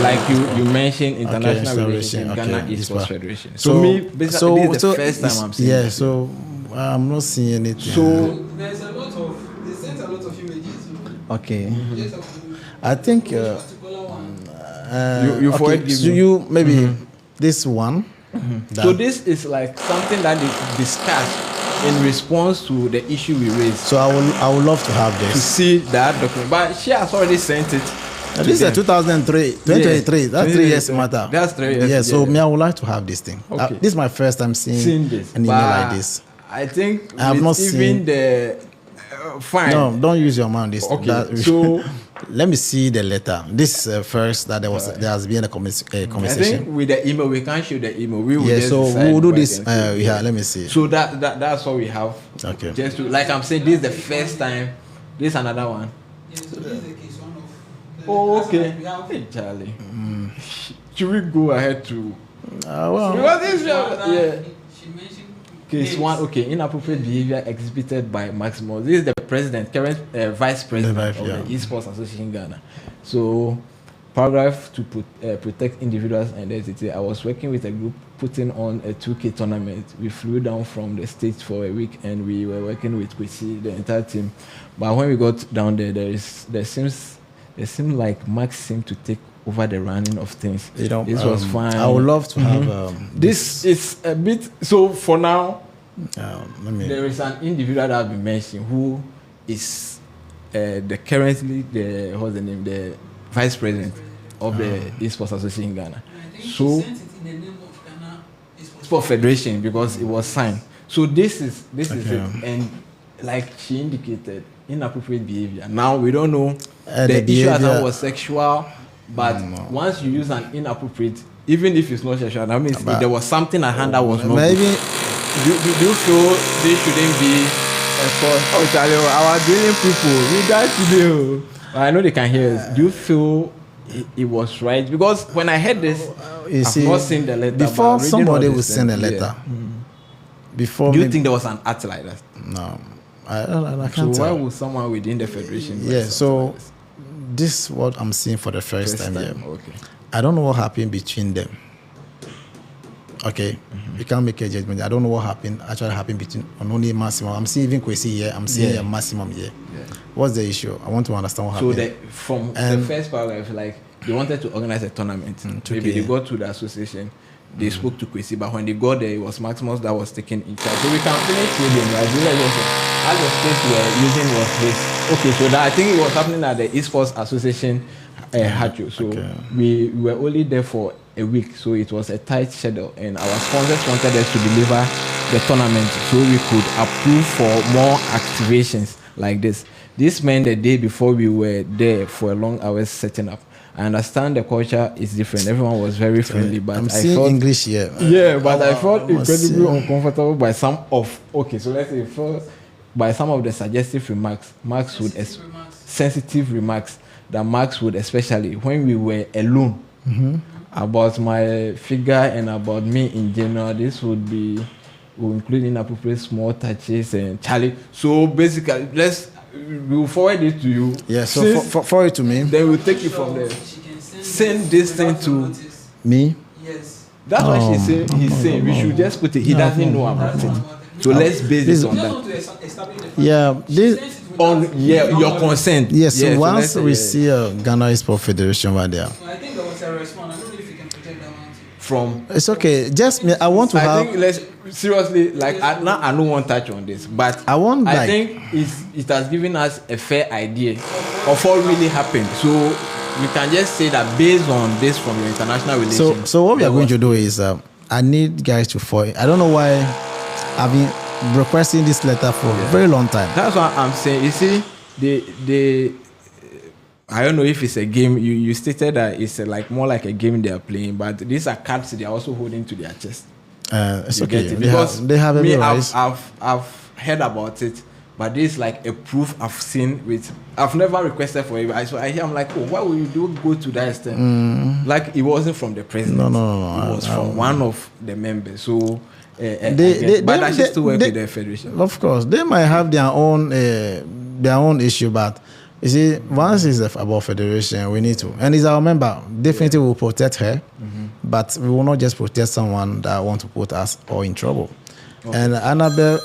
B: Like you mentioned, international
C: Okay,
B: relations, Ghana
C: okay,
B: Esports Federation.
C: So
B: this is the first time I'm seeing.
C: Yeah,
B: this.
C: so I'm not seeing anything.
B: So
E: There's a lot of, they sent a lot of images.
C: okay,
E: Just have to-
C: I think
E: particular one.
B: You forward
C: okay,
B: give
C: so
B: me.
C: you maybe this one. that-
B: So this is like something that is discussed in response to the issue we raised.
C: So I would love to have
B: To
C: this.
B: see that document, but she has already sent it. to
C: This is
B: them.
C: 2003, 2023. That's 3 years matter.
B: That's 3 years.
C: Yeah, so
B: yeah.
C: me, I would like to have this thing.
B: Okay.
C: This is my first time
B: Seen
C: seeing
B: this,
C: an email
B: but
C: like this.
B: I think
C: I have
B: with
C: not
B: even
C: seen-
B: the fine.
C: No, don't use your mind. This.
B: Okay, so-
C: let me see the letter. This first that there has been a
B: I
C: conversation.
B: think with the email we can't show the email. We will
C: Yeah,
B: just
C: so
B: decide
C: we will do
B: what
C: this.
B: I can see.
C: Yeah, let me see.
B: So that's what we have.
C: Okay.
B: Just to, like I'm saying, this is the first time. This is another one.
E: Yeah, so this is the case one of. the-
B: Oh,
E: that's
B: okay.
E: like we have-
B: Hey, Charlie. Should we go ahead to
C: Well,
B: because this
E: That
B: yeah.
E: She mentioned.
B: Case
E: names.
B: one, okay, inappropriate behavior exhibited by Maximus. This is the president, current vice president of
C: yeah.
B: the Esports Association Ghana. So, paragraph to protect individuals' identity. I was working with a group putting on a 2K tournament. We flew down from the States for a week and we were working with Kwesi, the entire team. But when we got down there, there seemed like Max seemed to take over the running of things.
C: you know,
B: This was fine.
C: I would love to have
B: This is a bit so for now.
C: let me.
B: There is an individual that I've been mentioning who is the vice president of the Esports Association in Ghana.
E: I think
B: So-
E: she sent it in the name of Ghana Esports.
B: For federation because it was signed. So this is it, and like she indicated, inappropriate behavior. Now we don't know the issue at hand was sexual, but once you use an inappropriate, even if it's not sexual, that means if there was something at hand that was not
C: maybe.
B: Good. Do you feel they shouldn't be enforced? Oh, Charlie, our drilling people, we got to do. I know they can hear us. Do you feel it was right? Because when I heard this, I've not seen the letter.
C: Before somebody will send a letter. Before.
B: Do you think there was an act like that?
C: No, I can't.
B: So why would someone within the federation?
C: Yeah. So this is what I'm seeing for the first time here.
B: Okay.
C: I don't know what happened between them. Okay, you can't make a judgment. I don't know what happened between only maximum. I'm seeing even Kwesi here. I'm seeing a maximum here. Yeah. What's the issue? I want to understand what happened.
B: So from the first paragraph, like they wanted to organize a tournament. Maybe they got to the association. They spoke to Kwesi, but when they got there, it was Maximus that was taken in charge. So we can finish with him. Right? As the space we were using was this. Okay, so that I think it was happening at the Esports Association. So we were only there for a week, so it was a tight schedule, and our sponsors wanted us to deliver the tournament so we could approve for more activations like this. This meant the day before we were there for a long hours setting up. I understand the culture is different. Everyone was very friendly, but
C: I'm seeing English here.
B: Yeah, but I felt incredibly uncomfortable by some of. Okay, so let's say first, by some of the suggestive remarks, sensitive remarks that Max would, especially when we were alone, about my figure and about me in general. This would include inappropriate small touches and Charlie. So basically, we'll forward it to you.
C: Yeah, so forward it to me.
B: Then we'll take it from there. Send this thing to
C: me.
E: Yes.
B: That's what she said. He's saying we should just put it. He doesn't know about it. So let's base it on that.
C: Yeah, this
B: on your consent.
C: Yes. So once we see Ghana Esports Federation right there.
E: I think there was a response. I don't know if you can protect that one too.
B: From
C: it's okay. Just me. I want to have.
B: I think seriously, like I don't want to touch on this, but I think it has given us a fair idea of what really happened. So we can just say that based on this from your international relations.
C: So what we are going to do is I need guys to follow. I don't know why I've been requesting this letter for a very long time.
B: That's what I'm saying. You see, they I don't know if it's a game. You stated that it's more like a game they are playing, but these are cards they are also holding to their chest.
C: It's
B: you
C: okay.
B: Because
C: they have
B: me, I've heard about it, but this is like a proof I've seen with. I've never requested for it. So I hear, I'm like, oh, why would you go to that extent? Like it wasn't from the president.
C: No.
B: It was from one of the members. So. But I should still work with the federation.
C: Of course, they might have their own issue, but you see, once it's about federation, we need to, and it's our member. Definitely, will protect her, but we will not just protect someone that want to put us all in trouble. Okay. And Annabelle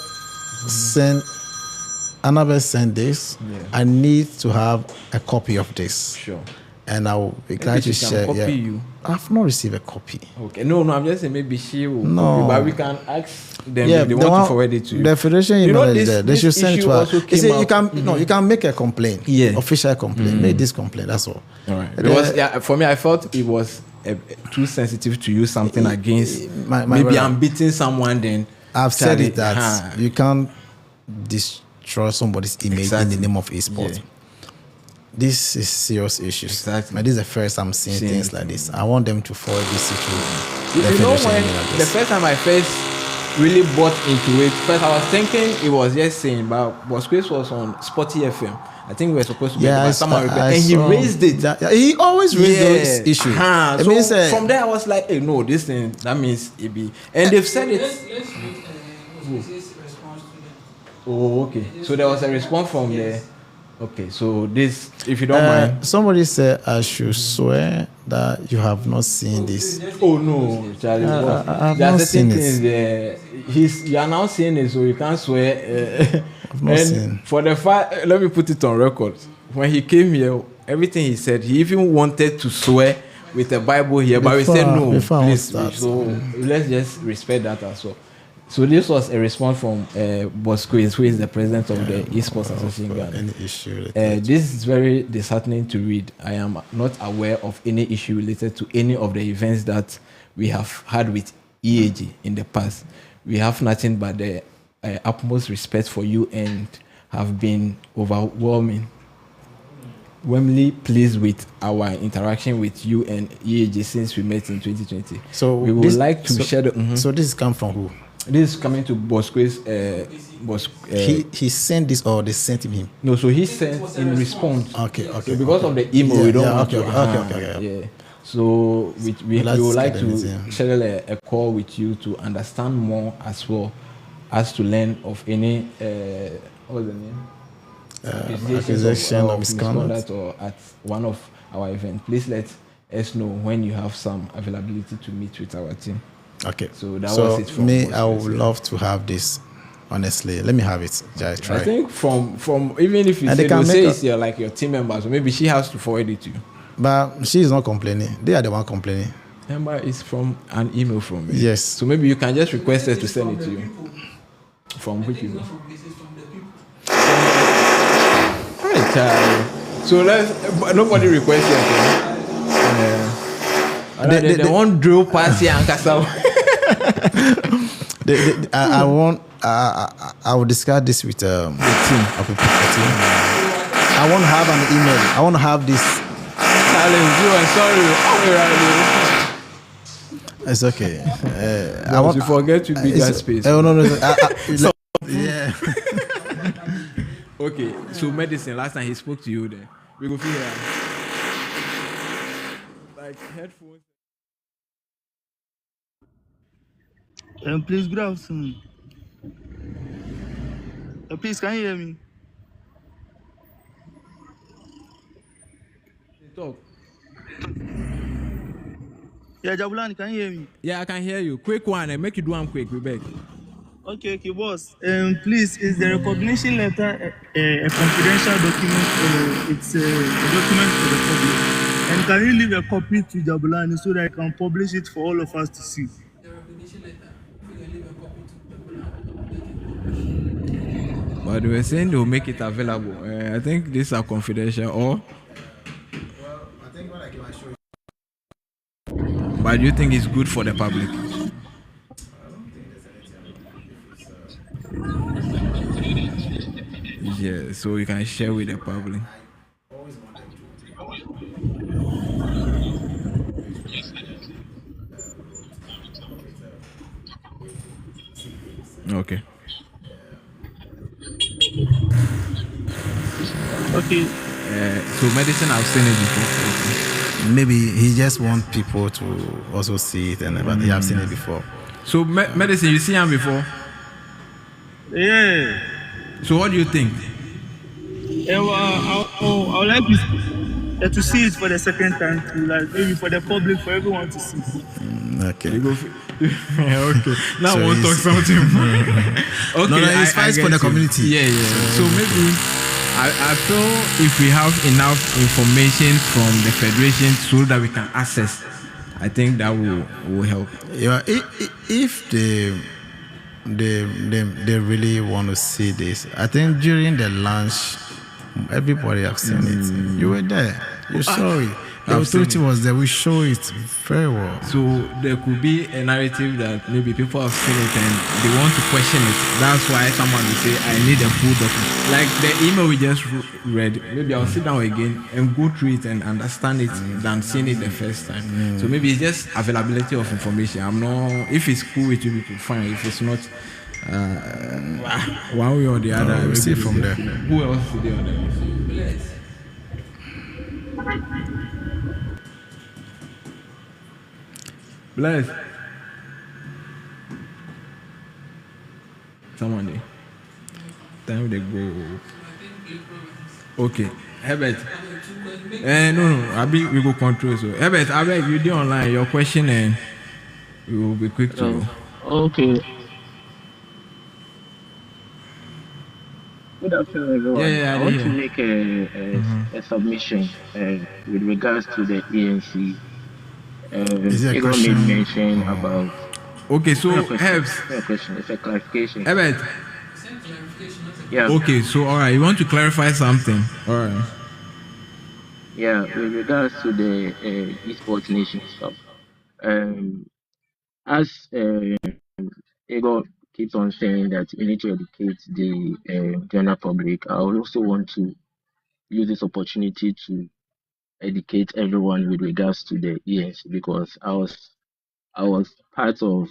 C: sent this. Yeah. I need to have a copy of this.
B: Sure.
C: And I will be glad to share.
B: Copy you.
C: I've not received a copy.
B: Okay. No, I'm just saying maybe she will. No. Copy, but we can ask them if they want to forward it to you.
C: The federation email is there. They should send it to us. You can make a complaint. Yeah. Official complaint. Make this complaint. That's all.
B: All right. Because for me, I felt it was too sensitive to use something against. Maybe I'm beating someone. Then
C: I've said it that you can't destroy somebody's image in the name of esports. Yeah. This is serious issues.
B: Exactly.
C: But this is the first I'm seeing things like this. I want them to forward this situation.
B: You know, when the first time I first really bought into it, first I was thinking it was just saying, but Chris was on Sporty FM. I think we were supposed to be and he raised it.
C: He always raised those issues.
B: So from there I was like, hey, no, this thing, that means it be. And they've said it.
E: Let's read response to them.
B: Oh, okay. So there was a response from there. Okay, so this, if you don't mind.
C: Somebody said I should swear that you have not seen this.
B: Oh no, Charlie.
C: I have not seen
B: it. You are now seeing it, so you can't swear.
C: I've not seen.
B: For the fact, let me put it on record. When he came here, everything he said, he even wanted to swear with the Bible here, but we said no. Please, so let's just respect that as well. So this was a response from Bosco, who is the president of the Esports Association.
C: Any issue?
B: This is very disheartening to read. I am not aware of any issue related to any of the events that we have had with EAG in the past. we have nothing but the utmost respect for you and have been warmly pleased with our interaction with you and EAG since we met in 2020.
C: So
B: we would like to share the.
C: So this is come from who?
B: This is coming to Bosque's.
C: He sent this or they sent him?
B: No, so he sent in response.
C: Okay.
B: So because of the email, we don't want to.
C: Okay.
B: Yeah. So we would like to schedule a call with you to understand more as well as to learn of any what's the name?
C: Accusation or misconduct
B: or at one of our events. Please let us know when you have some availability to meet with our team.
C: Okay.
B: So that was it from
C: me. I would love to have this. Honestly, let me have it. Just try.
B: I think from even if you say it's like your team members, so maybe she has to forward it to you.
C: But she is not complaining. They are the one complaining.
B: Remember, it's from an email from me.
C: Yes.
B: So maybe you can just request us to send it to you. From which people? Hi, child. So nobody requests it. They won't drill past here and castle.
C: I will discuss this with the team. I want to have an email. I want to have this.
B: Sorry.
C: It's okay.
B: I want to forget to be that space.
C: No.
B: Yeah. Okay. So medicine. Last time he spoke to you, there we go figure out. Like headphones.
F: Please, good afternoon. Please, can you hear me?
B: Talk.
F: Yeah, Jabulani, can you hear me?
B: Yeah, I can hear you. Quick one, and make you do one quick. We beg.
F: Okay, boss. Please, is the recognition letter a confidential document? It's a document for the public. And can you leave a copy to Jabulani so that I can publish it for all of us to see?
E: The recognition letter. If you can leave a copy to Jabulani.
B: But they were saying they will make it available. I think these are confidential or.
C: I think what I can show you.
B: But do you think it's good for the public? Yeah, so you can share with the public. Okay.
F: Okay.
B: So medicine, I've seen it before.
C: Maybe he just wants people to also see it, but he have seen it before.
B: So medicine, you see him before?
F: Yeah.
B: So what do you think?
F: I would like to see it for the second time too, like maybe for the public, for everyone to see.
C: Okay.
B: You go okay. Now
C: So
B: we'll talk something. Okay.
C: No, it's fine for the community.
B: Yeah. So maybe I feel if we have enough information from the federation so that we can access, I think that will help.
C: Yeah, if they really want to see this, I think during the launch, everybody have seen it. You were there. You saw it. The authority was there. We show it very well.
B: So there could be a narrative that maybe people have seen it and they want to question it. That's why someone will say, I need a full document. Like the email we just read, maybe I'll sit down again and go through it and understand it than seeing it the first time. So maybe it's just availability of information. I'm not, if it's cool with you, fine. If it's not, one way or the other,
C: we'll see from there.
B: Who else is there on the list? Bless. Someone there. Time they go. Okay. Herbert. No. We go control. So Herbert, I beg you do online your question and we will be quick to.
F: Okay. Good afternoon, everyone.
B: Yeah,
F: I want to make a submission with regards to the ENC.
C: Is there a
F: Igor
C: question?
F: made mention about.
B: Okay, so
F: Herbs.
B: Herbs.
F: It's a clarification.
B: Herbert.
F: Yeah.
B: Okay, so all right, you want to clarify something? All right.
F: Yeah, with regards to the Esports Nation stuff. As Igor
D: keeps on saying that we need to educate the general public, I also want to use this opportunity to educate everyone with regards to the ENC because I was part of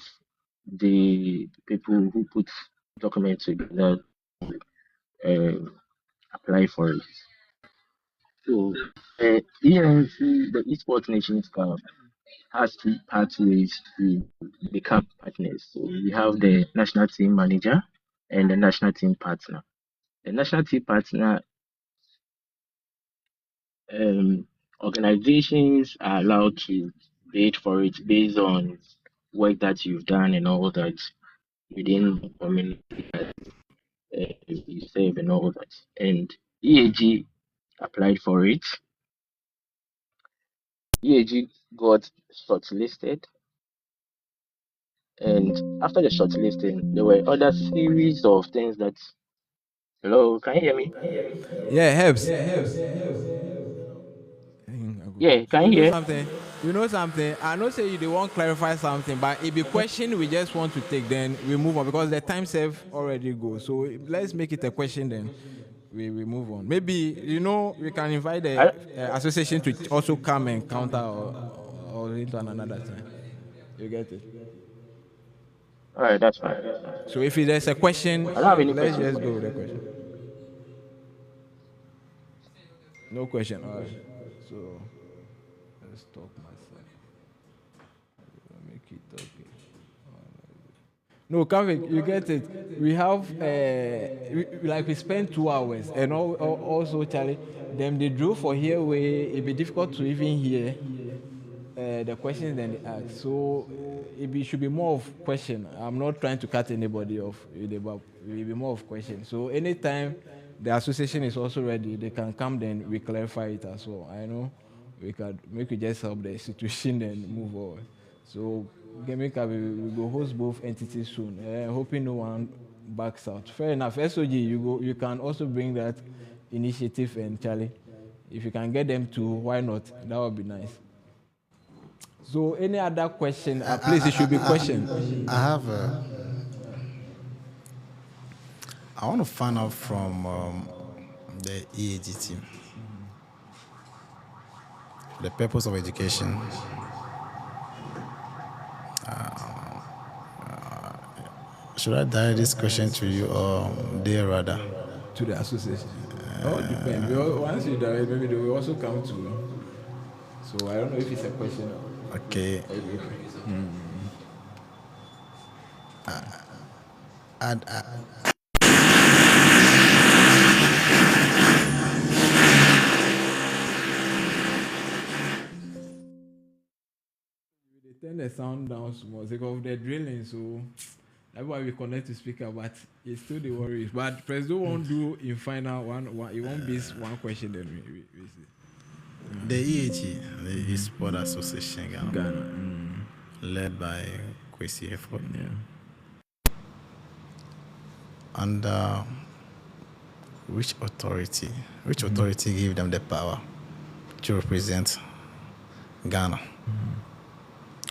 D: the people who put documents together uh, apply for it. So ENC, the Esports Nations Cup, has two pathways to become partners. So we have the national team manager and the national team partner. The national team partner organizations are allowed to bid for it based on work that you've done and all that within the community that you serve and all that. And EAG applied for it. EAG got shortlisted, and after the shortlisting, there were other series of things that. Hello, can you hear me?
B: Yeah, helps.
D: Yeah,
B: So
D: can you hear?
B: you know something. I know say they won't clarify something, but if the question we just want to take, then we move on because the time save already go. So let's make it a question then. We move on. Maybe we can invite the
D: I,
B: association to also come and counter or into another time. You get it.
D: all right, that's fine.
B: So if there's a question,
D: I don't have any
B: let's
D: questions
B: just
D: for
B: go
D: you.
B: with the question. No question. All right. So let's talk myself. Make it okay. No, Kavik, you get it. We have we spent 2 hours, and also Charlie, them they drew for here where it be difficult to even hear the questions than they ask. So should be more of question. I'm not trying to cut anybody off, but it will be more of question. So anytime the association is also ready, they can come. Then we clarify it as well. I know we can make it just help the institution and move forward. So Gaming Cup, we go host both entities soon. Hoping no one backs out. Fair enough. SOG, you can also bring that initiative and Charlie. If you can get them to, why not? That would be nice. So any other question? Please, it should be question.
C: I have I want to find out from the EAG team the purpose of education. Should I direct this question to you or they rather?
B: To the association. Oh, depends. Once you direct, maybe they will also come to. So I don't know if it's a question.
C: Okay.
B: They turn the sound down small because of the drilling, so that's why we connect to speaker, but it's still the worries. But President won't do in final one. It won't be one question. Then we see.
C: The EAG, the Esports Association Ghana, led by Kwesi Effort.
B: Yeah.
C: And which authority gave them the power to represent Ghana?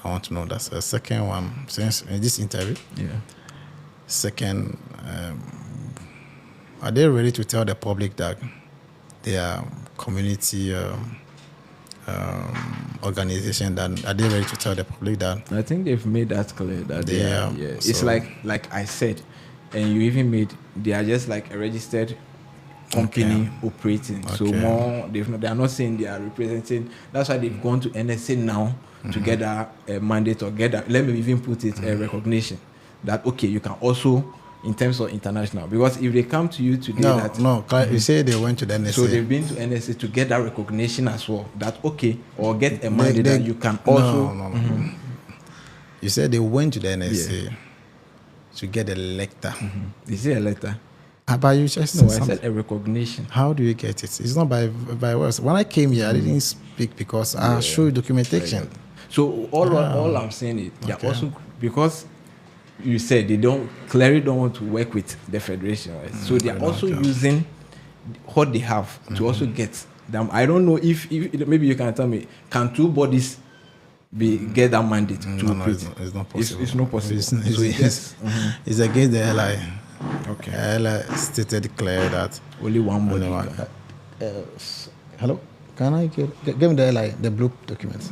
C: I want to know that. The second one, since in this interview, second, are they ready to tell the public that they are community organization? That are they ready to tell the public that?
B: I think they've made that clear that they are. Yeah.
C: So
B: it's like I said, and you even they are just like a registered company operating. So more they are not saying they are representing. That's why they've gone to NSA now to get a mandate or get that. Let me even put it a recognition that okay, you can also in terms of international, because if they come to you today
C: you say they went to the NSA.
B: So they've been to NSA to get that recognition as well. That okay, or get a mandate that you can also.
C: No. You said they went to the NSA to get a letter.
B: Is it a letter?
C: But you just
B: I said a recognition.
C: How do you get it? It's not by words. When I came here, I didn't speak because I showed documentation.
B: So all I'm saying is they're also, because you said they clearly don't want to work with the federation, right? So they're also using what they have to also get them. I don't know if maybe you can tell me, can two bodies get that mandate to
C: No,
B: operate?
C: it's not possible.
B: It's not possible.
C: It's,
B: So it's just
C: it's against the LI.
B: okay.
C: LI stated clear that
B: Only one body.
C: only one.
B: can-
C: Hello, can I give me the LI, the blue documents?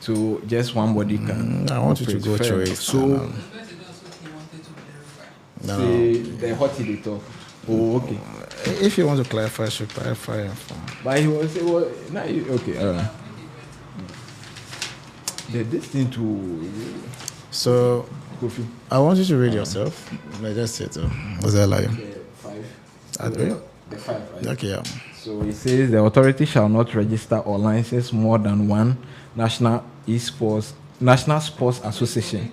B: So just one body can.
C: I want you to
B: operate.
C: go
B: Fair
C: through
B: enough.
C: it.
B: So
C: and,
E: That's what he wanted to clarify.
C: no,
B: say the hot they talk. Oh, okay.
C: if you want to clarify, you should clarify.
B: But he was now okay. This thing to
C: So
B: Kofi.
C: I want you to read yourself. Like just say to what's that like?
B: The 5. The 5, right?
C: Okay, yeah.
B: So it says the authority shall not register or license more than one national sports association.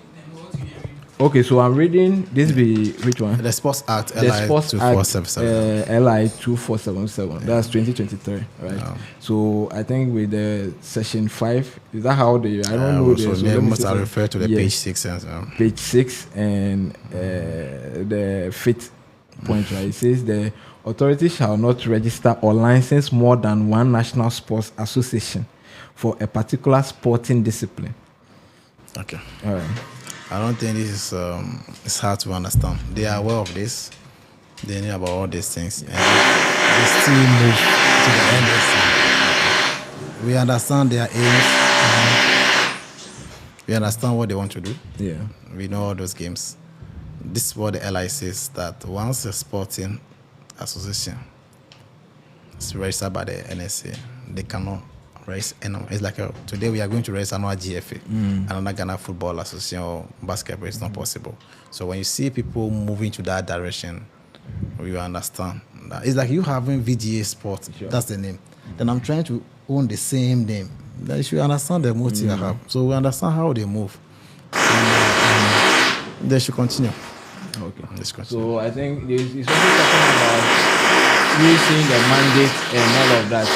B: Okay, so I'm reading this be which one?
C: The Sports Act
B: The
C: LI
B: Sports
C: 2477.
B: LI 2477. That's 2023, right?
C: Yeah.
B: So I think with the section 5, is that how they? I don't know.
C: So
B: let me
C: must
B: see
C: I
B: some-
C: refer to the
B: yes.
C: page 6 and
B: Page 6 and the 5th point, right? It says the authority shall not register or license more than one national sports association for a particular sporting discipline.
C: okay.
B: All right.
C: I don't think this is it's hard to understand. They are aware of this. They know about all these things, and they still move to the NSC. We understand their aims. We understand what they want to do.
B: Yeah.
C: We know all those games. This is what the LI says, that once a sporting association is registered by the NSA, they cannot raise anyone. It's like today we are going to raise another GFA, another Ghana Football Association or basketball. It's not possible. So when you see people moving to that direction, we understand that. It's like you having VGA Sport.
B: Sure.
C: That's the name. Then I'm trying to own the same name. Then you should understand the motive I have. So we understand how they move. They should continue.
B: Okay.
C: Let's continue.
B: So I think it's also talking about using the mandate and all of that.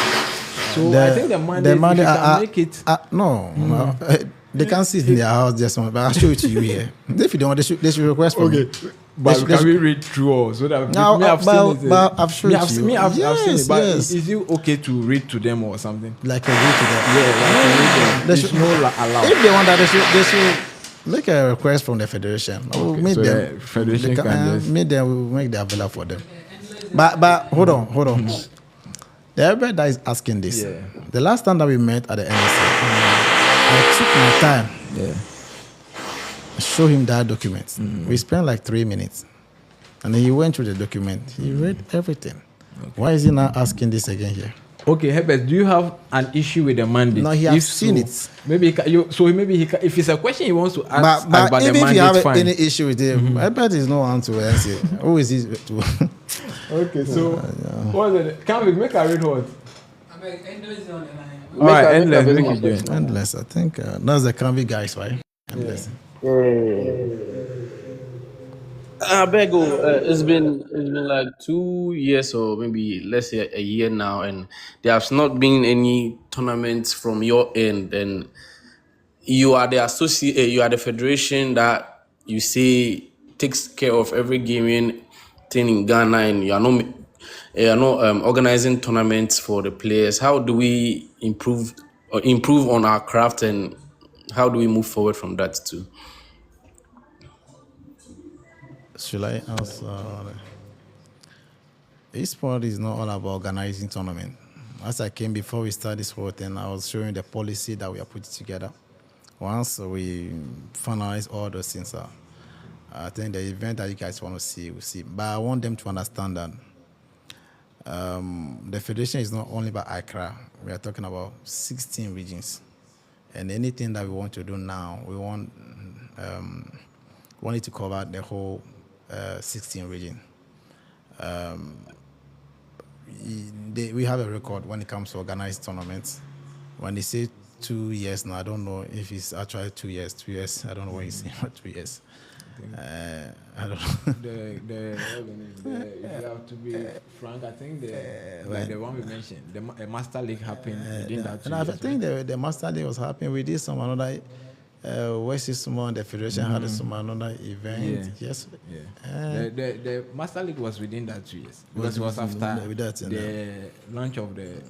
B: So I think the mandate, if you can make it.
C: No, they can't sit in their house just one. But I'll show it to you here. If you don't, they should request for me.
B: But can we read through all so that
C: No,
B: me I've seen it?
C: but I've shown
B: me,
C: it
B: I've,
C: to
B: seen-
C: you.
B: me, I've seen
C: Yes,
B: it. But
C: yes.
B: is it okay to read to them or something?
C: Like a way to that.
B: Yeah, like to read them.
C: They
B: There's
C: should-
B: no allowed.
C: If they want that, they should make a request from the federation. Or
B: Okay,
C: meet
B: so
C: them.
B: the federation
C: They
B: can just-
C: meet them. We will make the available for them. But hold on. The everybody that is asking this.
B: Yeah.
C: The last time that we met at the NSA, I took my time.
B: Yeah.
C: Show him that document. We spent like 3 minutes. And then he went through the document. He read everything. Why is he now asking this again here?
B: Okay, Herbert, do you have an issue with the mandate?
C: No, he has
B: If
C: seen
B: so,
C: it.
B: Maybe he can, maybe he can, if it's a question he wants to ask
C: But
B: about the
C: even if
B: mandate,
C: you have
B: fine.
C: any issue with him, I bet he's no one to answer. Who is he to?
B: Okay, so what is it? Can we make a read what?
E: I beg, Endless is on the line.
B: All right,
G: a-
B: endless.
G: make a
B: Make
G: very
B: it
G: good
B: join.
C: Endless. I think that's the Canvey guys, right? Endless.
G: I beg, it's been like 2 years or maybe let's say a year now, and there has not been any tournaments from your end. And you are the associate, you are the federation that you say takes care of every gaming thing in Ghana, and you are not organizing tournaments for the players. How do we improve on our craft, and how do we move forward from that too?
C: Should I answer? Esports is not all about organizing tournament. As I came before we started this whole thing, I was showing the policy that we are putting together. Once we finalize all those things, I think the event that you guys want to see, we'll see. But I want them to understand that the federation is not only about Accra. We are talking about 16 regions. And anything that we want to do now, we want it to cover the whole 16 region. We have a record when it comes to organized tournaments. When they say 2 years now, I don't know if it's actually 2 years. 2 years, I don't know what he's saying about 2 years. I don't know.
B: If you have to be frank, I think the one we mentioned, the Master League happened within that 2
C: And I
B: years,
C: think the Master League was happening. We did some another West this month, the federation had another event. Yes.
B: Yeah. The Master League was within that 2 years because it was after the launch of the.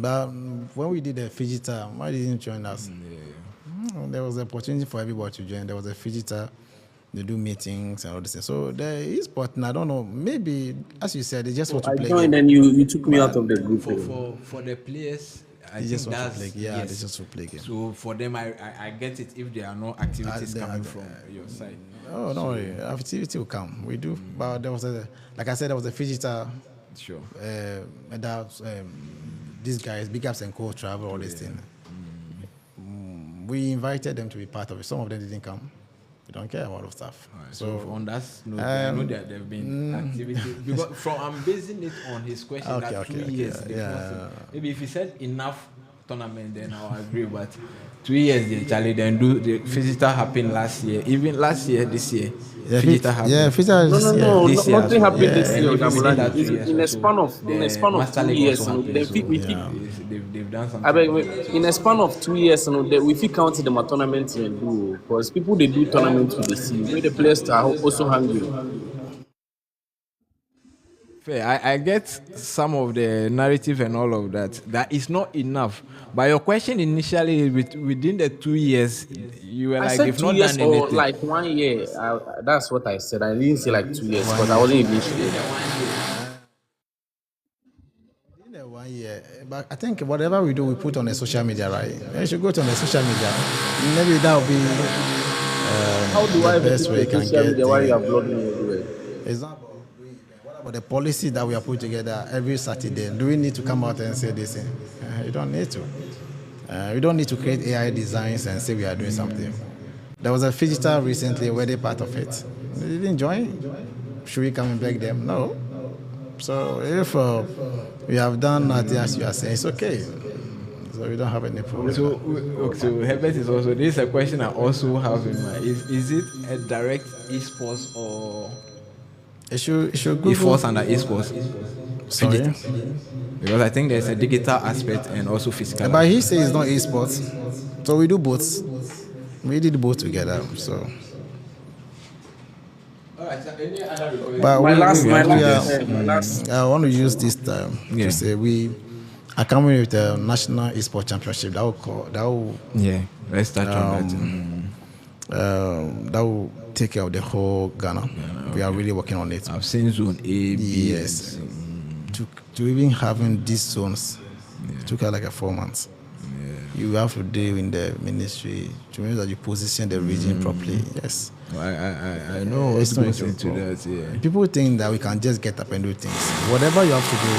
C: But when we did the Fijita, why didn't you join us? There was an opportunity for everybody to join. There was a Fijita. They do meetings and all this thing. So the esports, I don't know. Maybe, as you said, they just want to play.
G: I joined and you took me out of the group.
B: For the players, I
C: they
B: think
C: just want
B: that's
C: to play. Yeah, they just want to play game.
B: So for them, I get it if there are no activities coming from your side.
C: Oh, don't worry. Activity will come. We do. But there was like I said, there was a Fijita.
B: Sure.
C: And that these guys, Big Ups and Co. travel, all this thing. We invited them to be part of it. Some of them didn't come. We don't care about stuff.
B: Right, so on that note, I know that there have been activities. Because I'm basing it on his question that 2 years. Maybe if he said enough tournament, then I'll agree. But 2 years, Charlie, then do the Fijita happened last year. Even last year, this year. Fijita happened.
C: Yeah, Fijita.
G: No,
B: this year
G: nothing happened this year.
B: In
G: a span of 2 years,
B: they've done something.
G: I beg, in a span of 2 years, we feel counted the tournament and do because people they do tournaments with the sea. Where the players are also hungry.
B: Fair. I get some of the narrative and all of that. That is not enough. But your question initially, within the 2 years, you were like, if not done anything.
G: Or like 1 year. That's what I said. I didn't say like 2 years because I wasn't even sure.
C: 1 year. But I think whatever we do, we put on the social media, right? You should go to the social media. Maybe that will be
G: how do
C: the
G: I
C: best way you can get.
G: Why you are blogging everywhere?
C: It's not about the policy that we are put together every Saturday. Do we need to come out and say this thing? You don't need to. We don't need to create AI designs and say we are doing something. There was a Fijita recently, were they part of it? They didn't join. Should we come and beg them? No. So if we have done that, as you are saying, it's okay. So we don't have any problem.
B: So Herbert is also, this is a question I also have in mind. Is it a direct esports or
C: it should
B: it falls under esports?
C: Sorry?
B: Because I think there's a digital aspect and also physical.
C: But he says it's not esports. So we do both. We did both together. So.
B: Any other
C: But
G: my last.
C: I want to use this time to say we are coming with the National Esports Championship.
B: Let's touch on
C: that. That will take care of the whole Ghana. Okay. We are really working on it.
B: I've seen zone A, B.
C: Yes. To even having these zones took like 4 months. You have to deal in the ministry to make sure that you position the region properly. Yes.
B: I know what's going into that. Yeah.
C: People think that we can just get up and do things. Whatever you have to do,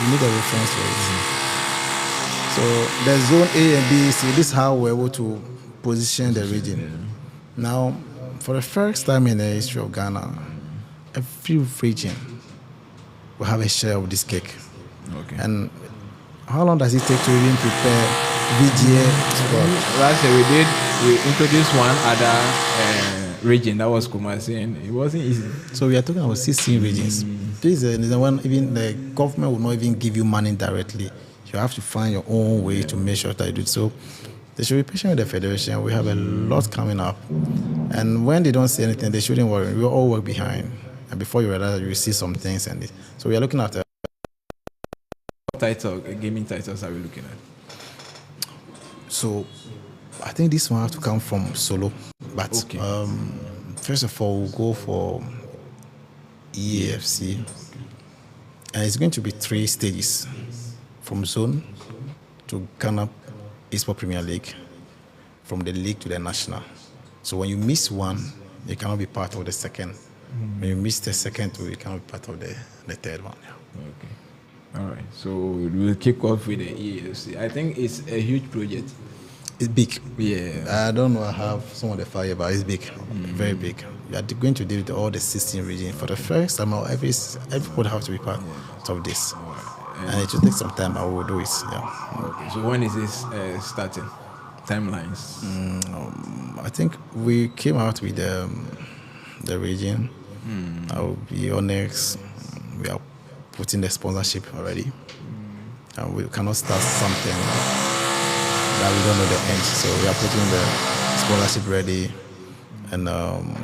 C: you need a reference for it. So the zone A and B, C, this is how we're able to position the region. Yeah. Now, for the first time in the history of Ghana, every region will have a share of this cake.
B: Okay.
C: And how long does it take to even prepare VGA squad?
B: Last year we introduced one other region, that was Kumasi, and it wasn't easy.
C: So we are talking about 16 regions. This is the one, even the government will not even give you money directly. You have to find your own way to make sure that you do it. So they should be patient with the federation. We have a lot coming up. And when they don't say anything, they shouldn't worry. We all work behind. And before you realize, you will see some things. So we are looking at
B: gaming titles are we looking at?
C: So I think this one has to come from solo. But first of all, we'll go for EAFC. And it's going to be 3 stages. From zone to Ghana Esports Premier League, from the league to the national. So when you miss one, you cannot be part of the second. When you miss the second, you cannot be part of the third one. Yeah.
B: Okay. All right. So we'll kick off with the EAFC. I think it's a huge project.
C: It's big.
B: Yeah.
C: I don't know. I have some of the fire, but it's big, very big. We are going to deal with all the 16 regions. For the first time, everybody have to be part of this. And it will take some time. I will do it. Yeah.
B: Okay. So when is this starting? Timelines?
C: I think we came out with the region. I will be honest. We are putting the sponsorship already, and we cannot start something that we don't know the end. So we are putting the scholarship ready, and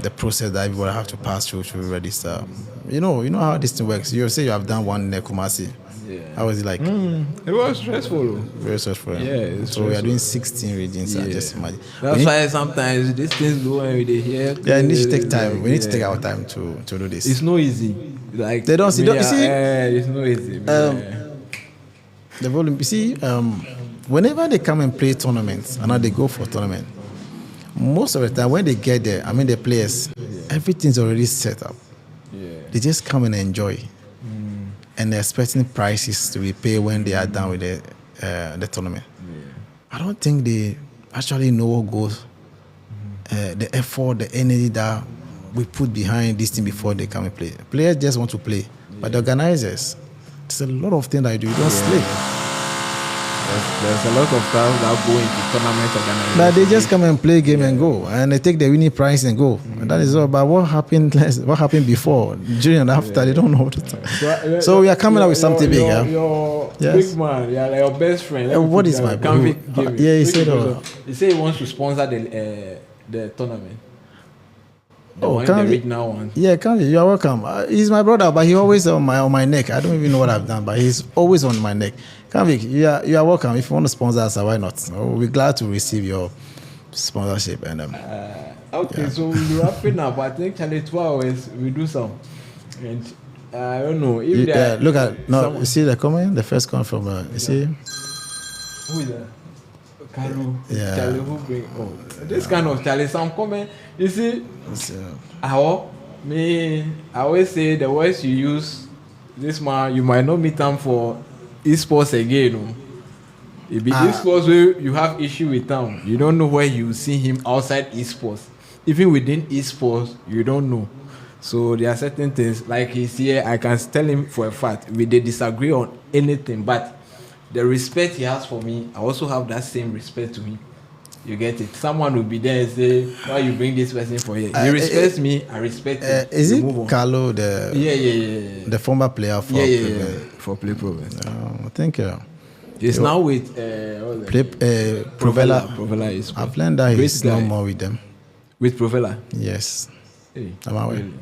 C: the process that everybody have to pass through to register. You know how this thing works. You say you have done one in Kumasi.
B: Yeah.
C: How was it like?
B: It was stressful.
C: Very stressful.
B: Yeah, it's
C: so we are
B: stressful.
C: doing 16 regions.
B: Yeah.
C: Just imagine.
B: That's why sometimes these things go and we hear.
C: Yeah, we need to take time.
B: Like,
C: We need to take our time to do this.
B: It's not easy. Like
C: They don't see-
B: me,
C: don't- you see-
B: it's not easy.
C: The volume. You see, whenever they come and play tournaments, and now they go for tournament, most of the time when they get there, I mean the players, everything's already set up.
B: Yeah.
C: They just come and enjoy, and they're expecting prices to be paid when they are done with the tournament. I don't think they actually know what goes, the effort, the energy that we put behind this thing before they come and play. Players just want to play, but the organizers, there's a lot of things that I do. You don't sleep.
B: There's a lot of stuff that go into tournament organization.
C: But they just come and play game and go, and they take the winning prize and go. And that is all. But what happened? What happened before, during, and after? They don't know. So we are coming up with something big.
B: Your
C: Yes.
B: big man, yeah, like your best friend.
C: What is my bro? Yeah, he said.
B: He said he wants to sponsor the tournament. The one,
C: can't
B: the
C: be-
B: regional one.
C: Yeah, come here. You are welcome. He's my brother, but he always on my neck. I don't even know what I've done, but he's always on my neck. Kamvik, you are welcome. If you want to sponsor us, why not? We're glad to receive your sponsorship. And
B: Okay, so we're wrapping up. I think Charlie 2 hours we do some. And I don't know if there.
C: look at you see the comment, the first comment from you see.
B: Who is that? Kalu.
C: Yeah.
B: Charlie who bring this kind of Charlie. Some comment. You see, I always say the words you use, this man you might not meet him for esports again. No? It be esports where you have issue with him. You don't know where you see him outside esports. Even within esports, you don't know. So there are certain things like he's here. I can tell him for a fact we they disagree on anything, but the respect he has for me, I also have that same respect to him. You get it? Someone will be there and say, why you bring this person for here? He respects me, I respect him.
C: Is
B: We
C: it
B: move on.
C: Carlo, the
B: Yeah.
C: former player for
B: For Play Province.
C: I think
B: He's now with
C: Provella.
B: Provella is
C: I've learned that he's
B: Great
C: no
B: guy.
C: more with them.
B: with Provella.
C: Yes,
B: Hey,
C: am I aware?
B: really?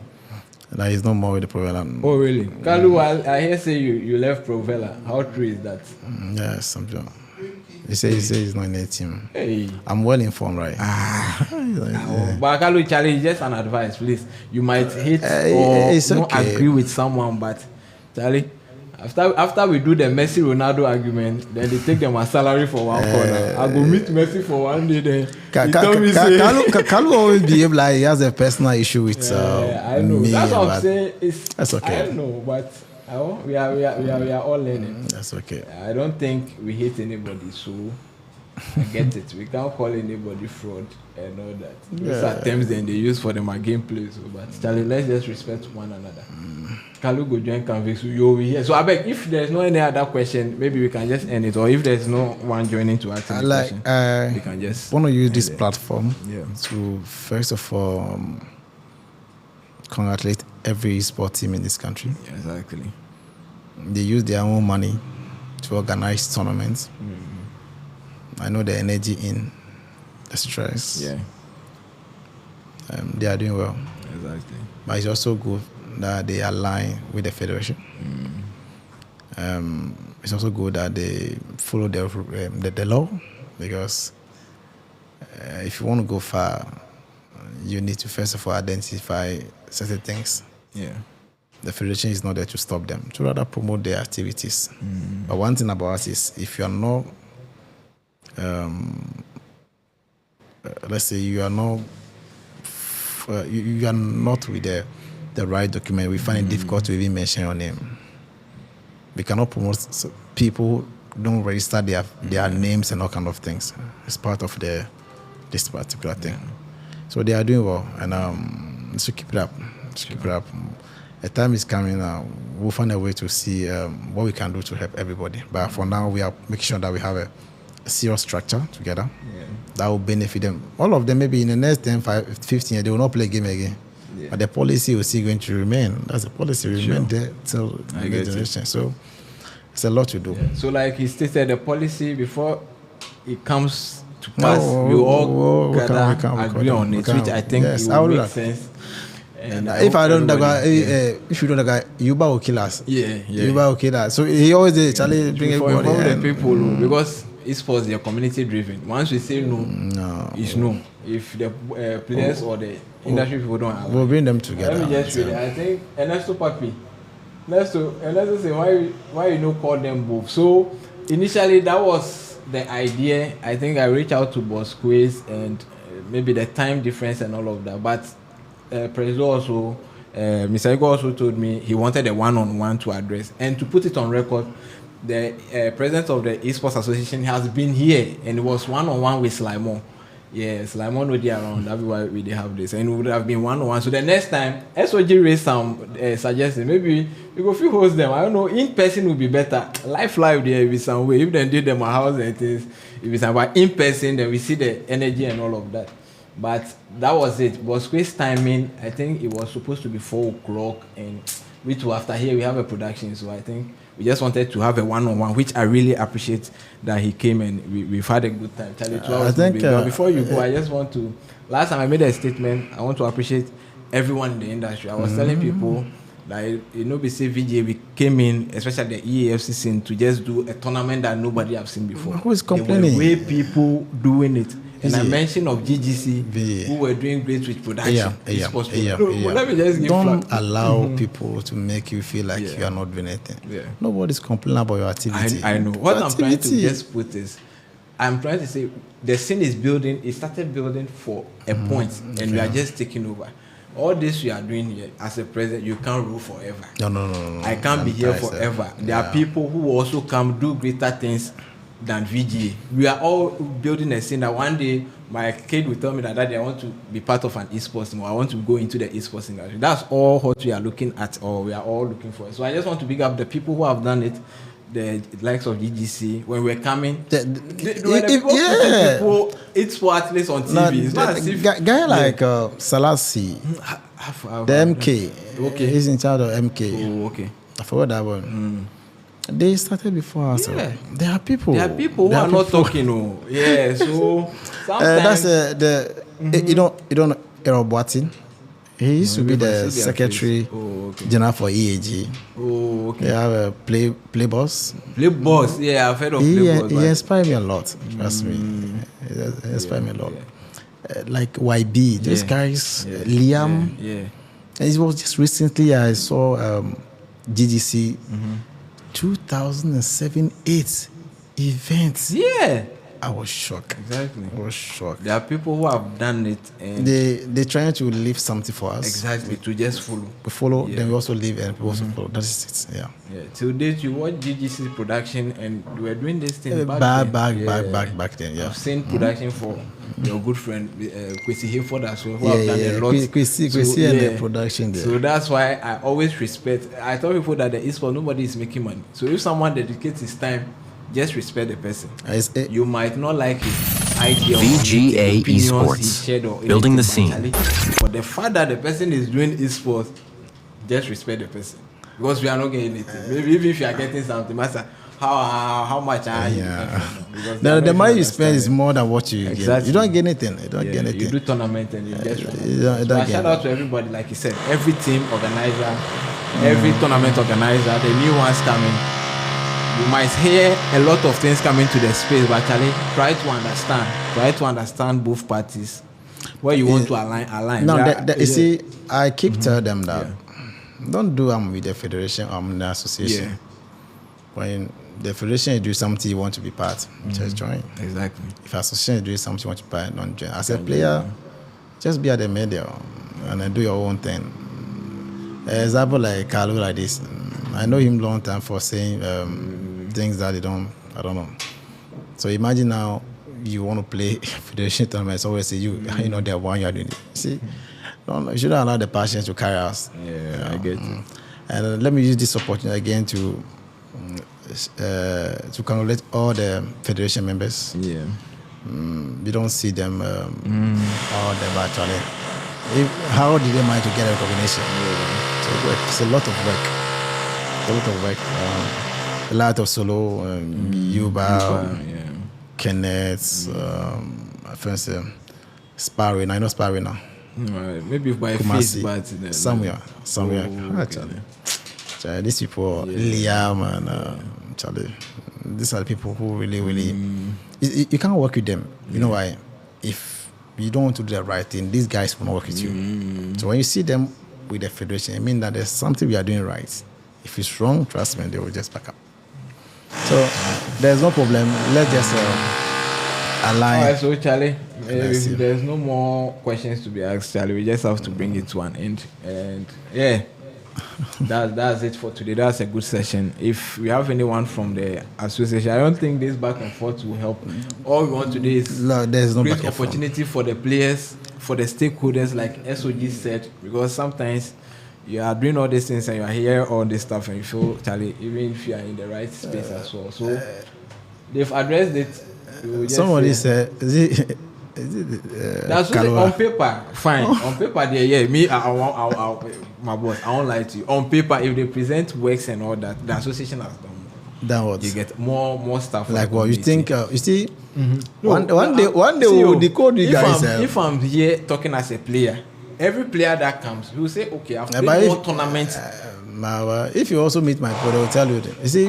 C: That he's no more with the Provella.
B: Oh really? Kalu, I hear say you left Provella. How true is that?
C: Yes, I'm sure. He says he's not in a team.
B: Hey.
C: I'm well informed, right?
B: But Kalu, Charlie, just an advice, please. You might hate
C: it's
B: or not
C: okay.
B: agree with someone, but Charlie, after we do the Messi Ronaldo argument, then they take them as salary for one corner. I go meet Messi for one day. Then he tell me say,
C: Kalu always behave like he has a personal issue with
B: I know.
C: me.
B: That's what
C: but
B: I'm saying.
C: that's okay.
B: I don't know, but we are all learning.
C: That's okay.
B: I don't think we hate anybody, so I get it. We can't call anybody fraud and all that. Those are terms then they use for them gameplay. So, but Charlie, let's just respect one another. Kalu go join Canvas, you over here. So I beg, if there's no any other question, maybe we can just end it. Or if there's no one joining to ask any question, we can just
C: want to use
B: end
C: this
B: it.
C: platform
B: Yeah.
C: to first of all congratulate every sport team in this country.
B: Exactly.
C: They use their own money to organize tournaments. I know the energy in the stress.
B: Yeah.
C: They are doing well.
B: Exactly.
C: But it's also good that they align with the federation. It's also good that they follow the law, because if you want to go far, you need to first of all identify certain things.
B: Yeah.
C: The federation is not there to stop them, to rather promote their activities. But one thing about us is, if you are not, let's say you are not, you are not with the right document, we find it difficult to even mention your name. We cannot promote people who don't register their names and all kind of things. It's part of this particular thing. So they are doing well, and so keep it up. Keep it up. A time is coming now. We'll find a way to see what we can do to help everybody. But for now, we are making sure that we have a serious structure together that will benefit them. All of them, maybe in the next 10, 15 years, they will not play game again. Yeah. But the policy will still going to remain. That's the policy will remain there till the next generation. So it's a lot to do.
B: Yeah. So like he stated, the policy before it comes to pass, we all agree on it, which I think it will make sense. And
C: if I don't the guy, if you don't the guy, Yuba will kill us. Yuba will kill us. So he always did Charlie bring everybody
B: the people because esports, they're community driven. Once we say no, it's no. If the players or the industry people don't allow,
C: we'll bring them together.
B: Let me just read it. I think Ernesto Papi. Let's say why you don't call them both. So initially that was the idea. I think I reached out to Bosquez and maybe the time difference and all of that. But President also, Mr. Ego also told me he wanted a one-on-one to address. And to put it on record, the president of the Esports Association has been here and it was one-on-one with Slimon. Yes, Slimon would be around. That's why we did have this. And it would have been one-on-one. So the next time, SOG raised some suggestions. Maybe we go few host them. I don't know. In person would be better. Live there with some way. If they did them a house and things, if it's about in person, then we see the energy and all of that. But that was it. But Squeeze timing, I think it was supposed to be 4 o'clock, and we too after here we have a production. So I think we just wanted to have a one-on-one, which I really appreciate that he came and we've had a good time. Charlie,
C: I think
B: but before you go, I just want to. Last time I made a statement, I want to appreciate everyone in the industry. I was telling people that we say VJ, we came in, especially the EAFC scene, to just do a tournament that nobody have seen before.
C: Who is complaining?
B: The way people doing it. And I mentioned of GGC who were doing great with production. Let me just give
C: Don't allow people to make you feel like you are not doing anything. Nobody's complaining about your activity.
B: I know. What I'm trying to just put is, I'm trying to say the scene is building. It started building for a point, and we are just taking over. All this we are doing here as a president, you can't rule forever.
C: No.
B: I can't be here forever. There are people who also come do greater things than VGA. We are all building a scene that one day my kid will tell me that Daddy, I want to be part of an esports team, or I want to go into the esports industry. That's all what we are looking at, or we are all looking for. So I just want to big up the people who have done it, the likes of GGC. When we're coming, people esports athletes on TV. It's not as if
C: guy like Salassi, the MK.
B: Okay,
C: he's in charge of MK.
B: Oh, okay.
C: I forgot that one. They started before us.
B: Yeah.
C: There are people.
B: There are people who are not talking. Oh, yeah. So
C: that's you don't know Errol Boatin. He used to be the secretary general for EAG.
B: Oh, okay.
C: They have a play boss.
B: Play boss, yeah, I've heard of play boss.
C: He inspired me a lot. Trust me, he inspired me a lot. Like YB, those guys, Liam. And it was just recently I saw GGC. 2007-8 events.
B: Yeah,
C: I was shocked.
B: Exactly,
C: I was shocked.
B: There are people who have done it, and
C: they're trying to leave something for us.
B: Exactly, to just follow.
C: We follow, then we also leave, and we also follow. That is it.
B: Yeah. Till date, you watch GGC production, and we were doing this thing
C: back then. Yeah,
B: I've seen production for your good friend Kwesi Hayford as well, who have done a lot.
C: Kwesi and the production there.
B: So that's why I always respect. I tell people that the esports, nobody is making money. So if someone dedicates his time, just respect the person. You might not like his idea,
H: VGA Esports, building the scene.
B: But the fact that the person is doing esports, just respect the person, because we are not getting anything. Maybe even if you are getting something, master. How much are you?
C: The money you spend is more than what you get. You don't get anything.
B: You do tournament and you get so shout out to everybody, like you said, every team organizer, every tournament organizer, the new ones coming. You might hear a lot of things coming to the space, but actually try to understand both parties. Where you want to align.
C: No, you see, I keep telling them that don't do with the federation or the association. When the federation is doing something you want to be part, just join.
B: Exactly.
C: If association is doing something you want to be part, don't join. As a player, just be at the media and then do your own thing. Example like Carlo like this. I know him long time for saying things that I don't know. So imagine now you want to play federation tournament. It's always say you know the one you are doing. See, you shouldn't allow the passion to carry us.
B: Yeah, I get it.
C: And let me use this opportunity again to congratulate all the federation members.
B: Yeah.
C: We don't see them all them actually. How did they manage to get recognition? So it's a lot of work. A lot of solo, Yuba, Kenneth, my friends, Sparring. I know Sparring now.
B: Maybe by face, but
C: somewhere. Actually, these people, Liam and Charlie, these are the people who really, you can't work with them. You know why? If you don't want to do the right thing, these guys will not work with you. So when you see them with the federation, it means that there's something we are doing right. If it's wrong, trust me, they will just back up. So there's no problem. Let's just align.
B: All right, so Charlie, if there's no more questions to be asked, Charlie, we just have to bring it to an end. And yeah, that's it for today. That's a good session. If we have anyone from the association, I don't think this back and forth will help. All we want today is
C: there's no
B: great opportunity for the players, for the stakeholders, like SOG said, because sometimes you are doing all these things and you are here all this stuff and you feel, Charlie, even if you are in the right space as well. So they've addressed it.
C: Somebody said,
B: that's on paper, fine. On paper, me, my boss, I won't lie to you. On paper, if they present works and all that, the association has done.
C: Then what?
B: You get more stuff.
C: Like what? You think? You see, one day we'll decode you guys.
B: If I'm here talking as a player, every player that comes, will say, okay, I've played more tournaments.
C: If you also meet my brother, they will tell you that. You see,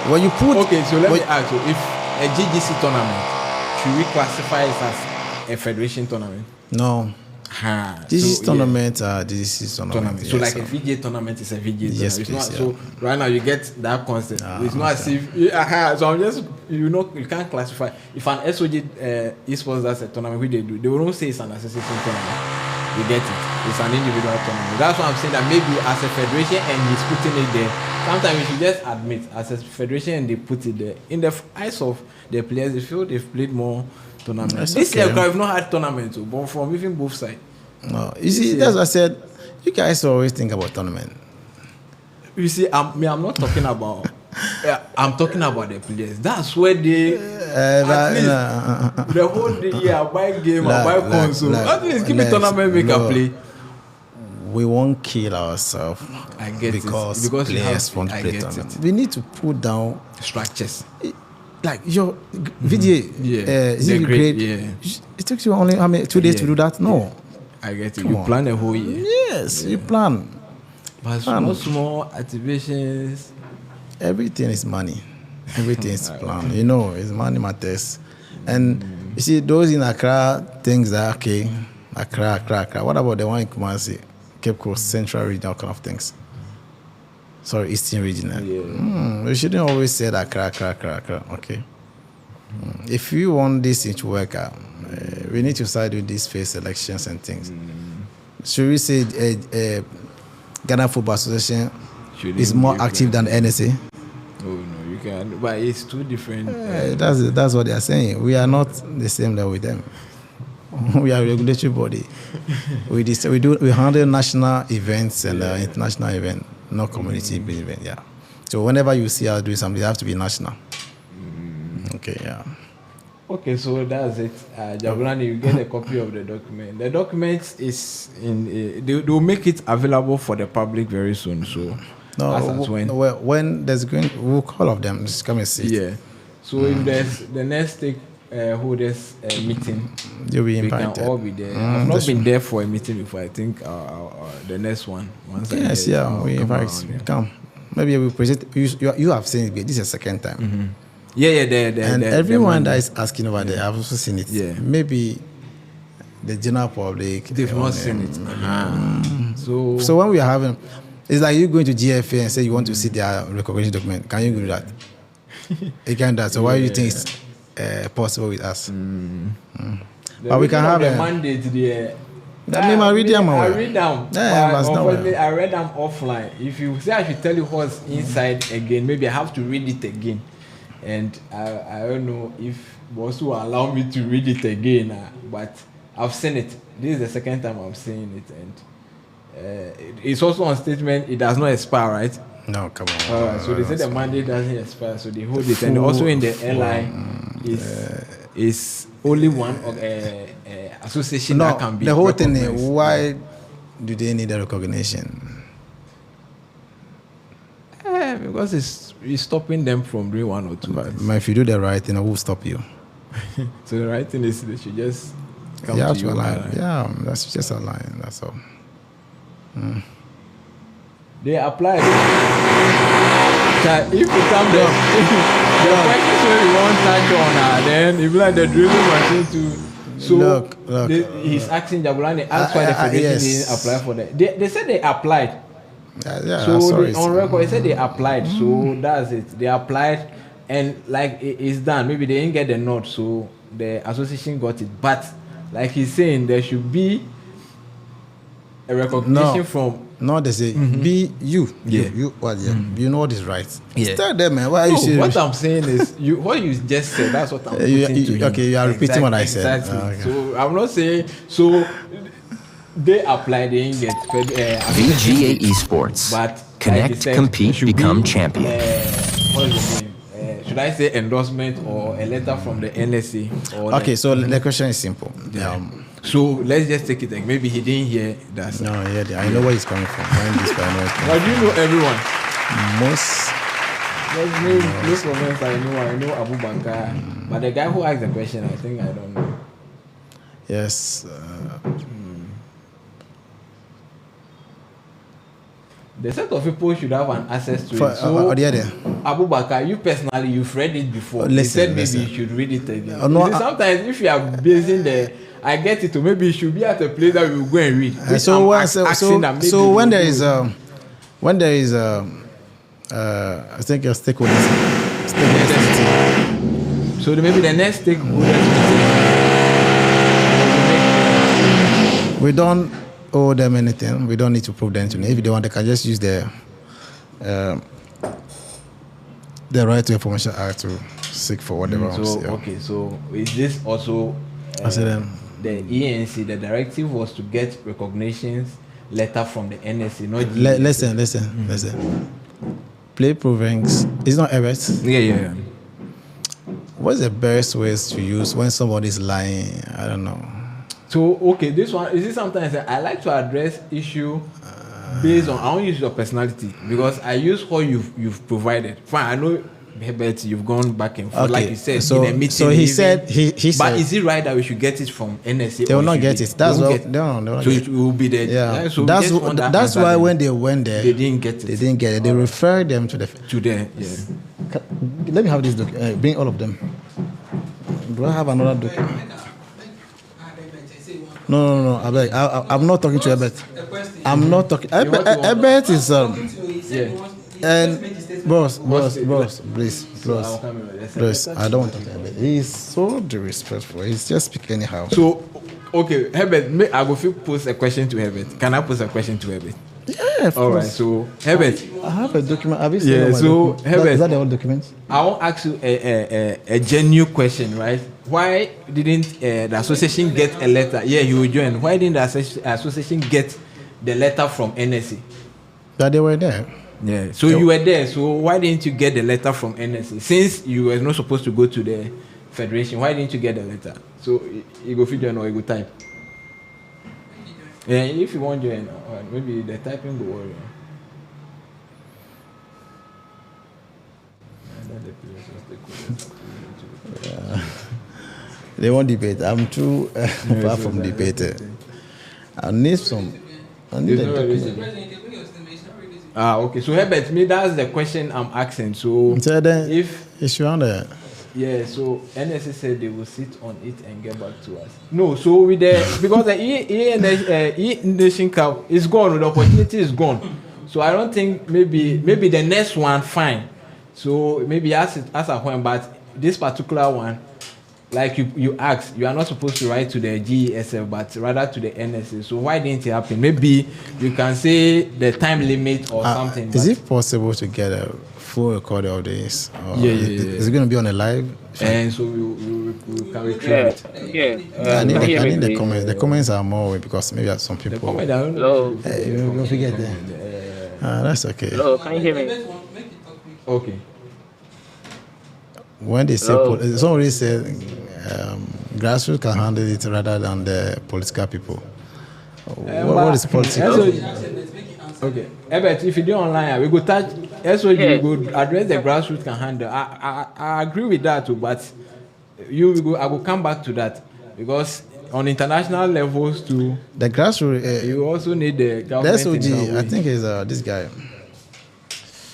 C: when you put...
B: Okay, so let me ask you, if a GGC tournament, should we classify it as a federation tournament?
C: No. This tournament, this is tournament.
B: So like a VJ tournament is a VJ tournament.
C: Yes,
B: it's
C: please,
B: not, so right now you get that concept. It's not as if so I'm just you can't classify if an SOG esports does a tournament which they won't say it's an association tournament. You get it. It's an individual tournament. That's why I'm saying that maybe as a federation and he's putting it there. Sometimes we should just admit as a federation and they put it there. In the eyes of the players, they feel they've played more tournaments. This year we've not had tournaments, but from even both sides.
C: No, you see, that's what I said. You guys always think about tournament.
B: You see, I'm not talking about. I'm talking about the players. That's where they at least the whole day. I buy game, I buy console. At least give me tournament, make a play.
C: We won't kill ourselves.
B: I get
C: because players want to play tournament. We need to put down
B: structures.
C: Like your VDA, is it great? Yeah. It takes you only 2 days to do that. No.
B: I get it. You plan a whole year.
C: Yes, you plan.
B: But small activations.
C: Everything is money. Everything is planned. You know, it's money matters. And you see, those in Accra things that okay, Accra. What about the one in Kumasi, Cape Coast, Central Region, all kind of things? Sorry, Eastern Region. We shouldn't always say that Accra. Okay. If you want this thing to work out, we need to start with these phase elections and things. Should we say Ghana Football Association is more active than NSA?
B: Oh no, you can. But it's two different.
C: That's what they are saying. We are not the same level with them. We are a regulatory body. We handle national events and international events, not community events. Yeah. So whenever you see us doing something, it has to be national. Okay. Yeah.
B: Okay, so that's it. Jabulani, you get a copy of the document. The document is in. They will make it available for the public very soon. So,
C: when there's we'll call of them. Just come and see.
B: Yeah. So if there's the next stakeholders meeting,
C: you'll be invited.
B: We can all be there. I've not been there for a meeting before. I think the next one.
C: Yes, we invite. Come. Maybe we present. You have seen it. This is the second time.
B: Mm-hmm. And
C: everyone that is asking about it, I've also seen it. Yeah. Maybe the general public,
B: they've not seen it.
C: So when we are having, it's like you going to GFA and say you want to see their recognition document. Can you do that? You can do that. So why do you think it's possible with us? But we can have
B: a mandate there.
C: I read them.
B: I read them. I read them offline. If you say I should tell you what's inside again, maybe I have to read it again. And I don't know if boss will allow me to read it again, but I've seen it. This is the second time I'm seeing it, and it's also on statement. It does not expire, right?
C: No, come on.
B: So they say the mandate doesn't expire, so they hold it. And also in the airline is only one association that can be.
C: The whole thing is, why do they need a recognition?
B: Because it's stopping them from doing one or two.
C: But if you do the right thing, who will stop you?
B: So the right thing is they should just come
C: You have
B: to
C: to
B: you.
C: align. Yeah, that's just align. That's all.
B: They applied. If you come there, the questions where you want touch on, then if like the drilling machine too. So
C: Look,
B: he's asking Jabulani, asked why the federation didn't apply for that. They said they applied.
C: Yeah,
B: So
C: sorry.
B: on record, they said they applied. So that's it. They applied, and like it's done. Maybe they didn't get the nod, so the association got it. But like he's saying, there should be a recognition from.
C: No, they say be you.
B: Yeah.
C: You you know what is right.
B: Yeah.
C: Tell them, man. Why are you
B: No,
C: serious?
B: what I'm saying is, what you just said. That's what I'm putting to him.
C: Okay, you are repeating what I said.
B: Exactly.
C: Okay.
B: So I'm not saying so. They applied, they didn't get
H: VGA Esports.
B: But
H: Connect,
B: like said,
H: compete,
B: should
H: become
B: be,
H: champion.
B: What is the name? Should I say endorsement or a letter from the NSA? Or
C: Okay, so the question is simple.
B: So let's just take it like maybe he didn't hear that.
C: No, yeah, I know where he's coming from. When this guy knows
B: But do you know everyone?
C: most.
B: Let's name those comments I know Abu Bakar. But the guy who asked the question, I think I don't know.
C: Yes.
B: The set of people should have an access to
C: For,
B: it. So,
C: there.
B: Abu Bakar, you personally, you've read it before.
C: Listen,
B: you said maybe
C: listen.
B: you should read it again.
C: No,
B: You see, sometimes if you are basing the, I get it. Maybe you should be at a place that we will go and read. Which
C: So
B: I'm
C: when
B: asking that maybe
C: so
B: we
C: when
B: will
C: there
B: do.
C: is I think your stakeholders.
B: So maybe the next stakeholders.
C: We don't owe them anything. We don't need to prove them to me. If they want, they can just use the Right to Information Act to seek for whatever.
B: So okay, so is this also
C: I said,
B: the ENC? The directive was to get recognitions letter from the NSA, not
C: listen. Play provings. It's not errors.
B: Yeah.
C: What's the best ways to use when somebody's lying? I don't know.
B: So okay, this one is it sometimes I like to address issue based on I don't use your personality because I use what you've provided. Fine, I know Herbert, you've gone back and forth
C: Okay,
B: like you said
C: so-
B: in a meeting.
C: so he said- he
B: But
C: said-
B: is it right that we should get it from NSA?
C: They
B: or
C: will not
B: should
C: get
B: we-
C: it. That's
B: they won't
C: what.
B: get-
C: No, they won't
B: So
C: get
B: it will be there.
C: Yeah,
B: So we
C: that's
B: just want that
C: that's
B: answer
C: why
B: then.
C: when they went there,
B: They didn't get it.
C: They didn't get it. They referred them to the.
B: To there, yeah.
C: Let me have this bring all of them. Do I have another document? No. I'm not talking to Ebert. I'm not talking. Ebert is and boss, please. I don't want to talk to Ebert. He's so disrespectful. He's just speaking anyhow.
B: So okay, Herbert, I go pose a question to Herbert. Can I pose a question to Herbert?
C: Yeah, of
B: All right.
C: course.
B: So Herbert,
C: I have a document. Have you seen
B: Yeah,
C: all my
B: so,
C: documents?
B: Herbert-
C: Is that the old document?
B: I want to ask you a genuine question, right? Why didn't the association get a letter? Yeah, you will join. Why didn't the association get the letter from NSA?
C: That they were there.
B: Yeah. So you were there. So why didn't you get the letter from NSA? Since you were not supposed to go to the federation, why didn't you get the letter? So you go feed join or you go type. Yeah, if you want to join, maybe the typing will worry.
C: They won't debate. I'm too far from debater. I need some. I need a document.
B: Okay. So Herbert, me that's the question I'm asking. So
C: So then,
B: if
C: it's around there.
B: yeah, so NSA said they will sit on it and get back to us. No, so with the because the E Nation Cup is gone, the opportunity is gone. So I don't think maybe the next one fine. So maybe ask a point, but this particular one, like you asked, you are not supposed to write to the GESF, but rather to the NSA. So why didn't it happen? Maybe you can say the time limit or something.
C: Is
B: but-
C: it possible to get a full record of this? Or
B: Yeah.
C: Is it going to be on a live?
B: And so we can retrieve it.
C: I need the comments. The comments are more because maybe some people.
B: Comment down. Hello.
C: Hey, you forget that. That's okay.
D: Hello, can you hear me?
B: Okay.
C: When they say somebody said grassroots can handle it rather than the political people. What is political?
B: Okay, Ebert, if you do online, we go touch. SOG, we go address the grassroots can handle. I agree with that too, but I will come back to that because on international levels too,
C: The grassroots.
B: you also need the
C: The
B: government in some
C: SOG, I
B: way.
C: think is this guy.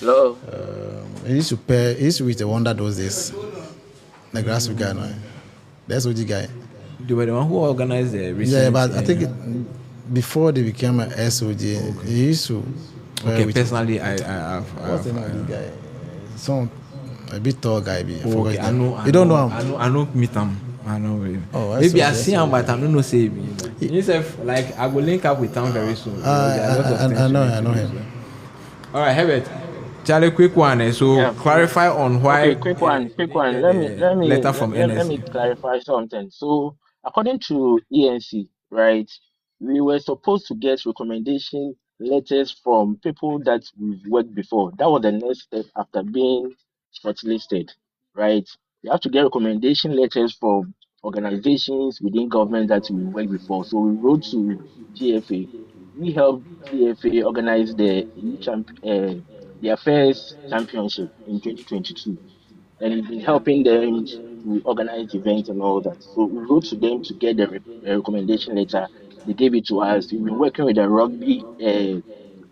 D: Hello.
C: He used to pay. He used to be the wonder those days. The grassroots guy, no. The SOG guy.
B: They were the one who organized the recent.
C: Yeah, but I think before they became a SOG, he used to.
B: Okay, personally, I have.
C: What's the name of this guy? Some a bit tall guy. I forgot
B: Okay,
C: his
B: I
C: name.
B: know.
C: You don't know him?
B: I know. Meet him. I know him.
C: Oh,
B: Maybe I
C: SOG,
B: see him, but I don't know. Say him. Himself, like I will link up with him very soon. There are lots of things
C: I
B: we
C: know.
B: need
C: I
B: to
C: know
B: do,
C: him.
B: so. All right, Herbert. Charlie, quick one. So
D: Yeah.
B: clarify on why
D: Okay, quick one, quick one.
B: letter from
D: Let me
B: NSC.
D: clarify something. So, according to ENC, right, we were supposed to get recommendation letters from people that we've worked before. That was the next step after being shortlisted, right? We have to get recommendation letters from organizations within government that we worked before. So we wrote to TFA. We helped TFA organize their first championship in 2022, and we've been helping them to organize events and all that. So we wrote to them to get the recommendation letter. They gave it to us. We've been working with the rugby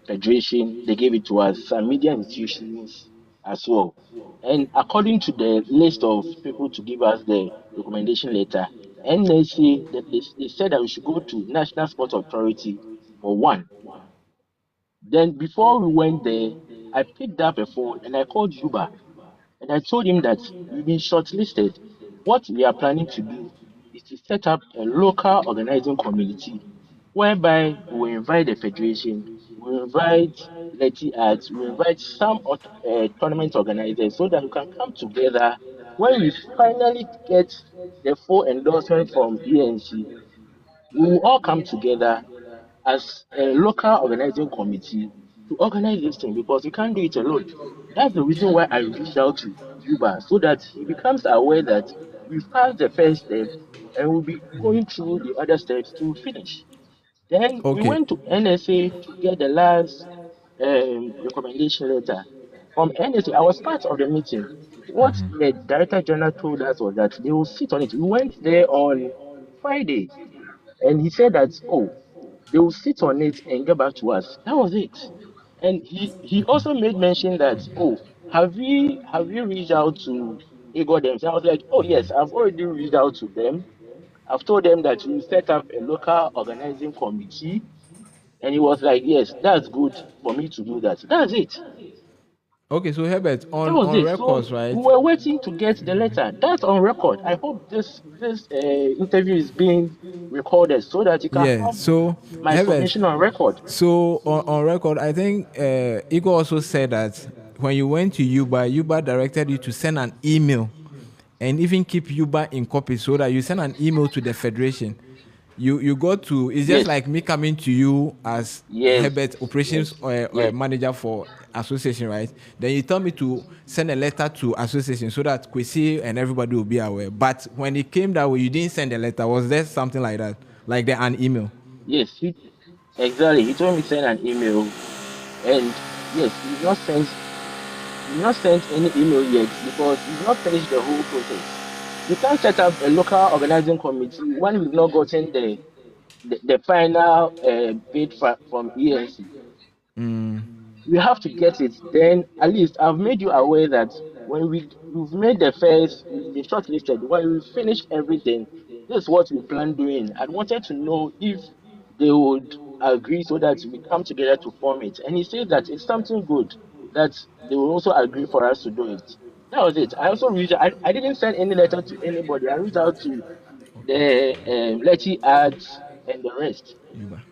D: federation. They gave it to us. Some media institutions as well. And according to the list of people to give us the recommendation letter, NSC they said that we should go to National Sports Authority for one. Then before we went there, I picked up a phone and I called Yuba and I told him that we've been shortlisted. What we are planning to do is to set up a local organizing community whereby we invite the federation, we invite Letty Arts, we invite some tournament organizers so that we can come together. When we finally get the full endorsement from ENC, we will all come together as a local organizing committee to organize this thing because we can't do it alone. That's the reason why I reached out to Yuba so that he becomes aware that we've passed the first step and we'll be going through the other steps to finish. Then we
B: Okay.
D: went to NSA to get the last recommendation letter. From NSA, I was part of the meeting. What the director general told us was that they will sit on it. We went there on Friday and he said that, oh, they will sit on it and get back to us. That was it. And he also made mention that, oh, have you reached out to Igor them? So I was like, oh yes, I've already reached out to them. I've told them that we set up a local organizing committee. And he was like, yes, that's good for me to do that. That's it.
B: Okay, so Herbert,
D: That
B: on
D: was it. So
B: records, right?
D: we were waiting to get the letter. That's on record. I hope this interview is being recorded so that you can
B: Yeah.
D: have
B: So
D: my
B: Herbert,
D: submission on record.
B: so on record, I think Igor also said that when you went to Yuba directed you to send an email and even keep Yuba in copy so that you send an email to the federation. You got to. It's just
D: Yes,
B: like me coming to you as
D: yes,
B: Herbert operations
D: yes,
B: or
D: yes,
B: manager for association, right? Then you tell me to send a letter to association so that Kwesi and everybody will be aware. But when it came that way, you didn't send a letter. Was there something like that, like an email?
D: yes. Exactly. He told me to send an email, and yes, we've not sent any email yet because we've not finished the whole process. We can't set up a local organizing committee when we've not gotten the final bid from ENC. We have to get it. Then at least I've made you aware that when we've made the first, we've been shortlisted. When we finish everything, this is what we plan doing. I wanted to know if they would agree so that we come together to form it. And he said that it's something good that they will also agree for us to do it. That was it. I also I didn't send any letter to anybody. I reached out to the Letty ads and the rest.
B: Yuba.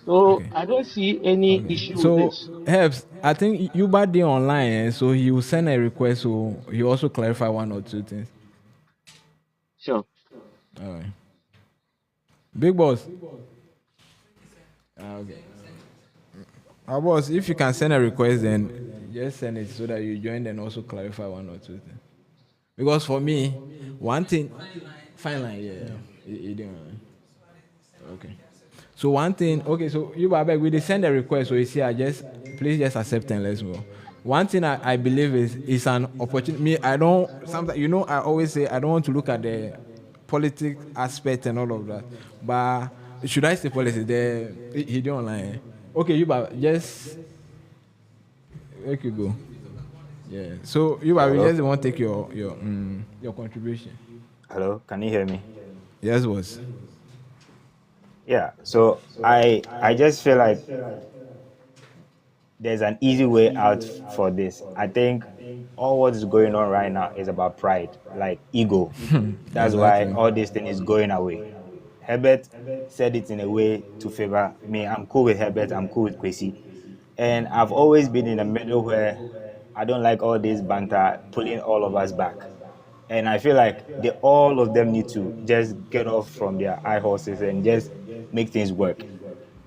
D: So
B: Okay.
D: I don't see any
B: Okay.
D: issue with
B: So
D: this.
B: Herbs, I think Yuba did online, so he will send a request. So he also clarify one or two things.
D: Sure.
B: All right. Big boss. Okay. Boss, if you can send a request, then just send it so that you join and also clarify one or two things. Because for me, one thing, fine line, yeah. He didn't. Okay. So one thing, okay. So you beg, we send a request. So you see, please just accept and let's go. one thing I believe is an opportunity. Me, I don't sometimes I always say I don't want to look at the politics aspect and all of that. But should I say politics? He don't lie. Okay, you but just let you go. Yeah. So you but we
I: Hello?
B: just want to take your contribution.
I: Hello, can you hear me?
B: Yes, was.
I: Yeah, so I just feel like there's an easy way out for this. I think all what is going on right now is about pride, like ego. That's why
B: Exactly.
I: all this thing is going away. Herbert said it in a way to favor me. I'm cool with Herbert, I'm cool with Kwesi. And I've always been in the middle where I don't like all this banter pulling all of us back. And I feel like all of them need to just get off from their high horses and just make things work.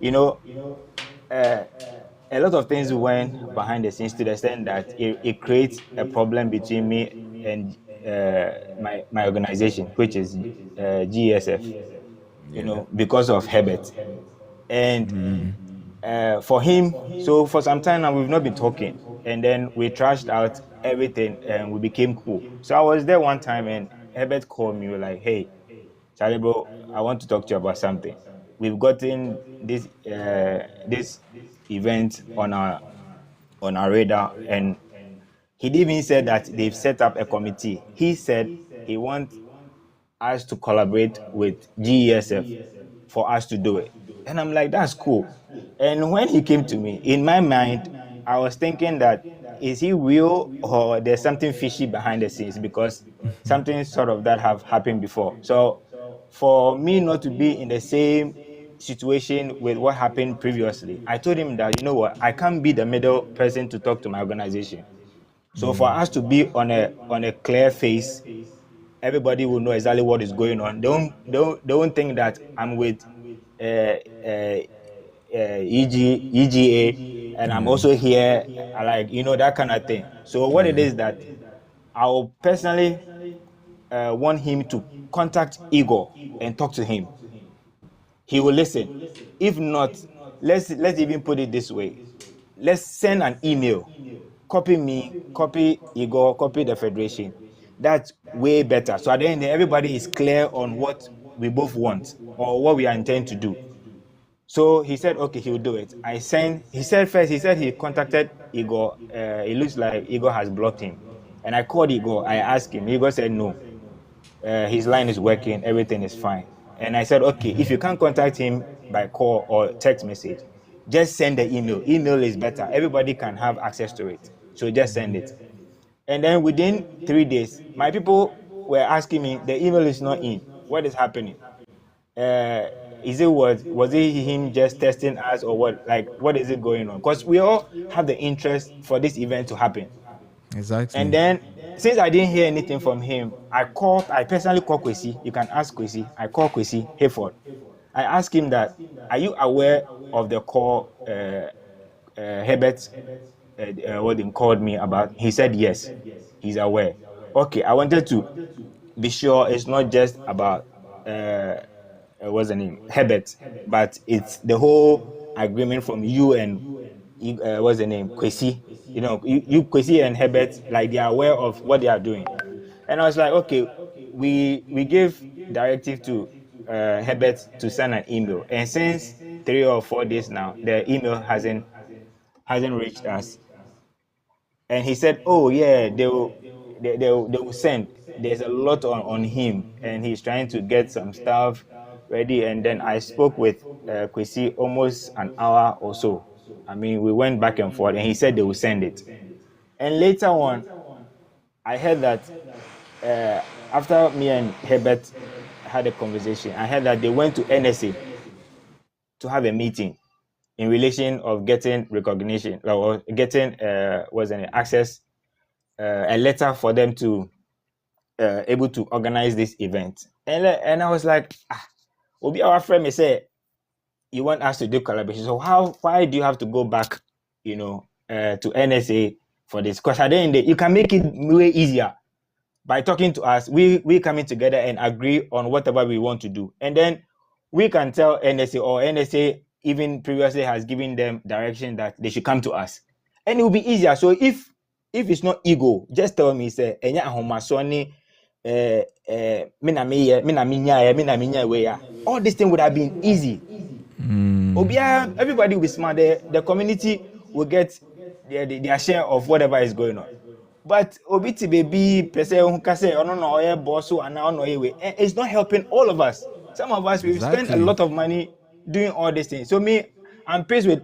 I: You know, uh, a lot of things went behind the scenes to the extent that it creates a problem between me and my organization, which is GSF,
B: Yeah.
I: because of Herbert. And for him, so for some time now, we've not been talking. And then we trashed out everything and we became cool. So I was there one time and Herbert called me, like, hey, Charlie, bro, I want to talk to you about something. We've gotten this event on our radar, and he even said that they've set up a committee. He said he wants us to collaborate with GESF for us to do it. And I'm like, that's cool. And when he came to me, in my mind, I was thinking that is he real or there's something fishy behind the scenes, because something sort of that have happened before. So for me not to be in the same situation with what happened previously, I told him that, you know what, I can't be the middle person to talk to my organization. So for us to be on a clear face, everybody will know exactly what is going on. Don't think that I'm with EGA and I'm also here, like, that kind of thing. So what it is that I'll personally want him to contact Igor and talk to him. He will listen. If not, let's even put it this way. Let's send an email. Copy me, copy Igor, copy the federation. That's way better. So at the end, everybody is clear on what we both want or what we are intending to do. So he said, okay, he will do it. He said he contacted Igor. It looks like Igor has blocked him. And I called Igor. I asked him. Igor said no. His line is working. Everything is fine. And I said, okay, if you can't contact him by call or text message, just send the email. Email is better. Everybody can have access to it. So just send it. And then within 3 days, my people were asking me, the email is not in. What is happening? Is it was it him just testing us or what? Like, what is it going on? Because we all have the interest for this event to happen.
B: Exactly.
I: And then since I didn't hear anything from him, I personally called Kwesi. You can ask Kwesi. I called Kwesi Hayford. I asked him that, are you aware of the call Herbert what they called me about? He said yes, he's aware. Okay, I wanted to be sure it's not just about what's the name, Herbert, but it's the whole agreement from you and what's the name, Kwesi. You Kwesi and Herbert, like, they are aware of what they are doing. And I was like, okay, we gave directive to Herbert to send an email, and since 3 or 4 days now, the email hasn't reached us. And he said, oh yeah, they will send. There's a lot on him, and he's trying to get some stuff ready. And then I spoke with Kwesi almost an hour or so. I mean, we went back and forth, and he said they will send it. And later on, I heard that after me and Herbert had a conversation, I heard that they went to NSA to have a meeting in relation of getting recognition or getting access, a letter for them to able to organize this event. And I was like, Obi, our friend may say you want us to do collaboration. So why do you have to go back, to NSA for this? Because at the end of the day, you can make it way easier by talking to us. We coming together and agree on whatever we want to do, and then we can tell NSA, or NSA even previously has given them direction that they should come to us. and it will be easier. So if it's not ego, just tell me say enya ahomasoni all this thing would have been easy. Everybody will be smart. The community will get their share of whatever is going on. But obiti baby pese say no boss and it's not helping all of us. Some of us we've spent a lot of money doing all these things. So me, I'm pleased with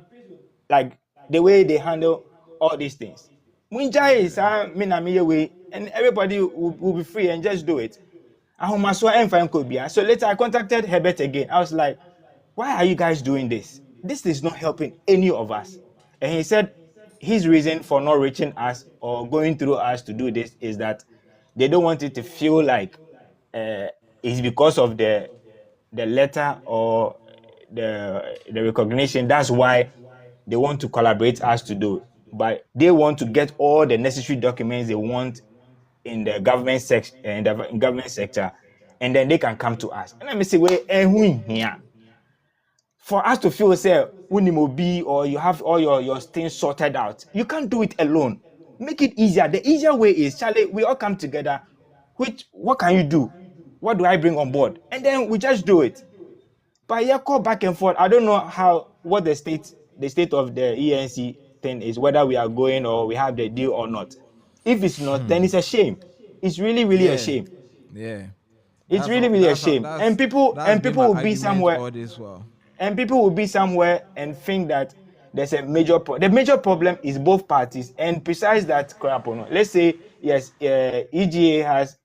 I: like the way they handle all these things. Munja is way, and everybody will be free and just do it. So later I contacted Herbert again. I was like, why are you guys doing this? This is not helping any of us. And he said his reason for not reaching us or going through us to do this is that they don't want it to feel like it's because of the letter or the recognition. That's why they want to collaborate us to do it. But they want to get all the necessary documents they want in the government section, in the government sector, and then they can come to us. And let me say, here for us to feel say unimobi or you have all your things sorted out. You can't do it alone. Make it easier. The easier way is, Charlie, we all come together. What can you do? What do I bring on board? And then we just do it. But yeah, call back and forth. I don't know what the state of the ENC thing is, whether we are going or we have the deal or not. If it's not, then it's a shame. It's really, really a shame.
B: Yeah.
I: It's really a shame. And people will be somewhere. And people will be somewhere and think that there's a major problem. The major problem is both parties. And besides that crap, let's say, yes, EGA has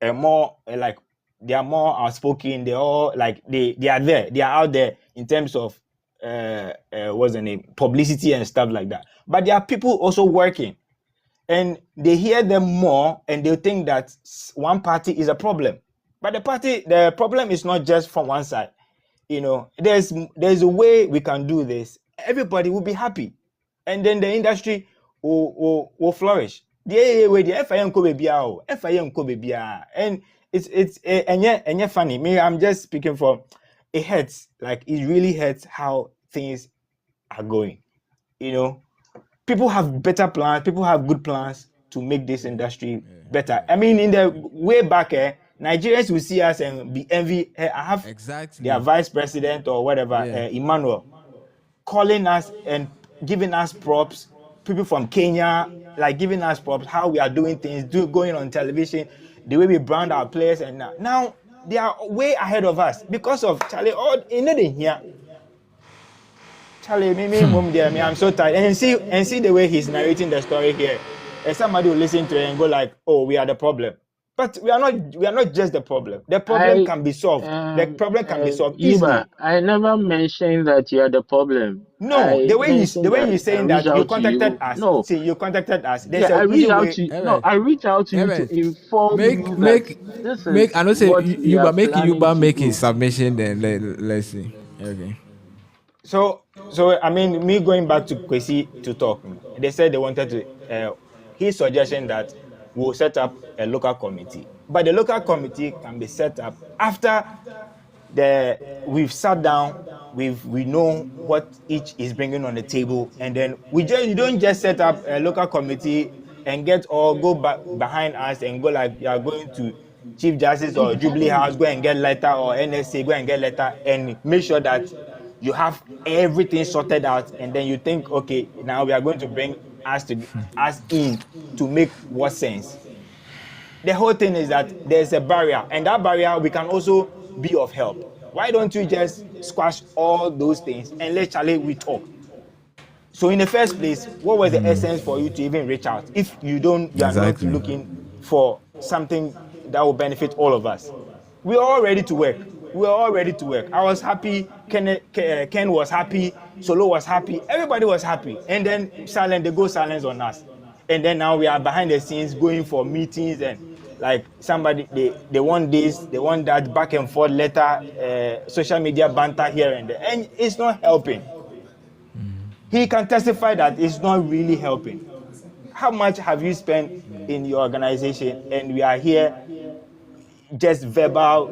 I: a more, like, they are more outspoken. They all, like, they are there. They are out there in terms of, what's the name, publicity and stuff like that. But there are people also working. And they hear them more and they think that one party is a problem. But the problem is not just from one side. There's a way we can do this. Everybody will be happy, and then the industry will flourish. The way the and it's funny. Me, I'm just speaking from. It hurts. Like it really hurts how things are going. People have better plans. People have good plans to make this industry better. I mean, in the way back, Nigerians will see us and be envy. I have their vice president or whatever, Emmanuel, calling us and giving us props. People from Kenya, like giving us props, how we are doing things, going on television, the way we brand our players, and now they are way ahead of us because of Charlie. All in here. Charlie, I'm so tired. And see the way he's narrating the story here. And somebody will listen to it and go like, "Oh, we are the problem." But we are not just the problem. The problem can be solved. The problem can be solved easily.
D: I never mentioned that you are the problem.
I: No, the way you're saying that you contacted us.
D: No.
I: See, you contacted us.
D: There's I reached out to you. No, I reached out to you to inform you that this is
B: I don't say
D: what
B: Yuba make his submission. Then let's see. Okay.
I: So I mean, me going back to Kwesi to talk. They said they wanted to. His suggestion that we'll set up a local committee, but the local committee can be set up after we've sat down, we know what each is bringing on the table, and then you don't just set up a local committee and go back behind us and go like you are going to Chief Justice or Jubilee House, go and get letter, or NSA, go and get letter, and make sure that you have everything sorted out, and then you think, okay, now we are going to bring us in to make what sense. The whole thing is that there's a barrier, and that barrier we can also be of help. Why don't you just squash all those things and let Charlie we talk? So in the first place, what was the essence for you to even reach out if you are not looking for something that will benefit all of us? We're all ready to work. I was happy. Ken was happy. Solo was happy. Everybody was happy. And then they go silence on us. And then now we are behind the scenes going for meetings and like somebody, they want this, they want that, back and forth letter, social media banter here and there. And it's not helping. He can testify that it's not really helping. How much have you spent in your organization? And we are here just verbal,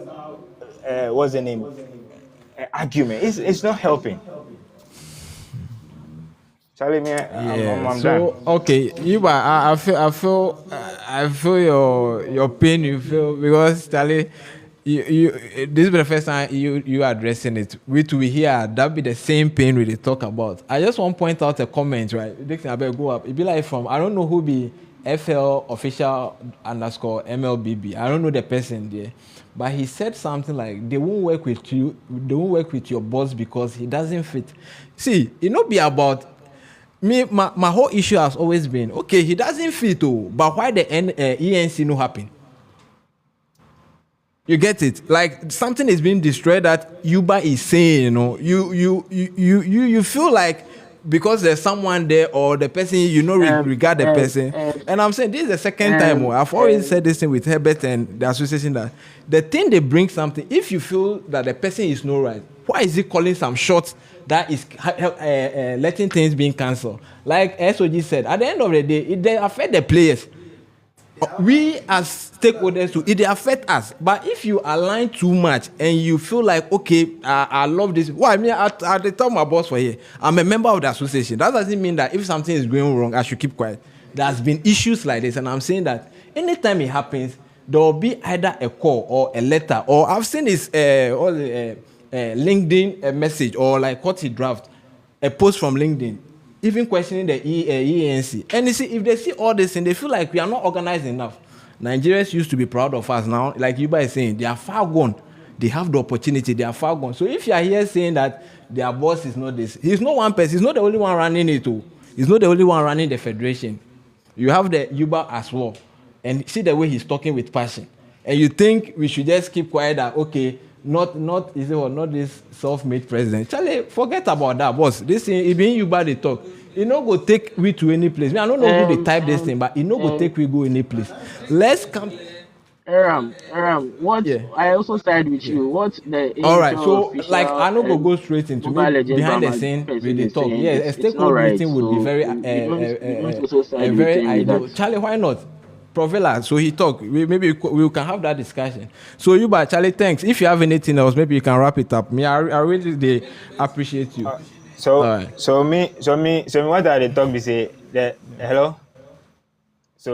I: what's the name? Argument. It's not helping. Charlie, me,
B: Yeah.
I: I'm done.
B: So okay, Iba, I feel your pain. You feel because Charlie, this is the first time you addressing it. We to be here, that be the same pain we dey talk about. I just want to point out a comment, right? Next thing I better go up. It be like from I don't know who be FL official underscore MLBB. I don't know the person there. But he said something like they won't work with you, they won't work with your boss because he doesn't fit. See, it not be about me, my whole issue has always been okay, he doesn't fit oh, but why the ENC no happen? You get it? Like something is being destroyed that Uber is saying, you know, you feel like because there's someone there or the person you know regard the person. And I'm saying this is the second time. I've always said this thing with Herbert and the association that the thing they bring something. If you feel that the person is no right, why is he calling some shots that is letting things being cancelled? Like SOG said, at the end of the day, it they affect the players. We as stakeholders too, it affect us. But if you align too much and you feel like okay, I love this. Well, I mean, I tell my boss for here, I'm a member of the association. That doesn't mean that if something is going wrong, I should keep quiet. There's been issues like this, and I'm saying that anytime it happens, there will be either a call or a letter, or I've seen this LinkedIn message or like what he draft, a post from LinkedIn even questioning the ENC. And you see, if they see all this and they feel like we are not organized enough, Nigerians used to be proud of us now. Like Yuba is saying, they are far gone. They have the opportunity, they are far gone. So if you are here saying that their boss is not this, he's not one person, he's not the only one running it too. He's not the only one running the federation. You have the Yuba as well. And see the way he's talking with passion. And you think we should just keep quiet that, okay, not is it or not this self-made president. Charlie, forget about that, boss. This thing, it being Yuba they talk. It no go take we to any place. I don't know who they type this thing, but it no go take we go any place. Let's come.
D: Aram, what
B: Yeah.
D: I also side with you. What the
B: All right,
D: initial
B: so
D: official
B: like I no go straight into
D: Mobile
B: me
D: Legend
B: behind the
D: Bama
B: scene with
D: person
B: the
D: is
B: talk.
D: saying
B: Yeah, a
D: it's not
B: stakeholder
D: right.
B: meeting would be
D: So
B: very
D: we don't also side with
B: very
D: him with
B: ideal.
D: that.
B: Charlie, why not? Provela, so he talk. We can have that discussion. So you, but Charlie, thanks. If you have anything else, maybe you can wrap it up. Me, I really appreciate you.
I: So,
B: All right.
I: what are the talk? Be say that hello.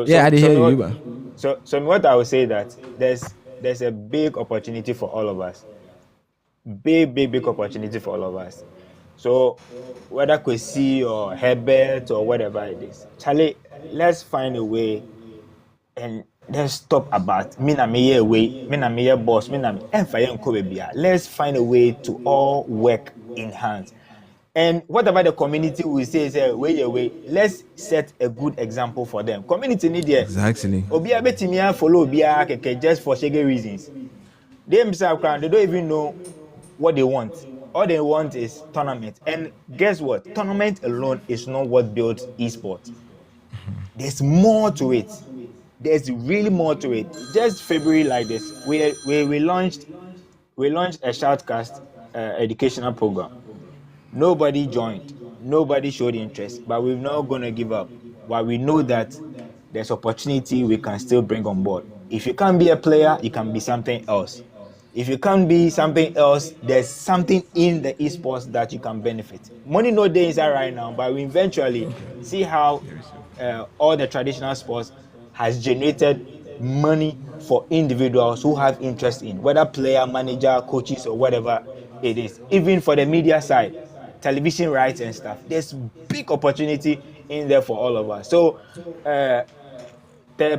B: Yeah, I did hear you, but
I: So what I would say that there's a big opportunity for all of us. Big opportunity for all of us. So whether Kwesi or Herbert or whatever it is, Charlie, let's find a way and let's stop about me na me way, me na me boss, me na me let's find a way to all work in hands. And whatever the community will say, way, let's set a good example for them. Community need there.
B: exactly.
I: Obia betimia follow obia keke just for shege reasons. They themselves they don't even know what they want. All they want is tournament. And guess what? Tournament alone is not what builds esports. There's more to it. There's really more to it. Just February like this, we launched a shoutcast educational program. Nobody joined. Nobody showed interest, but we're not going to give up. But we know that there's opportunity we can still bring on board. If you can't be a player, you can be something else. If you can't be something else, there's something in the esports that you can benefit. Money no day inside right now, but we eventually see how all the traditional sports has generated money for individuals who have interest in whether player, manager, coaches, or whatever it is. Even for the media side, television rights and stuff. There's big opportunity in there for all of us. So the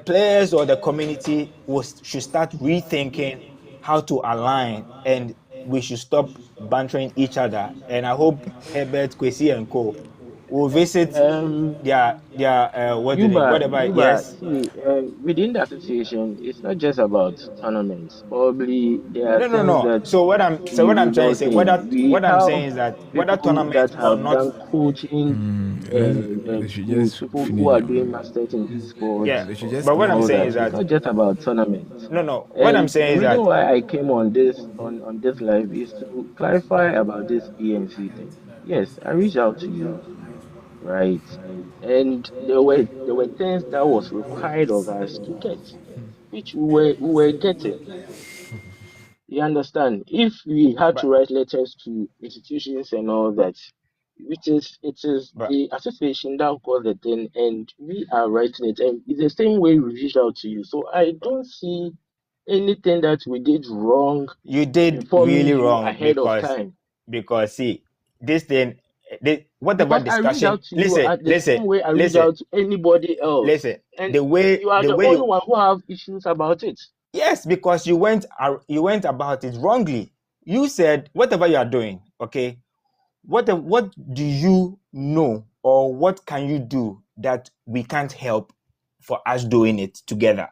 I: players or the community should start rethinking how to align, and we should stop bantering each other. And I hope Herbert, Kwesi, and Co will visit their whatever.
D: Yuba,
I: Yes.
D: see, within the association, it's not just about tournaments. Probably there are things
I: No.
D: that
I: So what I'm
D: we
I: trying to
D: don't
I: say,
D: think. We
I: what I'm
D: have
I: saying is that whether
D: people that
I: tournament or
D: have
I: not,
D: done coaching
B: They should
D: schools,
B: just
D: people who are
B: finish.
D: doing masters in
I: yeah.
D: esports
B: They should just
I: But what
D: and
I: I'm
D: all
B: finish.
I: saying
D: that.
I: is
D: It's
I: that
D: not just about tournaments.
I: no. What I'm
D: And
I: saying
D: the
I: is
D: reason
I: that
D: why I came on this live is to clarify about this ENC thing. Yes, I reached out to you, right? And there were things that was required of us to get, which we were getting. You understand? If we had to
I: but
D: write letters to institutions and all that, it is
I: But
D: the association that caused the thing, and we are writing it, and it's the same way we reached out to you. So I don't see anything that we did wrong
I: you did
D: informing
I: really
D: you
I: wrong
D: ahead of time.
I: because see this thing, whatever
D: Because I reached
I: discussion.
D: out to you
I: Listen,
D: at the
I: listen,
D: same way I reached
I: listen,
D: out to anybody else,
I: listen.
D: and
I: The way
D: you are
I: the
D: the
I: way
D: only
I: you
D: one who have issues about it.
I: yes, because you went about it wrongly. You said whatever you are doing, okay. What do you know or what can you do that we can't help for us doing it together?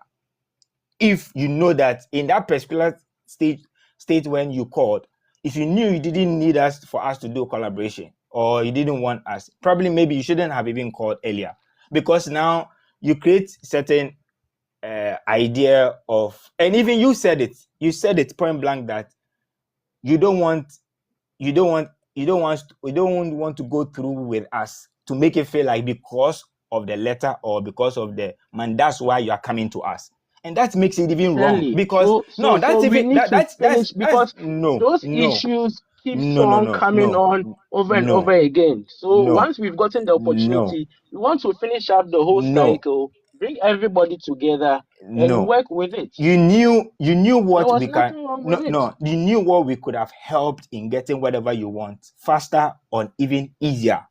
I: If you know that in that particular state when you called, if you knew you didn't need us for us to do collaboration or you didn't want us, probably maybe you shouldn't have even called earlier, because now you create certain idea of, and even you said it point blank that you don't want you don't want to go through with us to make it feel like because of the letter or because of the man, that's why you are coming to us. And that makes it even wrong,
D: Stanley,
I: because
D: so
I: no,
D: so
I: that's
D: we
I: even
D: need to
I: that's
D: finish because
I: no,
D: those
I: no,
D: issues keeps
I: no, no,
D: on
I: no,
D: coming
I: no,
D: on over and over
I: no,
D: again. So
I: no,
D: once we've gotten the
I: no,
D: opportunity, we want to finish up the whole
I: no,
D: cycle, bring everybody together, and
I: no.
D: work with it.
I: You knew
D: There
I: what
D: was
I: we can.
D: nothing wrong with
I: No,
D: it.
I: no, you knew what we could have helped in getting whatever you want faster or even easier.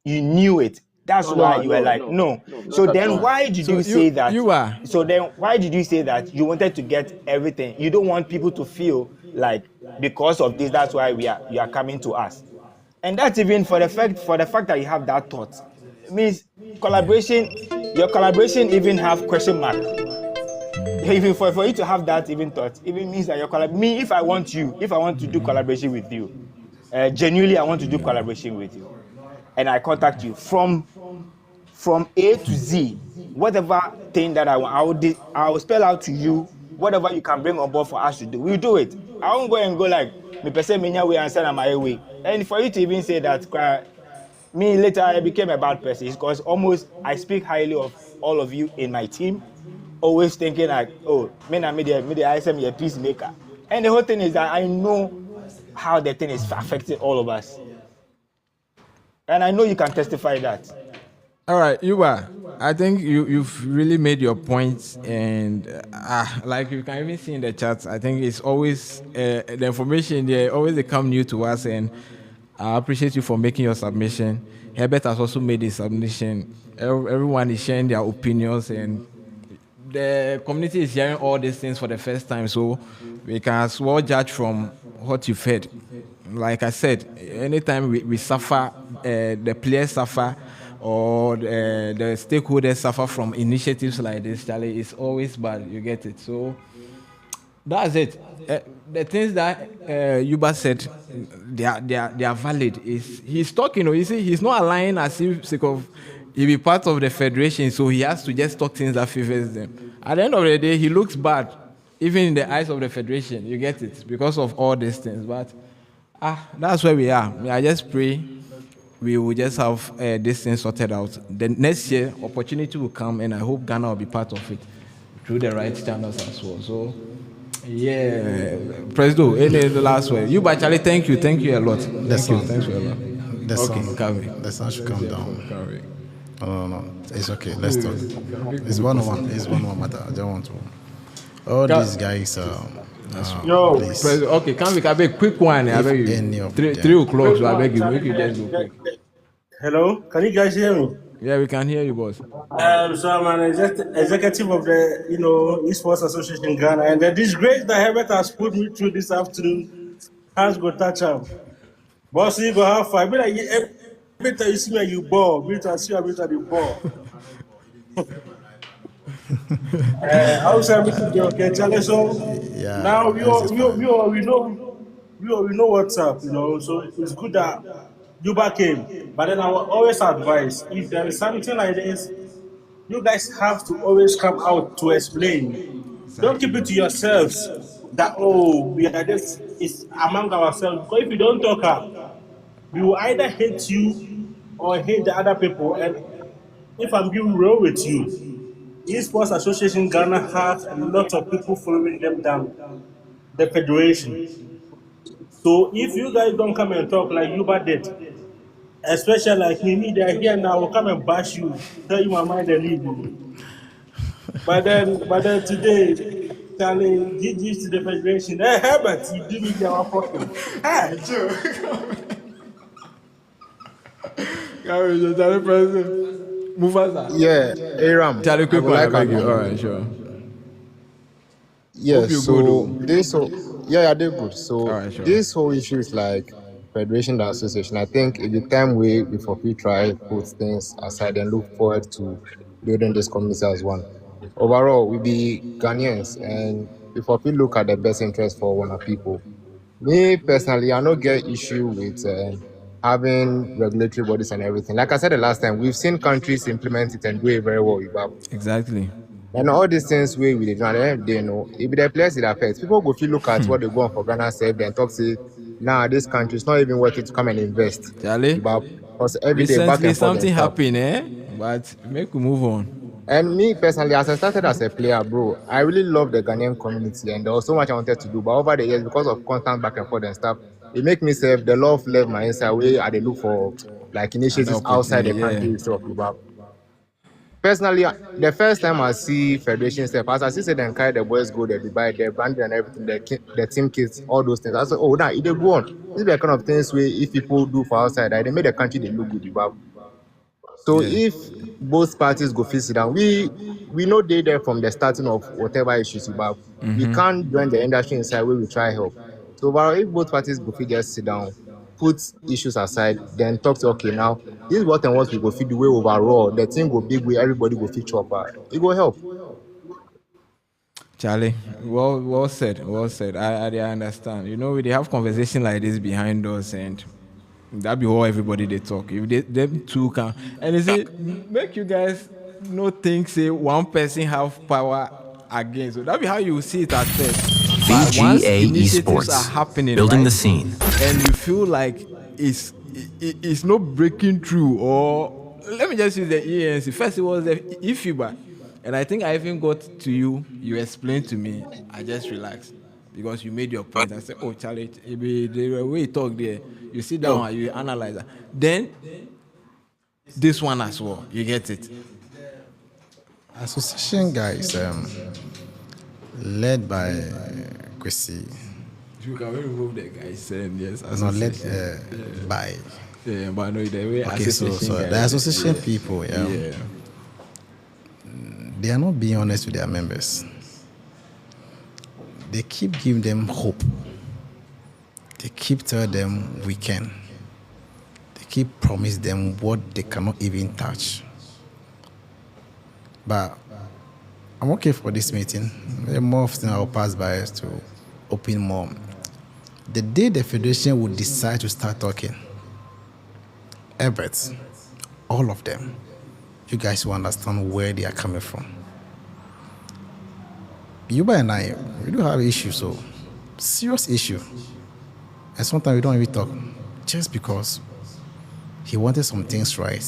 I: You knew it. That's
D: No,
I: why
D: no,
I: you were
D: no,
I: like,
D: no,
I: no.
D: no,
I: So
D: not at
I: then
D: all.
I: why did
B: So
I: you say that?
B: you are.
I: So then why did you say that you wanted to get everything? You don't want people to feel like because of this, that's why you are coming to us. And that's even for the fact that you have that thought. It means collaboration, your collaboration even have question mark. Even for you to have that even thought, even means that me, if I want to do collaboration with you, genuinely I want to do collaboration with you, and I contact you from A to Z, whatever thing that I want, I will spell out to you whatever you can bring on board for us to do. We'll do it. I won't go and go like me person me way and send my way. And for you to even say that, me later I became a bad person because almost I speak highly of all of you in my team, always thinking like, oh, me na media I say me a peacemaker. And the whole thing is that I know how the thing is affecting all of us. And I know you can testify that.
B: All right, Yuba. I think you've really made your points, and like you can even see in the chat, I think it's always the information there always they come new to us, and I appreciate you for making your submission. Herbert has also made his submission. Everyone is sharing their opinions, and the community is hearing all these things for the first time, so we can as well judge from what you've heard. Like I said, anytime we suffer, the players suffer, or the stakeholders suffer from initiatives like this, Charlie, it's always bad. You get it. So that's it. The things that Yuba said, they are valid. He's talking, you see, he's not aligning as if sake of he be part of the federation, so he has to just talk things that favors them. At the end of the day, he looks bad, even in the eyes of the federation. You get it, because of all these things. But that's where we are. I just pray we will just have this thing sorted out. The next year, opportunity will come, and I hope Ghana will be part of it through the right channels as well. So, yeah, Presido, any last word? You, Charlie, thank you a lot. Thanks for a lot.
C: The sun should come down. No, it's okay. Let's talk. It's one-on-one. It's one-on-one matter. I don't want to. All these guys,
F: Yo.
C: please.
B: Okay, can we have a quick one? I beg
C: any
B: you.
C: of
B: 3
C: them-
B: o'clock, so I beg you. Make you just go quick.
F: Hello, can you guys hear me?
B: Yeah, we can hear you, boss.
F: So I'm an executive of the Esports Association Ghana, and the disgrace that Herbert has put me through this afternoon has go touch up. Boss, you go have fun. Be like every time you see me, you ball. Me to see you, you ball. I was able to do okay, Charlie. So
C: Yeah,
F: now
C: this is fine.
F: we know what's up, So it's good that Yuba came, but then I will always advise if there is something like this, you guys have to always come out to explain. Don't keep it to yourselves that we are this is among ourselves. Because if you don't talk up, we will either hate you or hate the other people. And if I'm being real with you, Esports Association Ghana has a lot of people following them down the federation. So if you guys don't come and talk like Yuba did, Especially like me, they're here now, will come and bash you, tell you my mind and leave you. But then today, Charlie, GG to the federation. Hey, Herbert, you do me our fucking. Hey,
B: Charlie President. Mufasa.
C: Yeah, Aram,
B: Charlie,
C: I
B: quick
C: would
B: one, I
C: like to
B: beg
C: add
B: you.
C: one
B: All
C: more
B: right,
C: thing.
B: sure.
C: Yeah,
B: Hope you go
C: so
B: though.
C: this whole yeah, they're good.
B: All
C: So
B: right, sure.
C: this whole issue is like federation and association. I think if the time we for free try put things aside and look forward to building this community as one. Overall, we be Ghanaians and if we look at the best interest for one of people. Me personally, I don't get issue with having regulatory bodies and everything. Like I said the last time, we've seen countries implement it and do it very well.
B: Exactly.
C: And all these things where we did not they know if the place it affects people go feel look at what they go on for Ghana save then talk say nah this country is not even worth it to come and invest.
B: Charlie,
C: Because every day back
B: recently
C: and forth and
B: something
C: stuff.
B: happened, eh? But make we move on.
C: And me personally, as I started as a player, bro, I really love the Ghanaian community and there was so much I wanted to do. But over the years, because of constant back and forth and stuff, it make me say the love left my inside way I dey look for like
B: An
C: initiatives outside
B: opportunity,
C: the
B: yeah.
C: country itself. Personally, the first time I see Federation stuff, as I see say them carry the boys go there, Dubai, their branding and everything, the team kits, all those things. I said, oh, now it dey go on. This is the kind of things where if people do for outside, they make the country they look good. So
B: Yeah.
C: if both parties go fit sit down, we know they there from the starting of whatever issues about. We can't join the industry inside where we try help. So overall, if both parties go fit just sit down, put issues aside, then talk to okay now this is what and what we go fit the way overall. The thing go big way, everybody go fit chop. It go help.
B: Charlie, well said, well said. I understand. You know, we they have conversation like this behind us, and that be all everybody they talk. If them two can, and is it make you guys not think say one person have power against. So that be how you see it at first. But once
H: VGA
B: initiatives are
H: Esports.
B: happening,
H: Building
B: right,
H: the scene.
B: and you feel like it's not breaking through, or let me just use the ENC. First, it was the IFIBA. And I think I even got to you, you explained to me, I just relaxed. Because you made your point. I said, oh, Charlie, the way you talk there, you sit down and you analyze that. Then, this one as well, you get it.
C: Association guys, led by Kwesi.
B: You can remove the guy saying yes.
C: No, led by.
B: Yeah, but no, the way
C: Okay, so
B: guys,
C: the association people,
B: yeah.
C: They are not being honest with their members. They keep giving them hope. They keep telling them we can. They keep promising them what they cannot even touch. But I'm okay for this meeting. More often I'll pass by us to open more. The day the federation would decide to start talking, Everett, all of them, you guys will understand where they are coming from. Yuba and I, we do have issues, so serious issue. And sometimes we don't even talk just because he wanted some things right.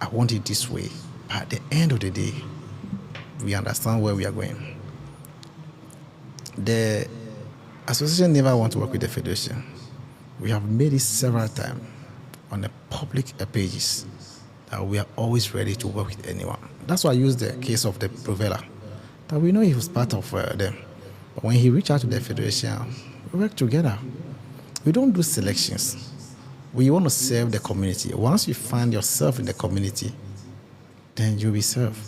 C: I want it this way. But at the end of the day, we understand where we are going. The association never want to work with the federation. We have made it several times on the public pages that we are always ready to work with anyone. That's why I use the case of the Provela. That we know he was part of them. But when he reached out to the federation, we work together. We don't do selections. We want to serve the community. Once you find yourself in the community, then you'll be served.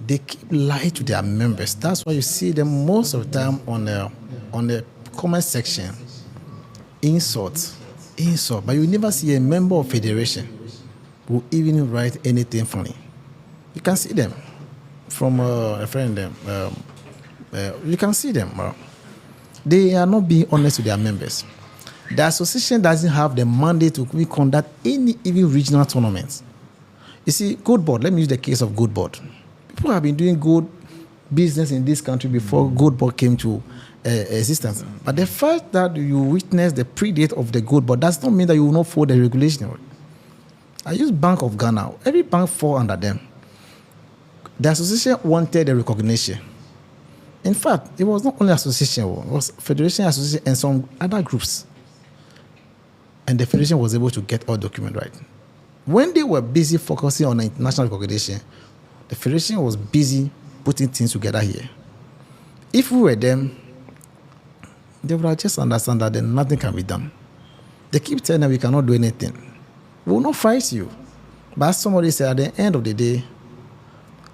C: They keep lying to their members. That's why you see them most of the time on the comment section. Insult. But you never see a member of federation who even write anything funny. You can see them from a friend. You can see them. They are not being honest with their members. The association doesn't have the mandate to conduct any even regional tournaments. You see, Gold Board, let me use the case of Gold Board. People have been doing good business in this country before Gold Board came to existence. But the fact that you witness the predate of the Gold Board does not mean that you will not follow the regulation. I use Bank of Ghana. Every bank fall under them. The association wanted the recognition. In fact, it was not only association, it was Federation Association and some other groups. and the federation was able to get all documents right. When they were busy focusing on international recognition, the federation was busy putting things together here. If we were them, they would have just understand that then nothing can be done. They keep telling them we cannot do anything. We will not fight you. But as somebody said, at the end of the day,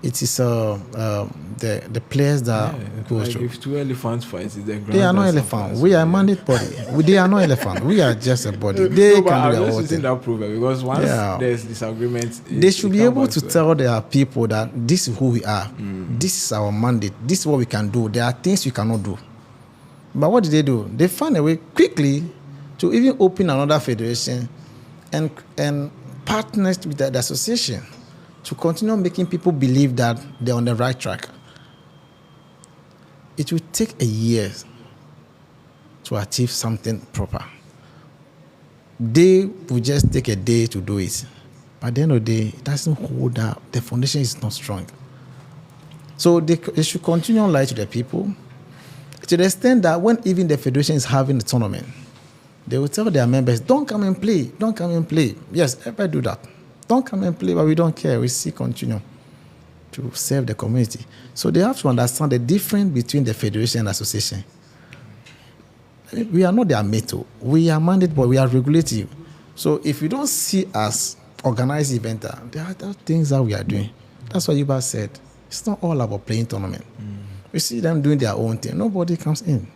C: it is the players that go
B: like
C: through.
B: if two elephants fight, it's the ground.
C: They are not elephants. We are a mandate body. They are not elephants. We are just a body. They
B: No, but
C: can
B: I'm
C: do their
B: just
C: own
B: using
C: thing.
B: that proverb because once there's disagreement,
C: They should be able to tell their people that this is who we are. This is our mandate. This is what we can do. There are things we cannot do. But what did they do? They found a way quickly to even open another federation and partners with the association to continue making people believe that they're on the right track. It will take a year to achieve something proper. They will just take a day to do it. At the end of the day, it doesn't hold up. The foundation is not strong. So they should continue to lie to the people to the extent that when even the federation is having a tournament, they will tell their members, don't come and play, don't come and play. Yes, everybody do that. Don't come and play, but we don't care. We still continue to serve the community. So they have to understand the difference between the federation and association. We are not their mate. We are mandated, but we are regulative. So if you don't see us organized event, there are things that we are doing. That's what Yuba said. It's not all about playing tournament. We see them doing their own thing. Nobody comes in.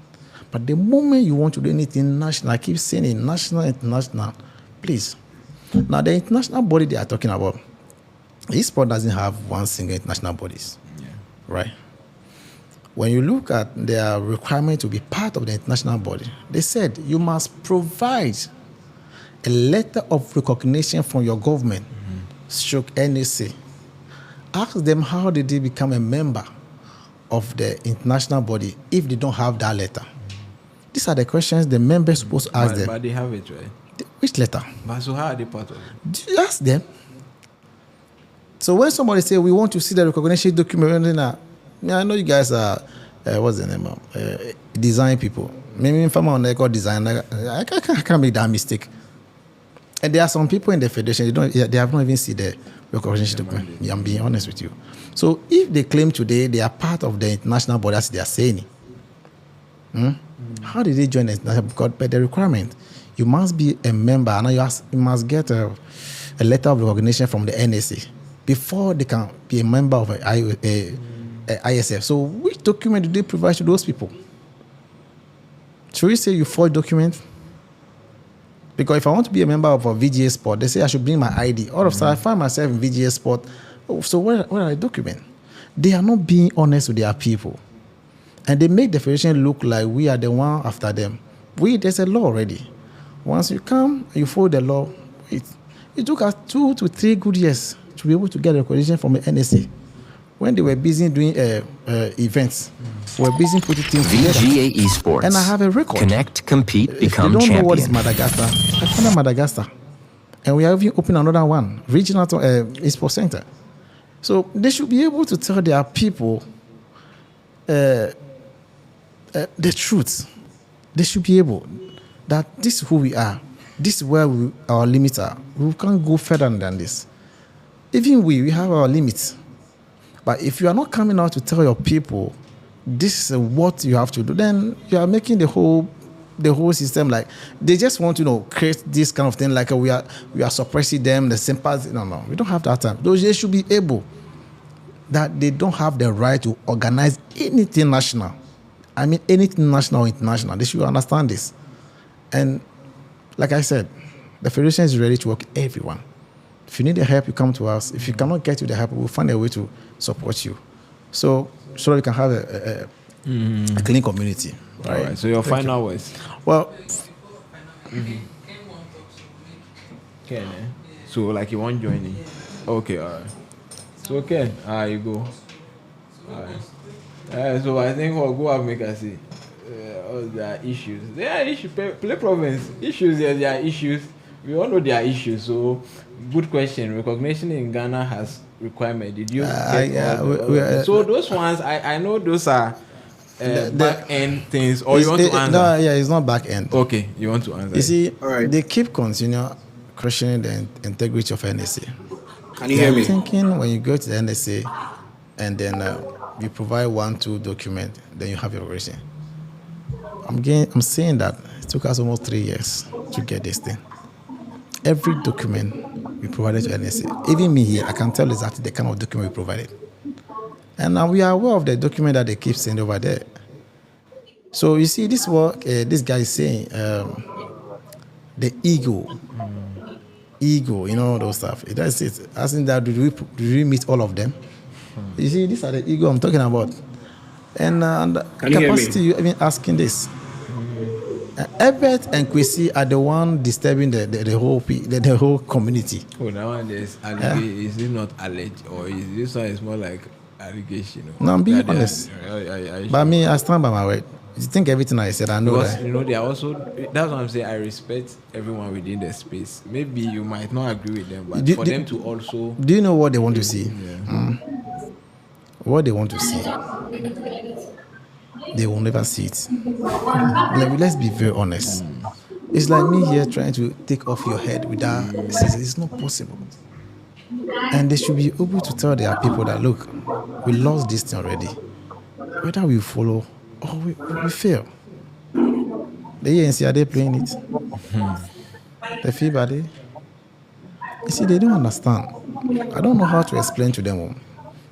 C: But the moment you want to do anything national, I keep saying it, national, international, please. Now, the international body they are talking about, Esports doesn't have one single international bodies, right? When you look at their requirement to be part of the international body, they said you must provide a letter of recognition from your government, stroke NAC. Ask them how did they become a member of the international body if they don't have that letter. These are the questions the members supposed to ask them.
B: But they have it, right?
C: Which letter?
B: But so how are they part of it?
C: You ask them. So when somebody say we want to see the recognition document, I know you guys are what's the name? Design people. Maybe if I'm on record design, I can't make that mistake. And there are some people in the federation they have not even seen the recognition document. Yeah, I'm being honest with you. So if they claim today they are part of the international body, as they are saying, how did they join the international? Because by the requirement, you must be a member and you must get a letter of recognition from the NSA before they can be a member of a ISF. So which document do they provide to those people? Should we say you forge document? Because if I want to be a member of a VGA Sport, they say I should bring my ID. All of a sudden, I find myself in VGA Sport. Oh, so where are the documents? They are not being honest with their people. And they make the federation look like we are the one after them. There's a law already. Once you come, you follow the law. It took us 2 to 3 good years to be able to get recognition from the NSA. When they were busy doing events, we were busy putting things together.
H: VGA Esports.
C: And I have a record.
H: Connect, compete, become
C: if you don't know what is
H: champion.
C: Madagascar, I found Madagascar. And we have even opened another one, regional esports center. So they should be able to tell their people the truth. They should be able that this is who we are. This is where our limits are. We can't go further than this. Even we have our limits. But if you are not coming out to tell your people this is what you have to do, then you are making the whole system like they just want to create this kind of thing like we are suppressing them, the sympathy. No, we don't have that time. They should be able that they don't have the right to organize anything national. I mean anything national or international. They should understand this. And like I said, the federation is ready to work with everyone. If you need the help, you come to us. If you cannot get you the help, we'll find a way to support you. So we can have a clean community. Right?
B: All right. So your final words.
C: Well,
B: Ken, so like you want joining? Okay, all right. So Ken, you go. All right. So I think we'll go and make us see. There are issues. There are issues. Play province issues. Yes, there are issues. We all know there are issues. So, good question. Recognition in Ghana has requirement. Did you? So those ones, I know those are back end things, or you want to answer?
C: No, yeah, it's not back end.
B: Okay, you want to answer?
C: You see,
J: All right.
C: they keep continuing questioning the integrity of NSA.
J: Can you
C: They
J: hear
C: are
J: me?
C: thinking when you go to the NSA and then you provide 1-2 document, then you have your version. I'm saying that it took us almost 3 years to get this thing. Every document we provided to NSA, even me here, I can tell exactly the kind of document we provided. And now we are aware of the document that they keep sending over there. So you see, this is what this guy is saying. The ego, you know, those stuff. That's it. Asking that, did we meet all of them? You see, these are the ego I'm talking about. And the
J: Can you hear me?
C: capacity, you even asking this. Ebert and Kwesi are the one disturbing the whole community.
B: Oh, that one is allegation. Is it not alleged, or is this one is more like allegation?
C: No, I'm being
B: That they are-
C: honest.
B: I
C: But me, I stand by my word. You think everything I said, I know
B: because
C: that.
B: you know they are also. That's what I'm saying. I respect everyone within the space. Maybe you might not agree with them, but for them to also.
C: Do you know what they want to see?
B: Yeah.
C: What they want to see, they will never see it. Let's be very honest. It's like me here trying to take off your head without scissors. It's not possible. And they should be able to tell their people that, look, we lost this thing already. Whether we follow or we fail. The ANC, are they playing it? The FIBA, they? You see, they don't understand. I don't know how to explain to them.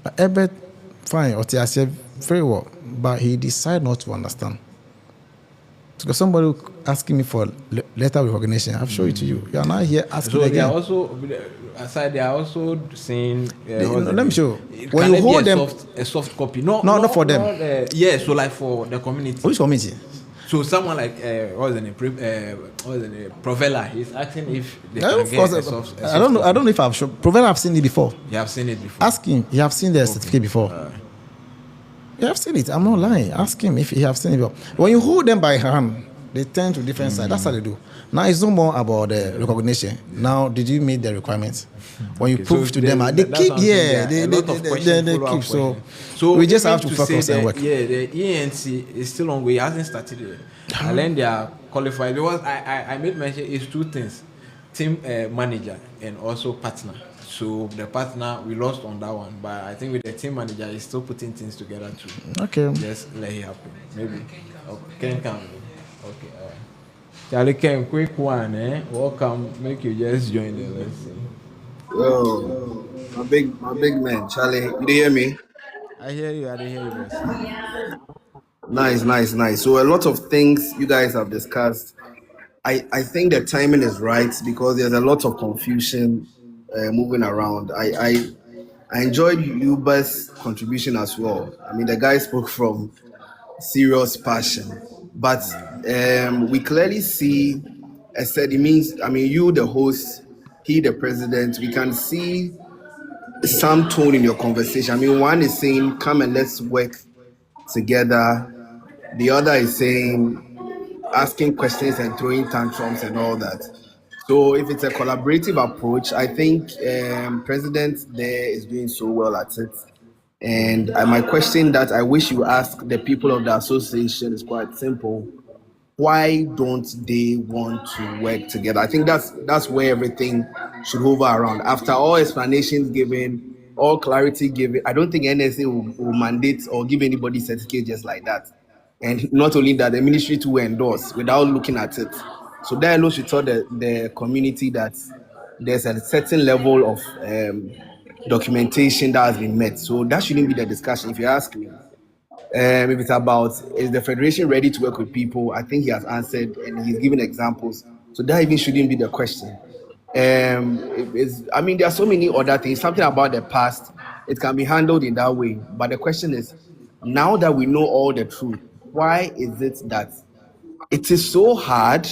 C: But Ebert, fine, or said very well, but he decided not to understand. Because somebody asking me for letter of recognition, I've shown it to you. You are now here asking
B: So
C: again.
B: they are also aside. They are also saying.
C: Let me show.
B: When you hold them, a soft copy. No,
C: not for them.
B: Yeah, so like for the community.
C: Which community?
B: So someone like what's the name? Provella. He's asking if they
C: Yeah,
B: can
C: of
B: get
C: course,
B: a soft.
C: I don't know. I don't know if I've shown. Provera, I've seen it before.
B: You have seen it before.
C: Ask him. You have seen the certificate before. You have seen it. I'm not lying. Ask him if he have seen it before. When you hold them by hand, they turn to different sides. That's how they do. Now it's no more about the recognition. Now, did you meet the requirements? When you prove to them, they keep they keep. So we just have to focus and work.
B: Yeah, the ENC is still on way. It hasn't started yet. And then they are qualified because I made mention is two things: team manager and also partner. So the partner we lost on that one, but I think with the team manager, he's still putting things together too.
C: Okay.
B: Just let it happen. Maybe. Okay, come. Okay. Charlie Ken, quick one, welcome. Make you just join the lesson.
J: Yo, my big man, Charlie. You hear me?
B: I hear you. I didn't hear you, boss.
J: Nice. So a lot of things you guys have discussed. I think the timing is right because there's a lot of confusion moving around. I enjoyed Yuba's contribution as well. I mean, the guy spoke from serious passion, but we clearly see. I said it means. I mean, you the host, he the president. We can see some tone in your conversation. I mean, one is saying, "Come and let's work together." The other is saying, asking questions and throwing tantrums and all that. So if it's a collaborative approach, I think President there is doing so well at it. And my question that I wish you ask the people of the association is quite simple. Why don't they want to work together? I think that's where everything should hover around. After all explanations given, all clarity given, I don't think NSA will mandate or give anybody certificate just like that. And not only that, the ministry too will endorse without looking at it. So that alone should tell the community that there's a certain level of documentation that has been met. So that shouldn't be the discussion, if you ask me. If it's about is the federation ready to work with people, I think he has answered and he's given examples. So that even shouldn't be the question. I mean, there are so many other things. Something about the past, it can be handled in that way. But the question is, now that we know all the truth, why is it that it is so hard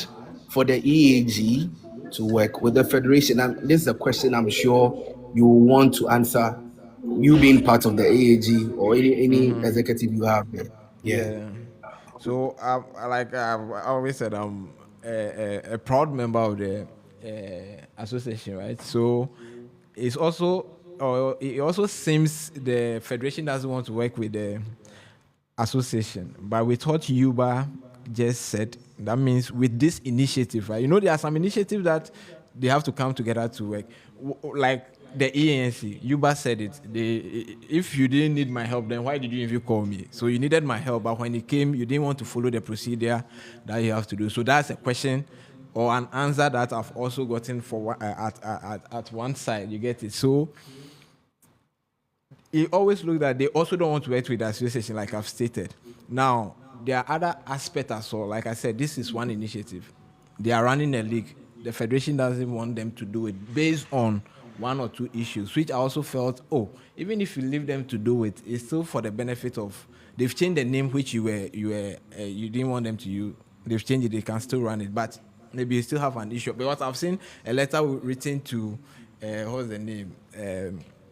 J: for the EAG to work with the federation? And this is a question I'm sure you want to answer, you being part of the AAG or any executive you have there.
B: Yeah. So like I've always said, I'm a proud member of the association, right? So it's also, or it also seems the federation doesn't want to work with the association. But with what Yuba just said, that means with this initiative, right? You know, there are some initiatives that they have to come together to work. Like the ENC, Yuba said it. If you didn't need my help, then why did you even call me? So you needed my help, but when it came, you didn't want to follow the procedure that you have to do. So that's a question or an answer that I've also gotten for at one side. You get it? So it always look that they also don't want to work with the association, like I've stated. Now, there are other aspects as well. Like I said, this is one initiative. They are running a league. The federation doesn't want them to do it based on one or two issues, which I also felt, even if you leave them to do it, it's still for the benefit of. They've changed the name which you didn't want them to use. They've changed it. They can still run it, but maybe you still have an issue. Because I've seen a letter written to what's the name?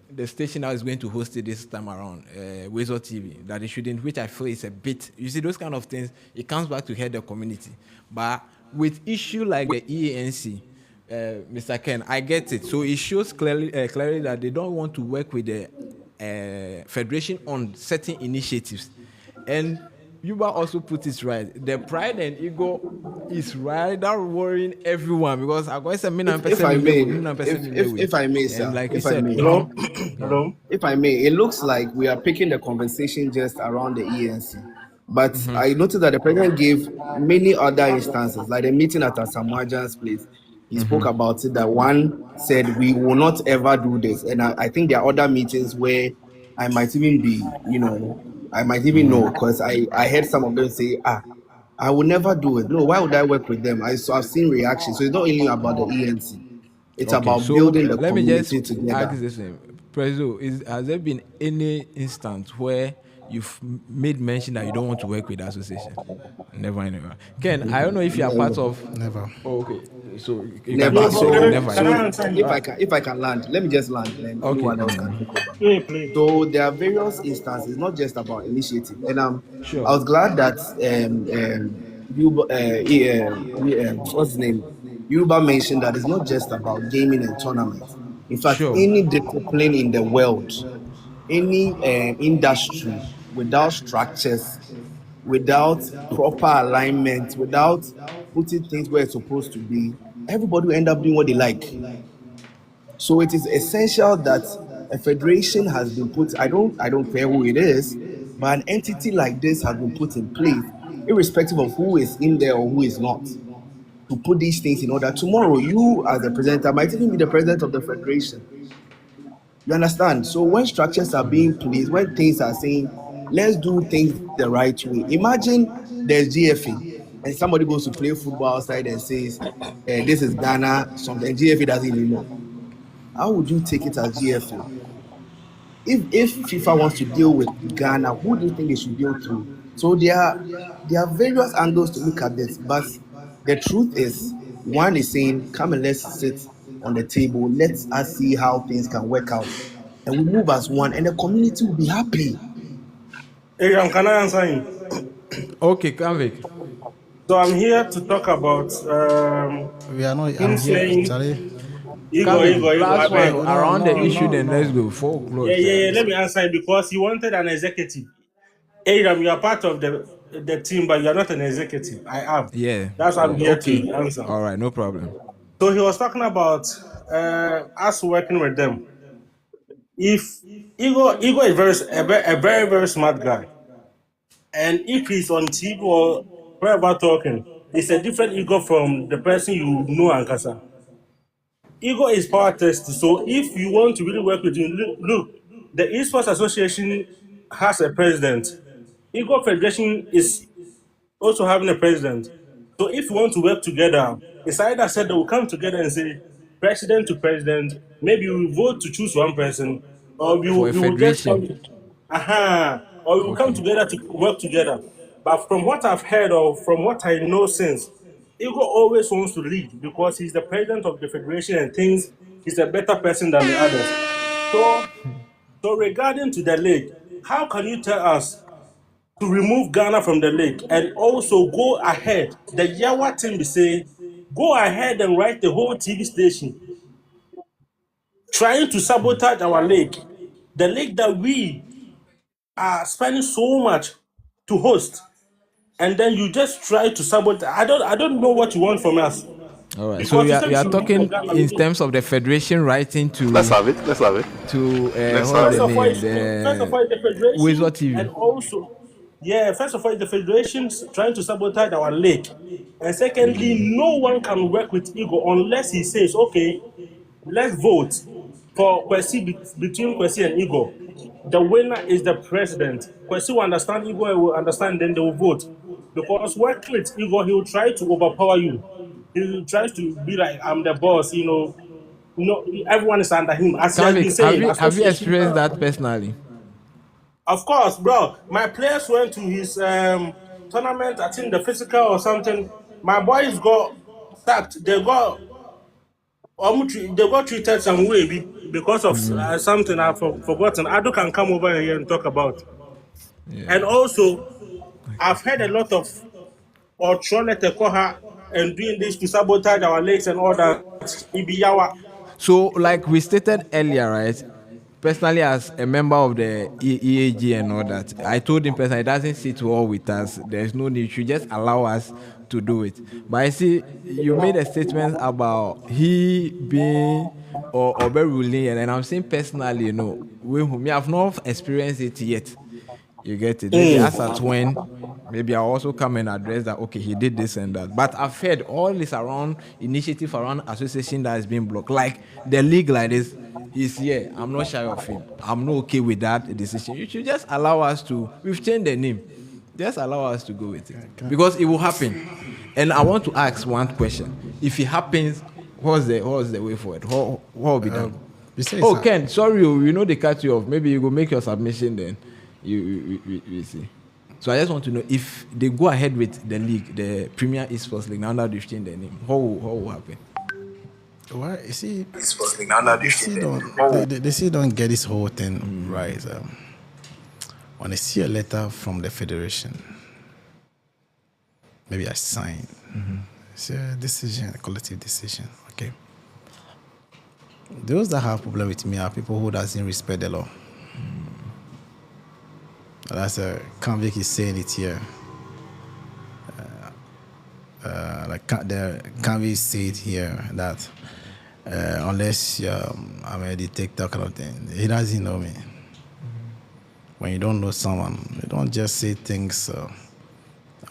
B: The station that is going to host it this time around, Wezo TV, that they shouldn't, which I feel is a bit, you see, those kind of things, it comes back to hurt the community. But with issue like the EANC, Mr. Ken, I get it. So it shows clearly that they don't want to work with the federation on certain initiatives. And Yuba also put it right. The pride and ego is right. That worrying everyone because I got some
J: if I may, if I may, sir,
B: and like you
J: if I
B: said,
J: may,
F: Hello? Hello?
J: if I may, it looks like we are picking the conversation just around the ENC. But I noticed that the president gave many other instances, like the meeting at Asamoah place. He spoke about it that one said we will not ever do this. And I think there are other meetings where I might even be, I might even know because I heard some of them say, I will never do it. No, why would I work with them? I've seen reactions. So it's not only about the ENC. It's
B: okay,
J: about
B: so
J: building the
B: let me just
J: community together.
B: ask this thing. Prezo, has there been any instance where you've made mention that you don't want to work with the association? Never, never. Ken, I don't know if you are part of.
C: Never.
B: Oh, okay. So you
J: Never.
B: can
J: So,
B: never.
F: Can I answer you?
J: if I can land, let me just land, then
B: Okay.
J: anyone else can take over.
F: Yeah, please.
J: So there are various instances, not just about initiative. And
B: Sure.
J: I was glad that what's his name? Yuba mentioned that it's not just about gaming and tournaments. In fact,
B: Sure.
J: any discipline in the world, any industry without structures, without proper alignment, without putting things where it's supposed to be, everybody will end up doing what they like. So it is essential that a federation has been put. I don't care who it is, but an entity like this has been put in place, irrespective of who is in there or who is not, to put these things in order. Tomorrow, you as the president might even be the president of the federation. You understand? So when structures are being placed, when things are saying, let's do things the right way. Imagine there's GFA and somebody goes to play football outside and says, this is Ghana, something. GFA doesn't even know. How would you take it as GFA? If FIFA wants to deal with Ghana, who do you think they should deal through? So there are various angles to look at this, but the truth is, one is saying, come and let's sit on the table, let us see how things can work out, and we move as one, and the community will be happy.
F: Hey, can I answer you?
B: Okay, Kanvik.
F: So I'm here to talk about
C: We are not.
F: him
C: I'm here,
F: saying
C: Charlie.
F: Igor,
B: Last
F: I beg.
B: one around the
C: no,
B: issue,
C: no,
B: then
C: no.
B: let's go. 4 o'clock.
F: Yeah. Let me answer him because he wanted an executive. Aram, you are part of the team, but you are not an executive. I am.
B: Yeah.
F: That's why I'm here
B: Okay.
F: to answer.
B: All right, no problem.
F: So he was talking about us working with them. If Igor is very smart guy, and if he's on TV or wherever talking, it's a different ego from the person you know, Ankasa. Ego is power test. So if you want to really work with him, look, the Esports Association has a president. Ego Federation is also having a president. So if you want to work together, it's either said they will come together and say, president to president, maybe we vote to choose one person, or
B: For a
F: we will just come,
B: federation.
F: or we will come
B: Okay.
F: together to work together. But from what I've heard or from what I know since, Igor always wants to lead because he's the president of the federation and thinks he's a better person than the others. So regarding to the league, how can you tell us to remove Ghana from the league and also go ahead? The Yawa team be say, go ahead and write the whole TV station trying to sabotage our league. The league that we are spending so much to host, and then you just try to sabotage. I don't know what you want from us.
B: All right. So
F: Because you
B: you
F: said
B: are
F: you leave for
B: talking
F: Ghana.
B: in terms of the federation writing
C: Let's
B: to
C: have it. Let's have it. Let's
B: what's
C: have
B: the
F: First
C: it.
F: of all,
B: name?
F: first of
B: The
F: all, the
B: Wizard
F: federation, and
B: TV.
F: also, yeah, first of all, the federation's trying to sabotage our league, and secondly, no one can work with Ego unless he says, okay, let's vote for between Kwesi and Ego. The winner is the president. Kwesi will understand, Ego will understand, then they will vote. Because working with Ego, he will try to overpower you. He will try to be like, I'm the boss, everyone is under him, as he has been
B: Convict,
F: saying,
B: have you
F: association.
B: experienced that personally?
F: Of course, bro. My players went to his tournament, I think the physical or something. My boys got sacked. They got treated some way because of something I've forgotten. Adu can come over here and talk about. And also, I've heard a lot of Otrone Tekoha and doing this to sabotage our legs and all that. Ibiyawa.
B: So, like we stated earlier, right? Personally, as a member of the EAG and all that, I told him personally, it doesn't sit well with us. There's no need. You should just allow us to do it. But I see you made a statement about he being or be ruling, and I'm saying personally, we me have not experienced it yet. You get it? Maybe as at when, maybe I'll also come and address that, okay, he did this and that. But I've heard all this around initiative around association that has been blocked. Like the league like this, he's here. I'm not shy of him. I'm not okay with that decision. You should just allow us to, we've changed the name. Just allow us to go with it. Because it will happen. And I want to ask one question. If it happens, what's the way forward? What will be done? Ken, sorry, they cut you off. Maybe you go make your submission then. You see. So I just want to know if they go ahead with the league, the Premier Esports League, now that they've changed their name, how will happen?
C: Well, you see, they still don't get this whole thing right. When they see a letter from the federation, maybe I sign. It's a decision, a collective decision. Okay. Those that have problem with me are people who doesn't respect the law. That's a convict is saying it here. Like the convict say it here that unless I'm a detective kind of thing, he doesn't know me. When you don't know someone, you don't just say things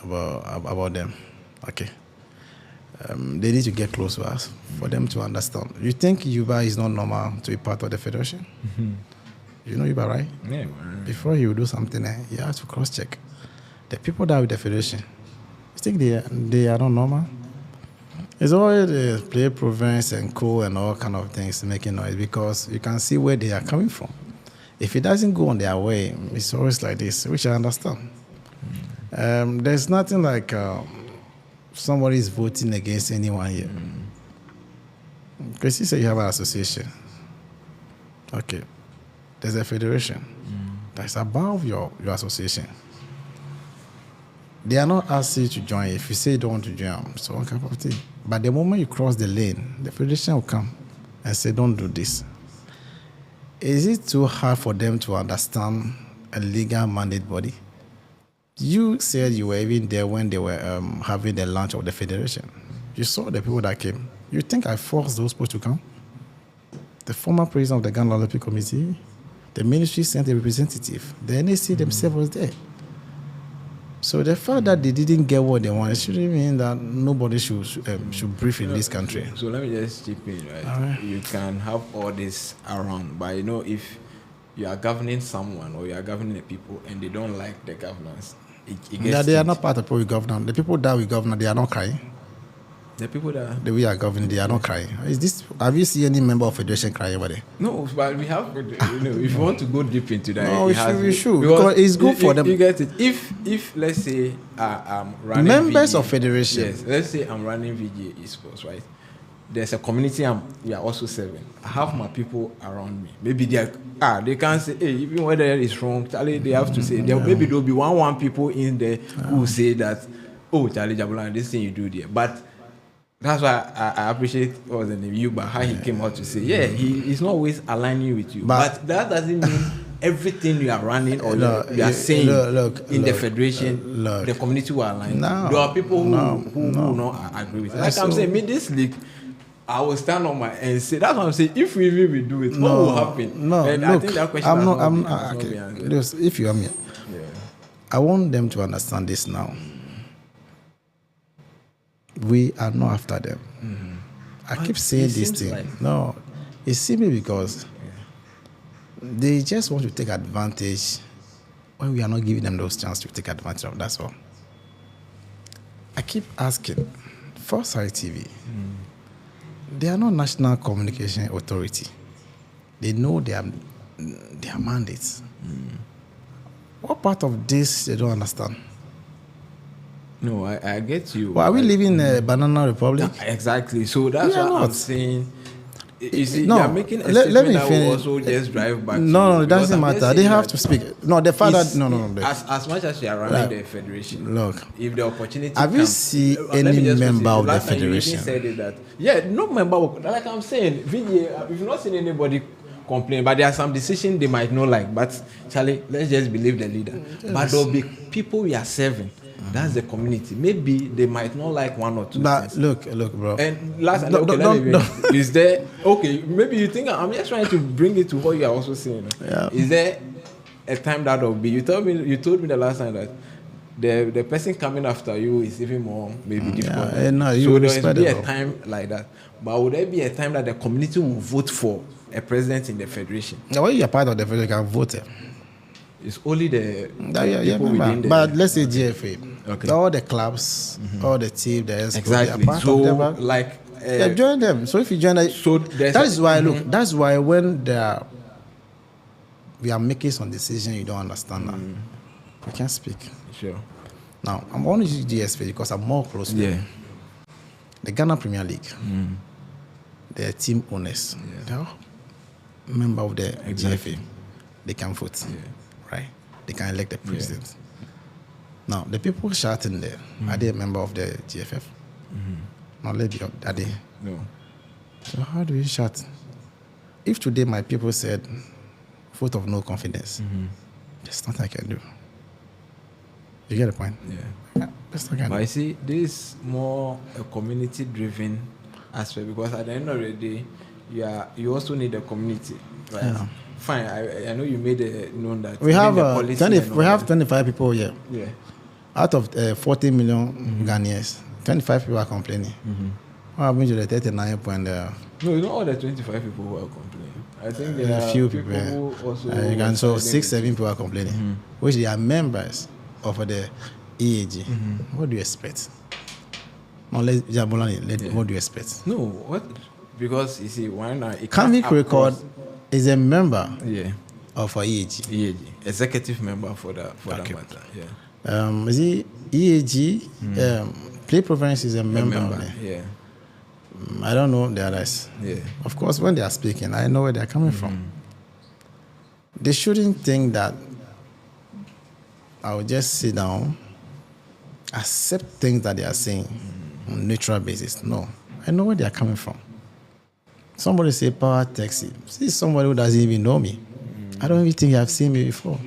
C: about them. Okay. They need to get close to us for them to understand. You think Yuba is not normal to be part of the federation? You know Yuba, right?
B: Yeah.
C: Before you do something, you have to cross-check. The people that are with the federation, you think they are not normal? It's always the play province and co and all kind of things making noise because you can see where they are coming from. If it doesn't go on their way, it's always like this, which I understand. There's nothing like somebody is voting against anyone here. Because you say you have an association. Okay. There's a federation that's above your association. They are not asking you to join. If you say you don't want to join, it's one kind of thing. But the moment you cross the lane, the federation will come and say, don't do this. Is it too hard for them to understand a legal mandate body? You said you were even there when they were having the launch of the federation. You saw the people that came. You think I forced those people to come? The former president of the Ghana Olympic Committee, the ministry sent a representative. The NAC themselves was there. So the fact that they didn't get what they wanted shouldn't mean that nobody should brief in this country.
B: So let me just chip in, right? You can have all this around, but if you are governing someone or you are governing the people and they don't like the governance, it gets
C: they are not part of the people we govern. The people that we govern, they are not crying.
B: The people that
C: we are governing, they are not crying. Have you seen any member of federation crying over there?
B: No, but we have. If you want to go deep into that,
C: no, we should because it's good for them.
B: You get it. If let's say I'm running
C: members
B: VG,
C: of federation.
B: Yes, let's say I'm running VG Esports, right? There's a community we are also serving. I have my people around me. Maybe they can't say, hey, even whether it's wrong, Charlie, they have to say. Maybe there'll be one people in there who say that, oh, Charlie Jabulan, this thing you do there, but. That's why I appreciate you, but how he came out to say, he's not always aligning with you. But that doesn't mean everything you are running or
C: No,
B: you are saying in the
C: look,
B: federation,
C: look.
B: the community will align.
C: No,
B: There are people who
C: no,
B: will
C: no.
B: not agree with it. Like
C: So-
B: I'm saying, this league, I will stand on my and say that's what I'm saying. If we really do it, what will happen?
C: No,
B: And
C: look,
B: I think that question
C: I'm
B: has
C: not.
B: not
C: I'm
B: been-
C: not.
B: has not
C: Okay.
B: been answered.
C: Listen, if you are me,
B: Yeah.
C: I want them to understand this now. We are not after them. I keep saying
B: it
C: this
B: seems
C: thing.
B: like-
C: No, it's simply because they just want to take advantage when we are not giving them those chances to take advantage of. That's all. I keep asking, Foresight TV, they are not National Communication Authority. They know their mandates. What part of this they don't understand?
B: No, I get you.
C: Well, are we living in a banana republic?
B: Yeah, exactly. So that's
C: We are
B: what I'm
C: not.
B: saying. You see,
C: No,
B: you are making a
C: let
B: statement
C: me
B: that will
C: finish.
B: also just drive back.
C: No,
B: to
C: it doesn't matter. They have to speak. No, the father. No.
B: As much as you are running
C: Right.
B: the federation,
C: Look,
B: if the opportunity
C: have you
B: comes,
C: seen
B: let me
C: any
B: just
C: member
B: proceed.
C: of the
B: Last time you even
C: federation?
B: said it that no member. Like I'm saying, VGA. We've not seen anybody complain, but there are some decisions they might not like. But Charlie, let's just believe the leader. But there'll be people we are serving. That's the community. Maybe they might not like one or two
C: But
B: things.
C: look, bro.
B: And last,
C: Don't-
B: okay,
C: don't-
B: let me is there? Okay, maybe you think I'm just trying to bring it to what you are also saying.
C: Yeah.
B: Is there a time that will be? You told me the last time that the person coming after you is even more maybe difficult.
C: Yeah, no, you
B: so there
C: respect
B: will be
C: it,
B: a
C: bro.
B: time like that. But would there be a time that the community will vote for a president in the federation?
C: Now, when you're part of the federation, you can vote.
B: It's only the
C: Yeah,
B: people within
C: remember.
B: the.
C: But let's say GFA.
B: Okay.
C: All the clubs, all the team, the Esports,
B: Exactly.
C: they are part
B: So
C: of them, right?
B: like.
C: Yeah, join them. So if you join,
B: So there's
C: that is why. Look, that's why when we are making some decision, you don't understand that. We can't speak.
B: Sure.
C: Now, I'm going to use GSP because I'm more close with them. The Ghana Premier League, they are team owners. They are member of the GFA. They can vote, right? They can elect the president. Now, the people shouting there, are they a member of the GFF? Now, are they?
B: No.
C: So how do you shout? If today my people said vote of no confidence, there's nothing I can do. You get the point?
B: Yeah.
C: That's not
B: But I see this is more a community-driven aspect because at the end of the day, you also need a community. Right?
C: Yeah.
B: Fine. I know you made it known that
C: we have
B: the policy and all
C: we have
B: that.
C: 25 people here.
B: Yeah.
C: Out of 40 million Ghanaians, 25 people are complaining. What happened to the 39 point?
B: No, it's not all the 25 people who are complaining. I think there
C: A
B: are
C: few
B: people
C: people.
B: who also.
C: So 6-7 people are complaining, which they are members of the EAG. What do you expect? No, what do you expect?
B: No, what? Because you see, why not?
C: Kamik Record is a member of our EAG.
B: EAG, executive member for that
C: Okay.
B: matter. Yeah.
C: Is he EAG? Play Province is a member.
B: Yeah.
C: I don't know the others.
B: Yeah.
C: Of course, when they are speaking, I know where they are coming from. They shouldn't think that I will just sit down, accept things that they are saying on a natural basis. No, I know where they are coming from. Somebody say power taxi. See somebody who doesn't even know me. I don't even think you have seen me before.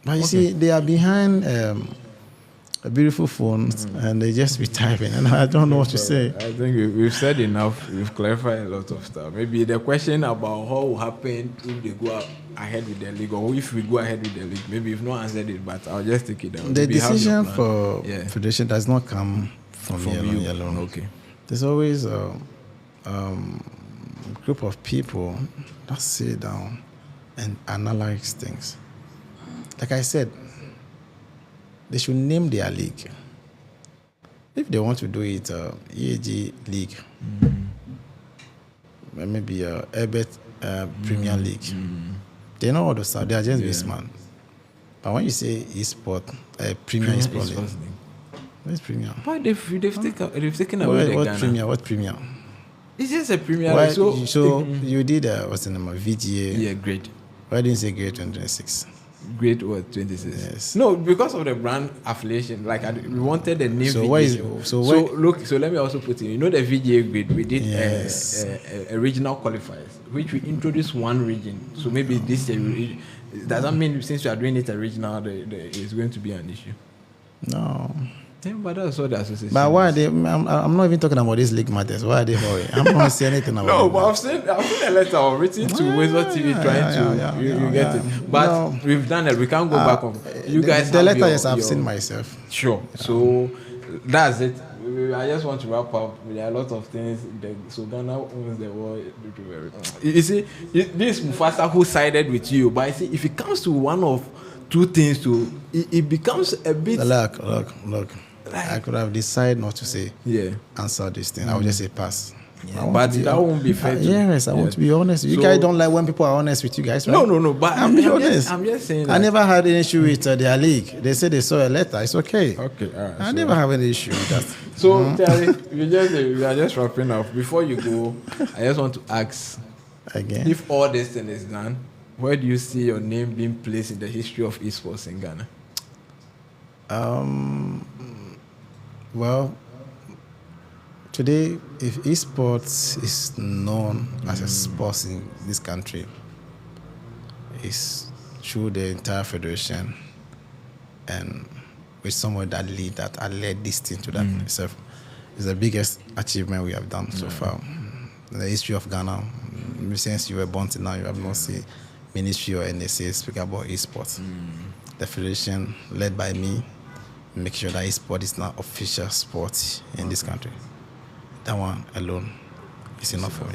C: But you see, they are behind a beautiful phone and they just be typing, and I don't know what to say.
B: I think we've said enough. We've clarified a lot of stuff. Maybe the question about what will happen if they go ahead with the league, or if we go ahead with the league, maybe you've not answered it, but I'll just take it down.
C: The
B: Maybe have your
C: decision
B: plan.
C: for
B: Federation
C: does not come from me alone.
B: Okay.
C: There's always a group of people that sit down and analyze things. Like I said, they should name their league. If they want to do it, EAG League, maybe Ebet Premier League, they know all the stuff. They are just this man. But when you say Esports, Premier Esports League, where's Premier?
B: Why they've taken away the Ghana?
C: What Premier?
B: It's just a Premier.
C: Why,
B: League.
C: so you did what's the name of VGA?
B: Yeah, great.
C: Why didn't you say grade 2026?
B: Grade what 26?
C: Yes.
B: No, because of the brand affiliation. Like we wanted the name.
C: So
B: VGA.
C: what is
B: Look? So let me also put in. You know the VGA grade. We did
C: Yes.
B: a regional qualifiers, which we introduced one region. So maybe this year. Does that mean since we are doing it a regional, it's going to be an issue?
C: No.
B: Yeah, but that's what the association.
C: But why are they? I'm not even talking about these league matters. Why are they hurrying? I'm not going to say anything about
B: No,
C: it.
B: but I've seen a letter or written to Weasel TV trying to you get it. But
C: No.
B: we've done it. We can't go back on. You guys
C: the
B: have
C: letter,
B: your,
C: yes, I've
B: your-
C: seen myself.
B: Sure. So that's it. I just want to wrap up. There are a lot of things. So Ghana owns the world. You see, this Mufasa who sided with you, but I see if it comes to one of two things, it becomes a bit.
C: Look. I could have decided not to say answer this thing. I would just say pass.
B: Yeah, but that won't be fair.
C: Yes, I want to be honest. You guys don't like when people are honest with you guys, right?
B: No. But
C: I'm being honest.
B: I'm just saying.
C: I never had an issue with their league. They said they saw a letter. It's okay.
B: Okay, all right.
C: I never have any issue with that.
B: So, Terry, we are just wrapping up. Before you go, I just want to ask
C: Again,
B: if all this thing is done, where do you see your name being placed in the history of esports in Ghana?
C: Well, today, if esports is known as a sport in this country, it's through the entire federation and with someone that led this thing to that itself. It's the biggest achievement we have done so far. In the history of Ghana, since you were born till now, you have not seen ministry or NSA speak about esports. The federation, led by me, make sure that esports is now official sport in this country. That one alone is enough for me.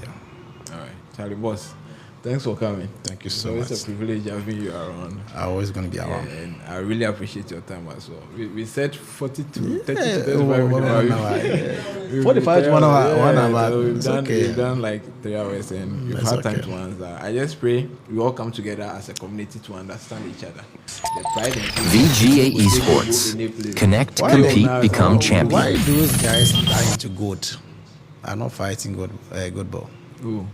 B: All right, Charlie Boss, thanks for coming.
C: Thank you so much.
B: It's a privilege having you around.
C: I'm always going to be around.
B: And I really appreciate your time as well. We said 42, 30 to
C: Yeah,
B: 35
C: 1 45 to 1 hour.
B: So
C: It's okay.
B: we've done like 3 hours and you've
C: That's
B: had time
C: okay.
B: to answer. I just pray we all come together as a community to understand each other. The pride and
H: VGA Esports. Connect, compete, become champion.
C: Why those guys are into gold are not fighting good ball?
B: Ooh.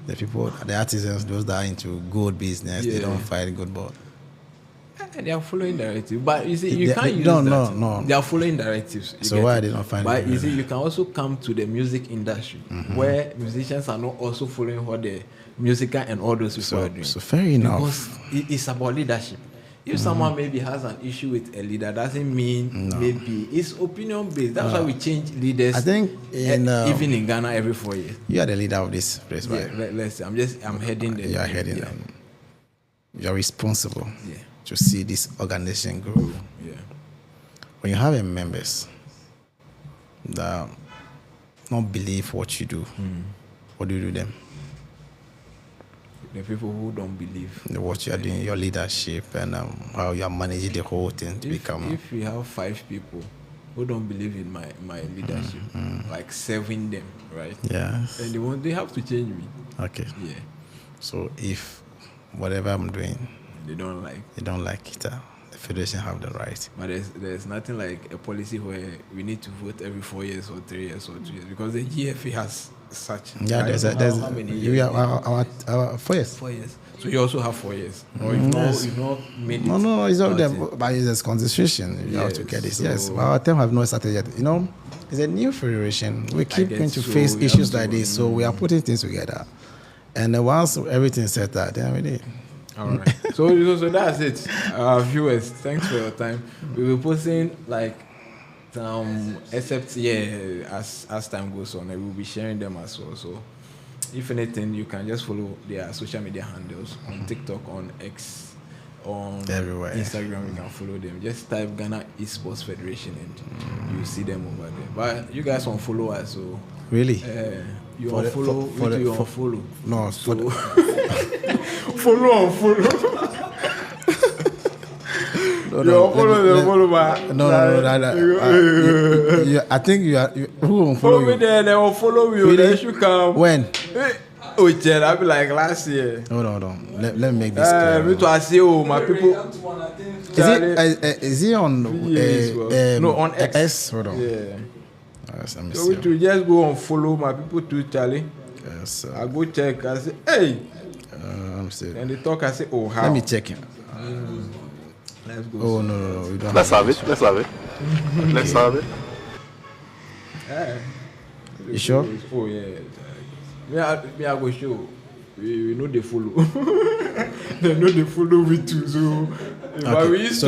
C: The people, the artisans, those that are into gold business, they don't fight good ball.
B: They are following directives, but you see, you
C: They-
B: can't
C: they-
B: use
C: no,
B: that.
C: no.
B: They are following directives. You
C: So
B: get
C: why
B: it?
C: they not finding
B: But you
C: it?
B: see, you can also come to the music industry where musicians are not also following what the musical and all those people are doing.
C: So fair enough.
B: Because it's about leadership. If someone maybe has an issue with a leader, doesn't mean maybe it's opinion based. That's why we change leaders.
C: I think
B: even in Ghana every 4 years.
C: You are the leader of this place, right?
B: Yeah, let's see. I'm heading there.
C: You are heading
B: Yeah.
C: them. You are responsible
B: Yeah.
C: to see this organization grow.
B: Yeah.
C: When you have members that don't believe what you do, what do you do them?
B: The people who don't believe.
C: What you are doing, your leadership, and how you are managing the whole thing to become.
B: If we have 5 people who don't believe in my leadership, like 7 them, right?
C: Yes.
B: And they have to change me.
C: Okay.
B: Yeah.
C: So if whatever I'm doing,
B: They don't like
C: it, the federation have the right.
B: But there's nothing like a policy where we need to vote every 4 years or 3 years or 2 years because the GFA has such.
C: Yeah,
B: I don't know how many years.
C: our 4 years.
B: 4 years. So you also have 4 years. Or you've not made it.
C: No, it's not
B: started.
C: them. But it's constitution. You have to
B: Yes,
C: get this.
B: so-
C: Yes, but our term have not started yet. You know, it's a new federation. We keep
B: guess
C: going to
B: so.
C: face
B: We
C: issues
B: have
C: like
B: to,
C: this. So we are putting things together. And once everything's settled, then we did.
B: All right. so that's it. Viewers, thanks for your time. We will be posting like some except as time goes on, and we'll be sharing them as well. So if anything, you can just follow their social media handles on TikTok, on X, on
C: Everywhere.
B: Instagram. You can follow them. Just type Ghana Esports Federation and you see them over there. But you guys won't follow us, so
C: Really?
B: you
C: For the-
B: unfollow.
C: for the-
B: you
C: for-
B: unfollow.
C: No,
B: So
C: for
B: follow.
C: I think you are. Who will
B: Follow
C: follow
B: me
C: you?
B: there, they will follow you.
C: Really?
B: They should come.
C: When?
B: Oh, yeah, that'll be like last year.
C: Hold on. Let me make this clear.
B: Me too, I say, oh, my people.
C: Is he on
B: No, on X.
C: Hold on.
B: Yeah.
C: Yes, let me
B: So we
C: see.
B: to just go and follow my people too, Charlie.
C: Yes,
B: I go check. I say, hey,
C: I'm still.
B: And they talk, I say, oh, how?
C: Let me check him.
B: Let's go.
C: Oh, no. We don't
K: Let's have it. Let's have it. Let's have it.
B: Yeah.
C: You sure?
B: Oh, yeah. Me, I go show. We know they follow. They know they follow me too. So, but we used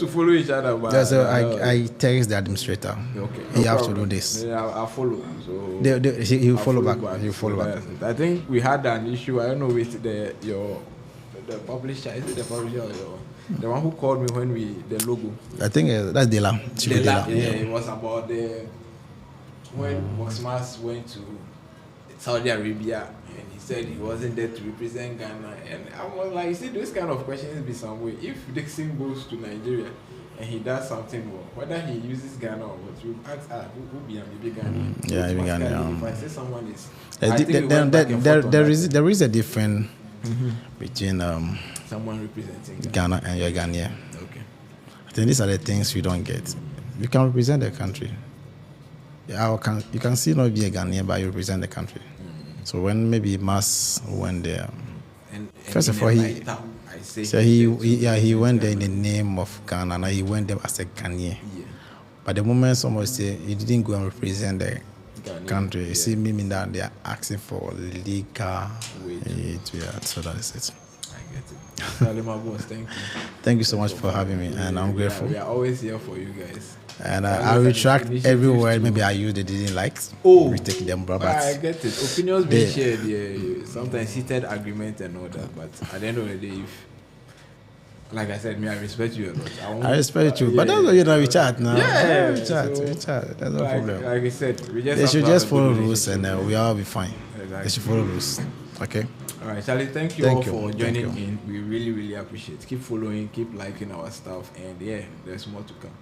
B: to follow each other. But
C: I text the administrator.
B: Okay.
C: He have to do this.
B: Yeah, I'll follow. So
C: he will follow back. He will follow back.
B: I think we had an issue. I don't know with the publisher. Is it the publisher or the one who called me when the logo?
C: I think that's Dela.
B: Yeah, it was about when Moxmas went to Saudi Arabia and he said he wasn't there to represent Ghana, and I was like, you see, those kind of questions be some way. If Dixon goes to Nigeria and he does something well, whether he uses Ghana or what, you ask who be a maybe Ghana.
C: Yeah, maybe Ghana.
B: If I say someone is,
C: there is a difference between
B: someone representing
C: Ghana and your Ghanaian.
B: Okay.
C: I think these are the things we don't get. You can represent the country. You can still not be a Ghanaian, but you represent the country. So when maybe Mas went there, first of all, he went there in the name of Ghana, and he went there as a Ghanaian. Yeah. But the moment someone say he didn't go and represent the country, you see, meaning that they are asking for legal aid. Yeah, so that is it.
B: I get it. Charlie, my boss, thank you.
C: Thank you so much for having me, and I'm grateful.
B: We are always here for you guys.
C: And I retract every word maybe I used they didn't like. We take them, bro.
B: I get it. Opinions being shared, yeah. Sometimes heated agreement and all that. But at the end of the day, if, like I said, I respect you a lot.
C: I respect you, but that's why we chat now.
B: Yeah,
C: we chat. That's no problem.
B: Like I said,
C: they should just follow rules and we all be fine. Exactly. They should follow rules. Okay.
B: All right, Charlie. Thank you all for joining in. We really, really appreciate it. Keep following, keep liking our stuff, and yeah, there's more to come.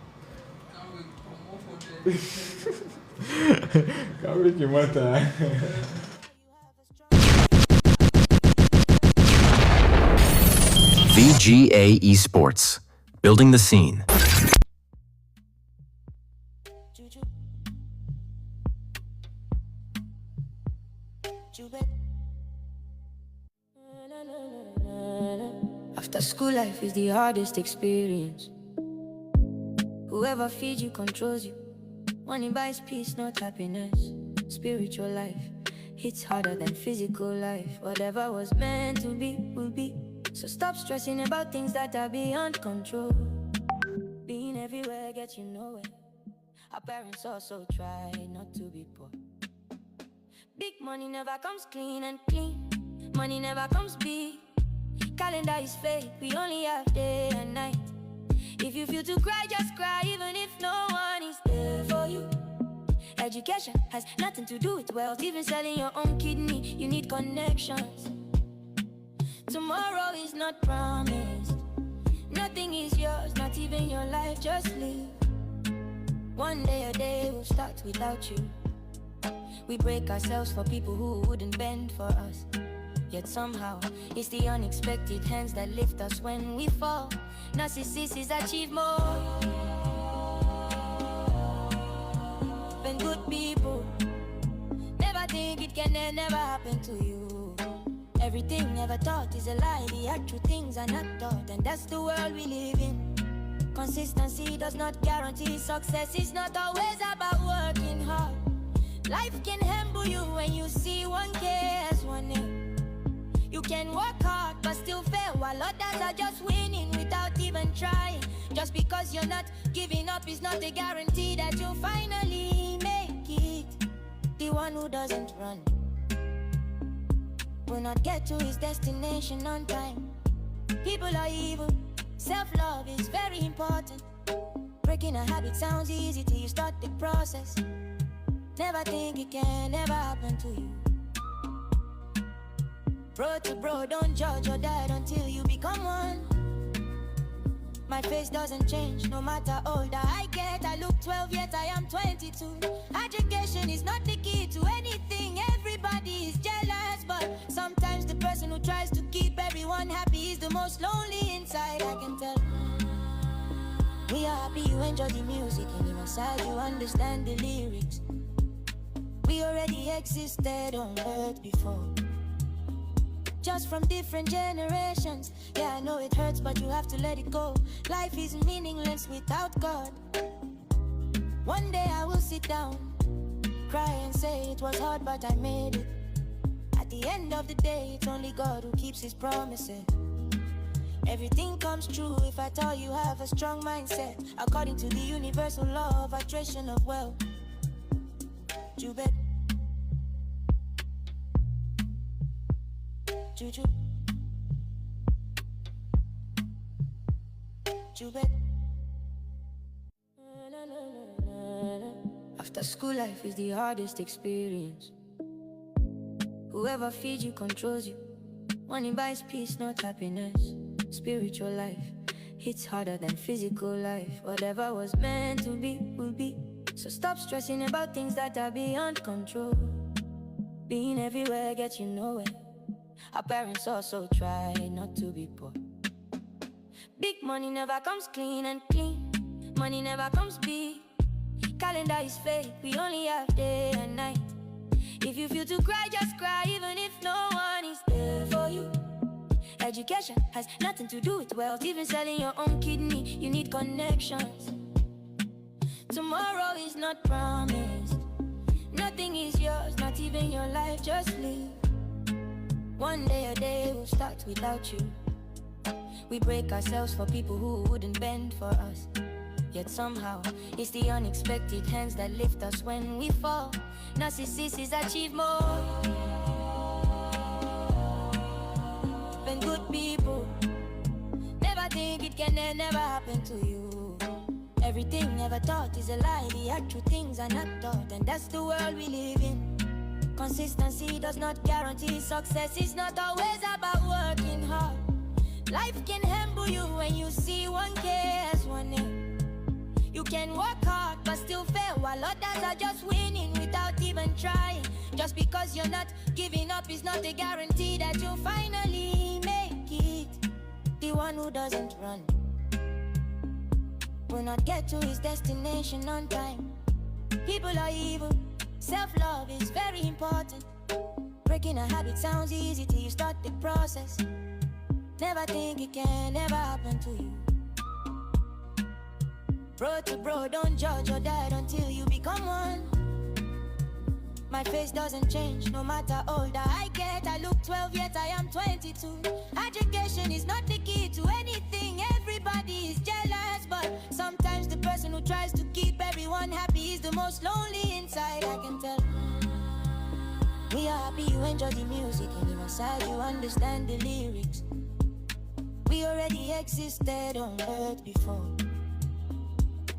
B: Can't make you matter.
H: VGA Esports, building the scene.
A: After school life is the hardest experience. Whoever feeds you controls you. Money buys peace, not happiness. Spiritual life hits harder than physical life. Whatever was meant to be will be. So stop stressing about things that are beyond control. Being everywhere gets you nowhere. Our parents also try not to be poor. Big money never comes clean and clean. Money never comes big. Calendar is fake, we only have day and night. If you feel to cry, just cry, even if no one is there for you. Education has nothing to do with wealth. Even selling your own kidney, you need connections. Tomorrow is not promised. Nothing is yours, not even your life, just live. One day a day will start without you. We break ourselves for people who wouldn't bend for us. Yet somehow, it's the unexpected hands that lift us when we fall. Narcissists achieve more than good people. Never think it can never happen to you. Everything never thought is a lie. The actual things are not taught, and that's the world we live in. Consistency does not guarantee success. It's not always about working hard. Life can humble you when you see 1K as one name. You can work hard but still fail, while others are just winning without even trying. Just because you're not giving up is not a guarantee that you'll finally make it. The one who doesn't run will not get to his destination on time. People are evil. Self-love is very important. Breaking a habit sounds easy till you start the process. Never think it can never happen to you. Bro to bro, don't judge your dad until you become one. My face doesn't change, no matter older I get. I look 12 yet I am 22. Education is not the key to anything. Everybody is jealous, but sometimes the person who tries to keep everyone happy is the most lonely inside, I can tell. We are happy you enjoy the music, and inside you understand the lyrics. We already existed on earth before. just from different generations. Yeah, I know it hurts, but you have to let it go. Life is meaningless without God. One day I will sit down, cry and say it was hard, but I made it. At the end of the day, it's only God who keeps his promises. Everything comes true if at all you have a strong mindset. According to the universal law of attraction of wealth. Jubet. Juju. Jubet. After school life is the hardest experience. Whoever feeds you controls you. Money buys peace, not happiness. Spiritual life hits harder than physical life. Whatever was meant to be will be. So stop stressing about things that are beyond control. Being everywhere gets you nowhere. Our parents also try not to be poor. Big money never comes clean and clean. Money never comes big. Calendar is fake, we only have day and night. If you feel to cry, just cry, even if no one is there for you. Education has nothing to do with wealth. Even selling your own kidney, you need connections. Tomorrow is not promised. Nothing is yours, not even your life, just live. One day a day will start without you. We break ourselves for people who wouldn't bend for us. Yet somehow, it's the unexpected hands that lift us when we fall. Narcissists achieve more than good people. Never think it can never happen to you. Everything never taught is a lie. The actual things are not taught, and that's the world we live in. Consistency does not guarantee success. It's not always about working hard. Life can humble you when you see 1K as 1A. You can work hard but still fail, while others are just winning without even trying. Just because you're not giving up is not a guarantee that you'll finally make it. The one who doesn't run will not get to his destination on time. People are evil. Self-love is very important. Breaking a habit sounds easy till you start the process. Never think it can never happen to you. Bro to bro, don't judge or die until you become one. My face doesn't change no matter older I get. I look 12 yet I am 22. Education is not the key to anything. Everybody is jealous, but sometimes the person who tries to keep everyone happy is the most lonely inside, I can tell. We are happy you enjoy the music, and inside you understand the lyrics. We already existed on earth before,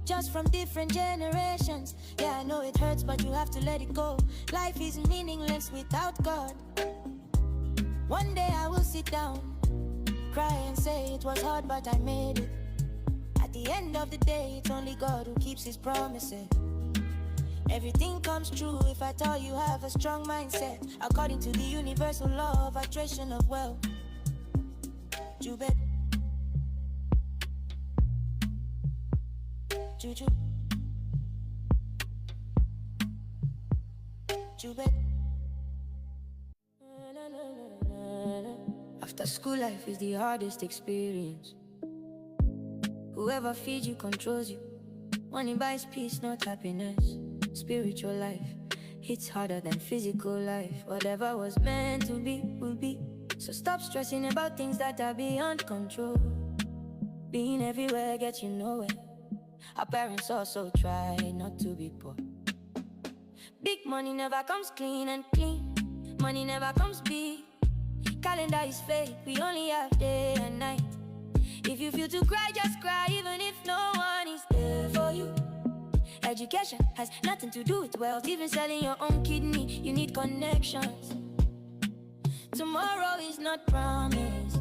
A: just from different generations. Yeah, I know it hurts, but you have to let it go. Life is meaningless without God. One day I will sit down, cry and say it was hard, but I made it. At the end of the day, it's only God who keeps his promises. Everything comes true if at all you have a strong mindset. According to the universal law of attraction of wealth. Jubet. Juju. Jubet. After school life is the hardest experience. Whoever feeds you controls you. Money buys peace, not happiness. Spiritual life hits harder than physical life. Whatever was meant to be will be. So stop stressing about things that are beyond control. Being everywhere gets you nowhere. Our parents also try not to be poor. Big money never comes clean and clean. Money never comes big. Calendar is fake, we only have day and night. If you feel to cry, just cry, even if no one is there for you. Education has nothing to do with wealth. Even selling your own kidney, you need connections. Tomorrow is not promised.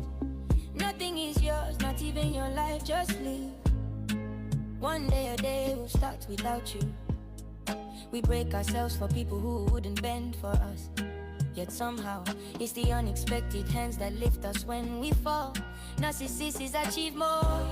A: Nothing is yours, not even your life, just live. One day a day will start without you. We break ourselves for people who wouldn't bend for us. Yet somehow, it's the unexpected hands that lift us when we fall. Narcissists achieve more